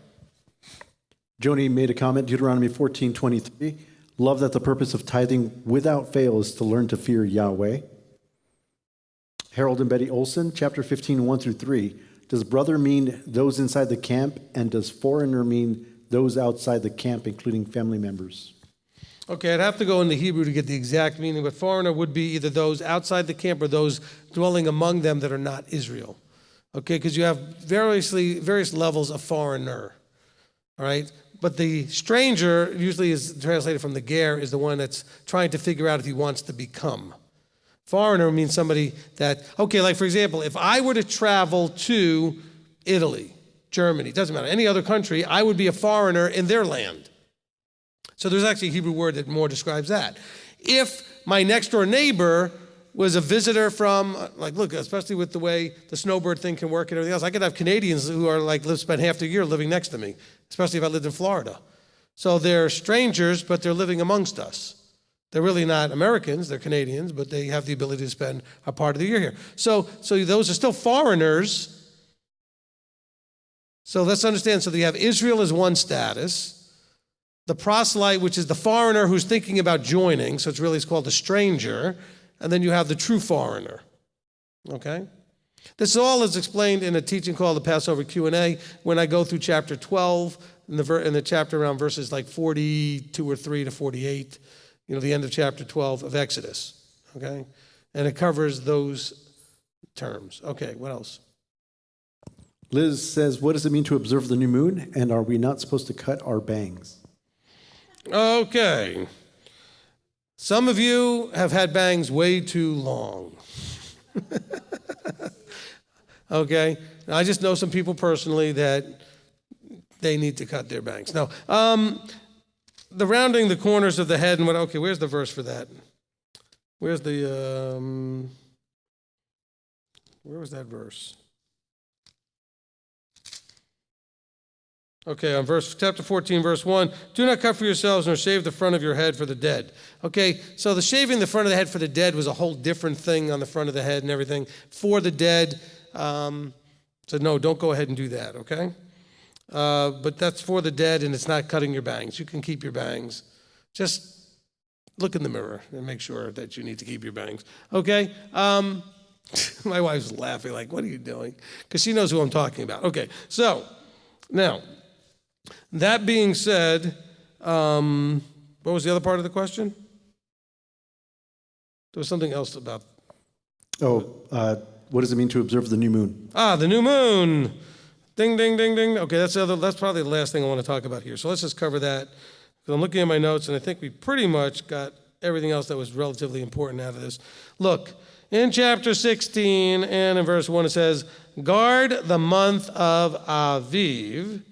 Joni made a comment, Deuteronomy 14:23. Love that the purpose of tithing without fail is to learn to fear Yahweh. Harold and Betty Olson, chapter 15, 1 through 3. Does brother mean those inside the camp, and does foreigner mean those outside the camp, including family members? Okay, I'd have to go into Hebrew to get the exact meaning, but foreigner would be either those outside the camp or those dwelling among them that are not Israel. Okay, because you have various levels of foreigner. All right? But the stranger usually is translated from the ger, is the one that's trying to figure out if he wants to become. Foreigner means somebody that, okay, like for example, if I were to travel to Italy, Germany, doesn't matter, any other country, I would be a foreigner in their land. So there's actually a Hebrew word that more describes that. If my next door neighbor was a visitor from, like, look, especially with the way the snowbird thing can work and everything else, I could have Canadians who are like, spend half their year living next to me, especially if I lived in Florida. So they're strangers, but they're living amongst us. They're really not Americans, they're Canadians, but they have the ability to spend a part of the year here. So those are still foreigners. So let's understand, so you have Israel as one status, the proselyte, which is the foreigner who's thinking about joining, so it's called the stranger, and then you have the true foreigner, okay? This all is explained in a teaching called the Passover Q&A when I go through chapter 12, in the chapter around verses like 42 or 3 to 48, the end of chapter 12 of Exodus, okay? And it covers those terms. Okay, what else? Liz says, what does it mean to observe the new moon, and are we not supposed to cut our bangs? Okay. Some of you have had bangs way too long. Okay? Now, I just know some people personally that they need to cut their bangs. Now, the rounding the corners of the head and what, okay, where's the verse for that? Where's the, where was that verse? Okay, on chapter 14, verse 1, do not cut for yourselves nor shave the front of your head for the dead. Okay, so the shaving the front of the head for the dead was a whole different thing on the front of the head and everything. For the dead, so no, don't go ahead and do that, okay? But that's for the dead, and it's not cutting your bangs. You can keep your bangs. Just look in the mirror and make sure that you need to keep your bangs. Okay? My wife's laughing like, what are you doing? Because she knows who I'm talking about. Okay, so now, that being said, what was the other part of the question? There was something else about. What does it mean to observe the new moon? The new moon. Ding, ding, ding, ding. Okay, that's probably the last thing I want to talk about here. So let's just cover that. Because I'm looking at my notes, and I think we pretty much got everything else that was relatively important out of this. Look, in chapter 16 and in verse 1, it says, guard the month of Aviv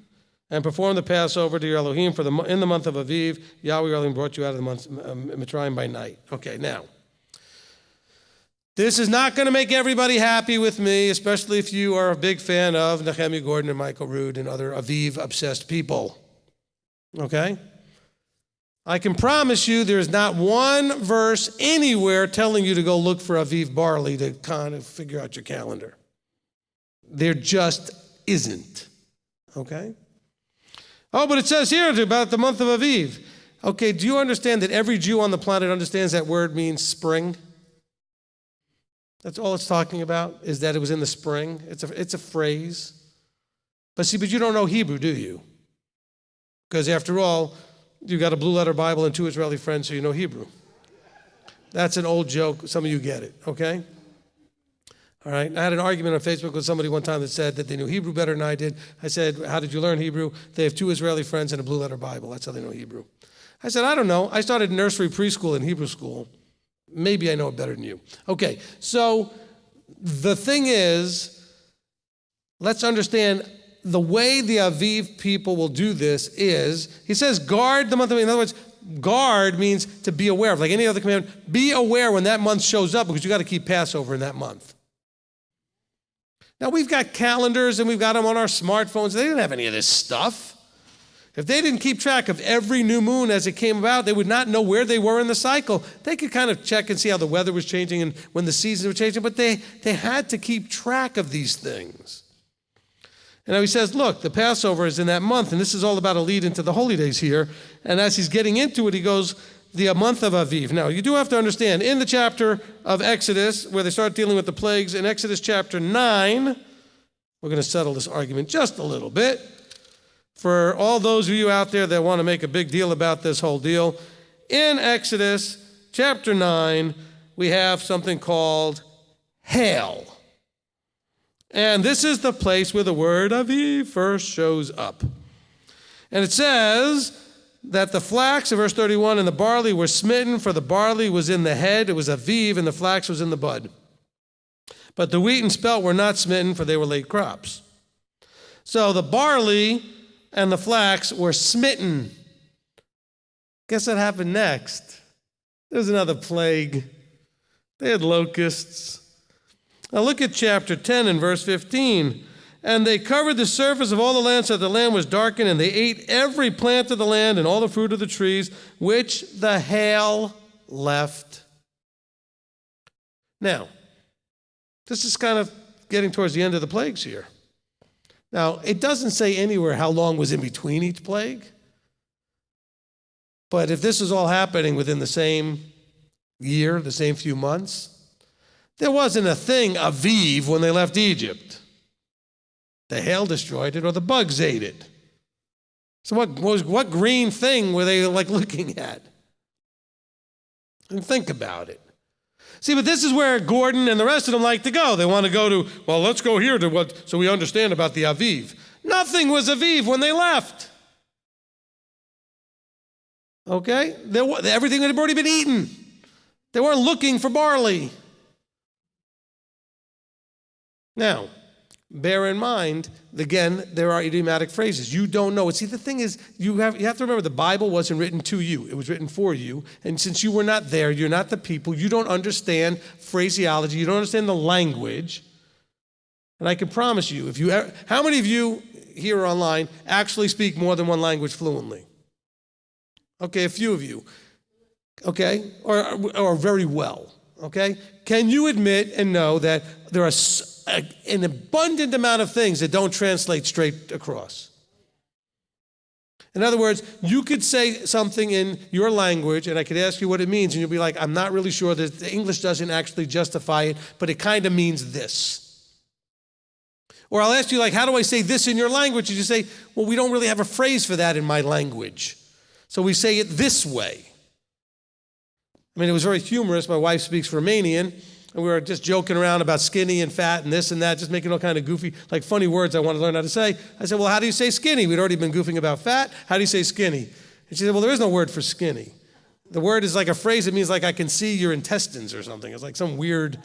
and perform the Passover to your Elohim, for in the month of Aviv, Yahweh your Elohim brought you out of the month Mitzrayim by night. Okay, now, this is not going to make everybody happy with me, especially if you are a big fan of Nehemiah Gordon and Michael Rood and other Aviv-obsessed people. Okay? I can promise you there's not one verse anywhere telling you to go look for Aviv barley to kind of figure out your calendar. There just isn't. Okay? Oh, but it says here about the month of Aviv. Okay, do you understand that every Jew on the planet understands that word means spring? That's all it's talking about, is that it was in the spring. It's a phrase. But you don't know Hebrew, do you? Because after all, you got a blue letter Bible and 2 Israeli friends, so you know Hebrew. That's an old joke. Some of you get it, okay? All right. I had an argument on Facebook with somebody one time that said that they knew Hebrew better than I did. I said, how did you learn Hebrew? They have 2 Israeli friends and a blue letter Bible. That's how they know Hebrew. I said, I don't know. I started nursery, preschool, and Hebrew school. Maybe I know it better than you. Okay, so the thing is, let's understand the way the Aviv people will do this is, he says, guard the month of Aviv. In other words, guard means to be aware of, like any other commandment. Be aware when that month shows up because you got to keep Passover in that month. Now, we've got calendars and we've got them on our smartphones. They didn't have any of this stuff. If they didn't keep track of every new moon as it came about, they would not know where they were in the cycle. They could kind of check and see how the weather was changing and when the seasons were changing, but they had to keep track of these things. And now he says, look, the Passover is in that month, and this is all about a lead into the holy days here. And as he's getting into it, he goes, the month of Aviv. Now, you do have to understand, in the chapter of Exodus, where they start dealing with the plagues, in Exodus chapter 9, we're going to settle this argument just a little bit. For all those of you out there that want to make a big deal about this whole deal, in Exodus chapter 9, we have something called hail. And this is the place where the word Aviv first shows up. And it says that the flax, in verse 31, and the barley were smitten, for the barley was in the head, it was Aviv, and the flax was in the bud. But the wheat and spelt were not smitten, for they were late crops. So the barley and the flax were smitten. Guess what happened next? There's another plague. They had locusts. Now look at chapter 10 and verse 15. And they covered the surface of all the land so that the land was darkened, and they ate every plant of the land and all the fruit of the trees, which the hail left. Now, this is kind of getting towards the end of the plagues here. Now, it doesn't say anywhere how long was in between each plague. But if this is all happening within the same year, the same few months, there wasn't a thing Aviv when they left Egypt. The hail destroyed it or the bugs ate it. So what green thing were they like looking at? And think about it. See, but this is where Gordon and the rest of them like to go. They want to go to, well, let's go here to what, so we understand about the Aviv. Nothing was Aviv when they left. Okay? Everything had already been eaten. They weren't looking for barley. Now, bear in mind, again, there are idiomatic phrases. You don't know. See, the thing is, you have to remember the Bible wasn't written to you. It was written for you. And since you were not there, you're not the people, you don't understand phraseology, you don't understand the language. And I can promise you, how many of you here or online actually speak more than one language fluently? Okay, a few of you. Okay? Or very well. Okay? Can you admit and know that there are an abundant amount of things that don't translate straight across? In other words, you could say something in your language, and I could ask you what it means, and you'll be like, I'm not really sure that the English doesn't actually justify it, but it kind of means this. Or I'll ask you, like, how do I say this in your language? And you say, well, we don't really have a phrase for that in my language. So we say it this way. I mean, it was very humorous. My wife speaks Romanian, and we were just joking around about skinny and fat and this and that, just making all kind of goofy, like funny words I wanted to learn how to say. I said, well, how do you say skinny? We'd already been goofing about fat. How do you say skinny? And she said, well, there is no word for skinny. The word is like a phrase that means like I can see your intestines or something. It's like some weird,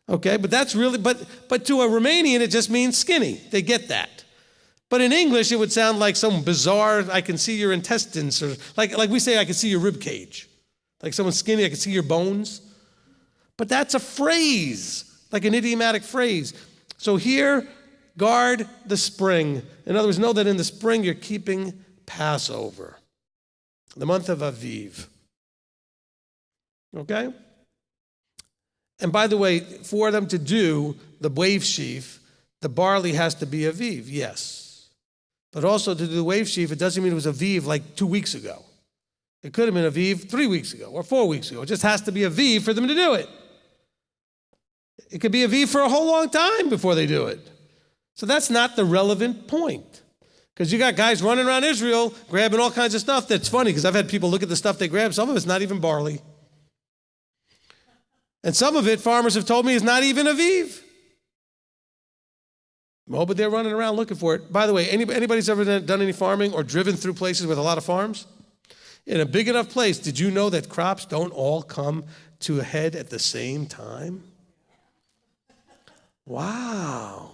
okay, but that's really, but to a Romanian, it just means skinny. They get that. But in English, it would sound like some bizarre, I can see your intestines, or like we say, I can see your rib cage. Like someone's skinny, I can see your bones. But that's a phrase, like an idiomatic phrase. So here, guard the spring. In other words, know that in the spring you're keeping Passover, the month of Aviv. Okay? And by the way, for them to do the wave sheaf, the barley has to be Aviv, yes. But also to do the wave sheaf, it doesn't mean it was Aviv like 2 weeks ago. It could have been Aviv 3 weeks ago or 4 weeks ago. It just has to be Aviv for them to do it. It could be Aviv for a whole long time before they do it. So that's not the relevant point. Because you got guys running around Israel grabbing all kinds of stuff. That's funny because I've had people look at the stuff they grab. Some of it's not even barley. And some of it, farmers have told me, is not even Aviv. Oh, but they're running around looking for it. By the way, anybody's ever done any farming or driven through places with a lot of farms? In a big enough place, did you know that crops don't all come to a head at the same time? Wow.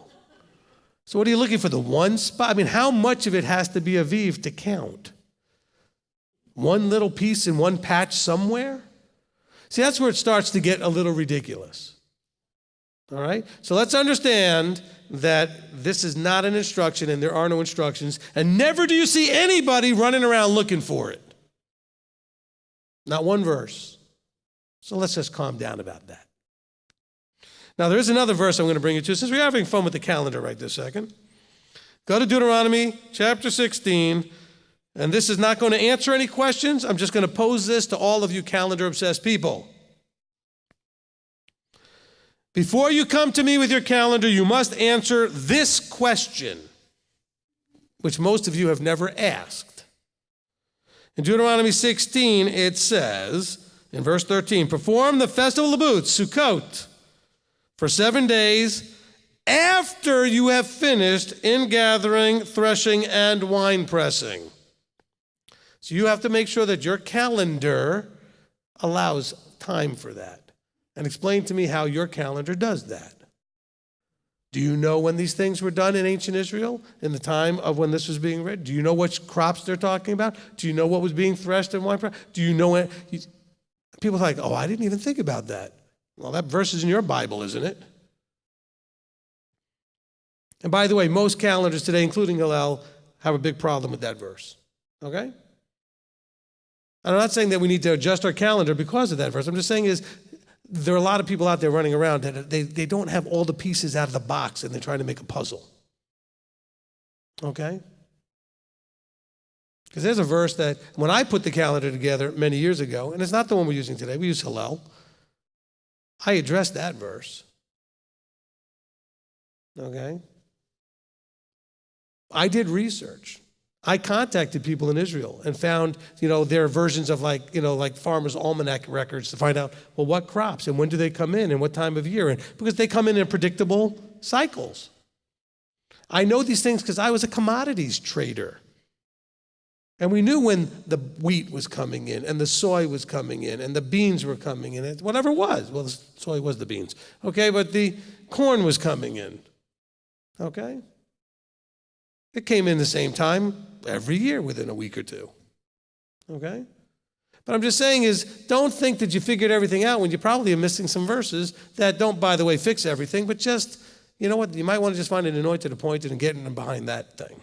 So what are you looking for, the one spot? I mean, how much of it has to be Aviv to count? One little piece in one patch somewhere? See, that's where it starts to get a little ridiculous. All right? So let's understand that this is not an instruction and there are no instructions, and never do you see anybody running around looking for it. Not one verse. So let's just calm down about that. Now, there is another verse I'm going to bring you to. Since we're having fun with the calendar right this second, go to Deuteronomy chapter 16, and this is not going to answer any questions. I'm just going to pose this to all of you calendar-obsessed people. Before you come to me with your calendar, you must answer this question, which most of you have never asked. In Deuteronomy 16, it says, in verse 13, perform the festival of booths, Sukkot, for 7 days after you have finished ingathering, threshing, and wine pressing. So you have to make sure that your calendar allows time for that. And explain to me how your calendar does that. Do you know when these things were done in ancient Israel, in the time of when this was being read? Do you know which crops they're talking about? Do you know what was being threshed and wine pressed? Do you know when? People are like, oh, I didn't even think about that. Well, that verse is in your Bible, isn't it? And by the way, most calendars today, including Hillel, have a big problem with that verse. Okay? And I'm not saying that we need to adjust our calendar because of that verse. I'm just saying is, there are a lot of people out there running around that they don't have all the pieces out of the box and they're trying to make a puzzle. Okay? Because there's a verse that when I put the calendar together many years ago, and it's not the one we're using today, we use Hillel, I addressed that verse. Okay? I did research. I contacted people in Israel and found, their versions of like Farmer's Almanac records to find out, well, what crops and when do they come in and what time of year? And because they come in predictable cycles. I know these things because I was a commodities trader. And we knew when the wheat was coming in and the soy was coming in and the beans were coming in, whatever it was. Well, the soy was the beans. Okay, but the corn was coming in. Okay? It came in the same time every year within a week or two. Okay? But I'm just saying is, don't think that you figured everything out when you probably are missing some verses that don't, by the way, fix everything, but just, you know what, you might want to just find an anointed, appointed, and get in behind that thing.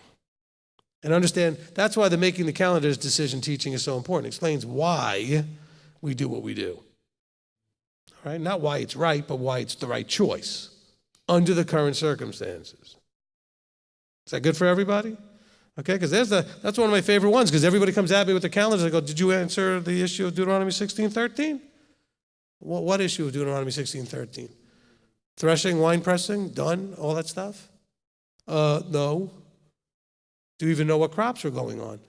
And understand, that's why the making the calendars decision teaching is so important. It explains why we do what we do. All right? Not why it's right, but why it's the right choice under the current circumstances. Is that good for everybody? Okay, because that's one of my favorite ones, because everybody comes at me with their calendars. I go, did you answer the issue of Deuteronomy 16:13? Well, what issue of Deuteronomy 16:13? Threshing, wine pressing, done, all that stuff? No. Do you even know what crops are going on?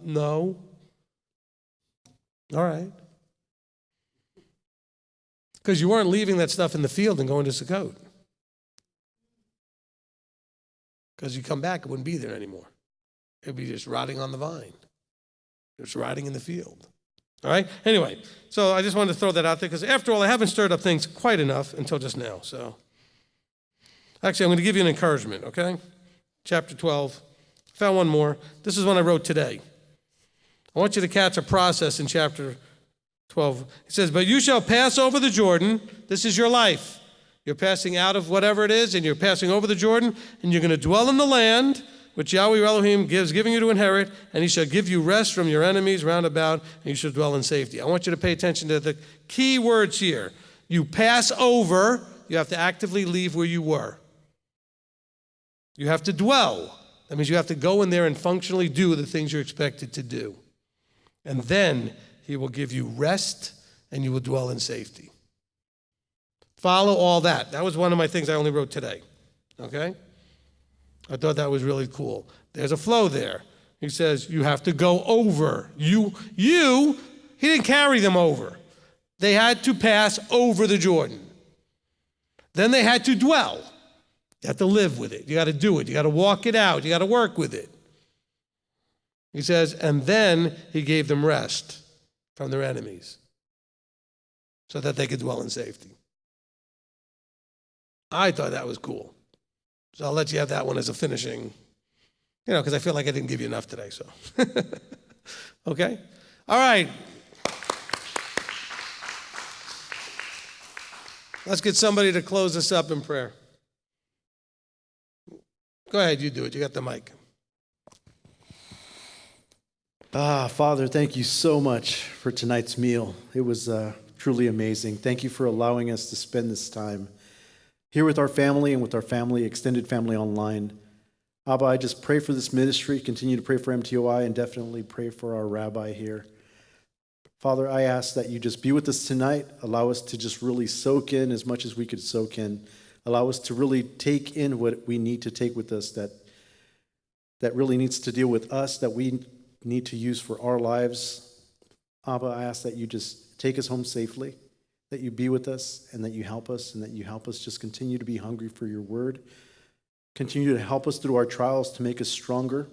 No. All right. Because you weren't leaving that stuff in the field and going to Sukkot. Because you come back, it wouldn't be there anymore. It would be just rotting on the vine. It's rotting in the field. All right? Anyway, so I just wanted to throw that out there because after all, I haven't stirred up things quite enough until just now. So actually, I'm going to give you an encouragement, okay? Chapter 12. I found one more. This is one I wrote today. I want you to catch a process in chapter 12. It says, but you shall pass over the Jordan. This is your life. You're passing out of whatever it is, and you're passing over the Jordan, and you're going to dwell in the land which Yahweh your Elohim giving you to inherit, and he shall give you rest from your enemies round about, and you shall dwell in safety. I want you to pay attention to the key words here. You pass over, you have to actively leave where you were. You have to dwell. That means you have to go in there and functionally do the things you're expected to do. And then he will give you rest, and you will dwell in safety. Follow all that. That was one of my things I only wrote today. Okay? I thought that was really cool. There's a flow there. He says, you have to go over. He didn't carry them over. They had to pass over the Jordan. Then they had to dwell. You have to live with it. You got to do it. You got to walk it out. You got to work with it. He says, and then he gave them rest from their enemies so that they could dwell in safety. I thought that was cool. So I'll let you have that one as a finishing, because I feel like I didn't give you enough today, so. Okay? All right. Let's get somebody to close us up in prayer. Go ahead, you do it. You got the mic. Father, thank you so much for tonight's meal. It was truly amazing. Thank you for allowing us to spend this time here with our family and with our family, extended family online. Abba, I just pray for this ministry, continue to pray for MTOI, and definitely pray for our rabbi here. Father, I ask that you just be with us tonight. Allow us to just really soak in as much as we could soak in. Allow us to really take in what we need to take with us that really needs to deal with us, that we need to use for our lives. Abba, I ask that you just take us home safely, that you be with us, and that you help us, and that you help us just continue to be hungry for your word. Continue to help us through our trials to make us stronger,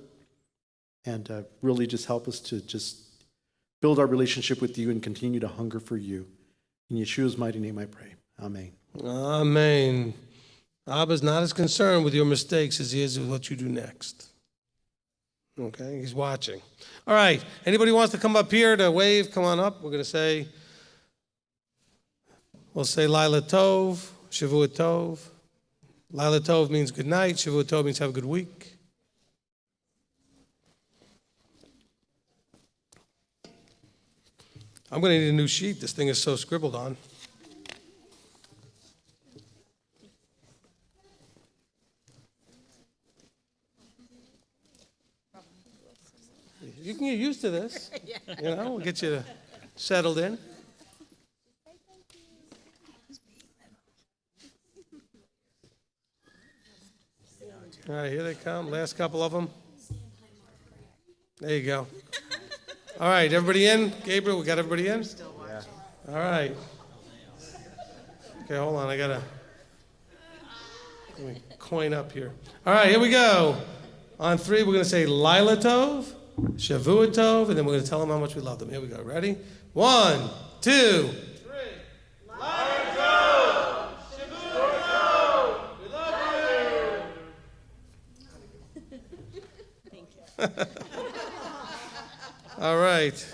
and really just help us to just build our relationship with you and continue to hunger for you. In Yeshua's mighty name I pray. Amen. Amen. Abba's not as concerned with your mistakes as he is with what you do next. Okay, he's watching. All right, anybody wants to come up here to wave, come on up. We're going to we'll say Laila Tov, Shavua Tov. Laila Tov means good night, Shavua Tov means have a good week. I'm going to need a new sheet. This thing is so scribbled on. You can get used to this. We'll get you settled in. All right, here they come. Last couple of them. There you go. All right, everybody in? Gabriel, we got everybody in? Yeah. All right. Okay, hold on. Let me coin up here. All right, here we go. On three, we're going to say Laila Tov, Shavua Tov, and then we're going to tell them how much we love them. Here we go. Ready? 1, 2, 3. Laila Tov, Shavua Tov, we love you. Thank you. All right.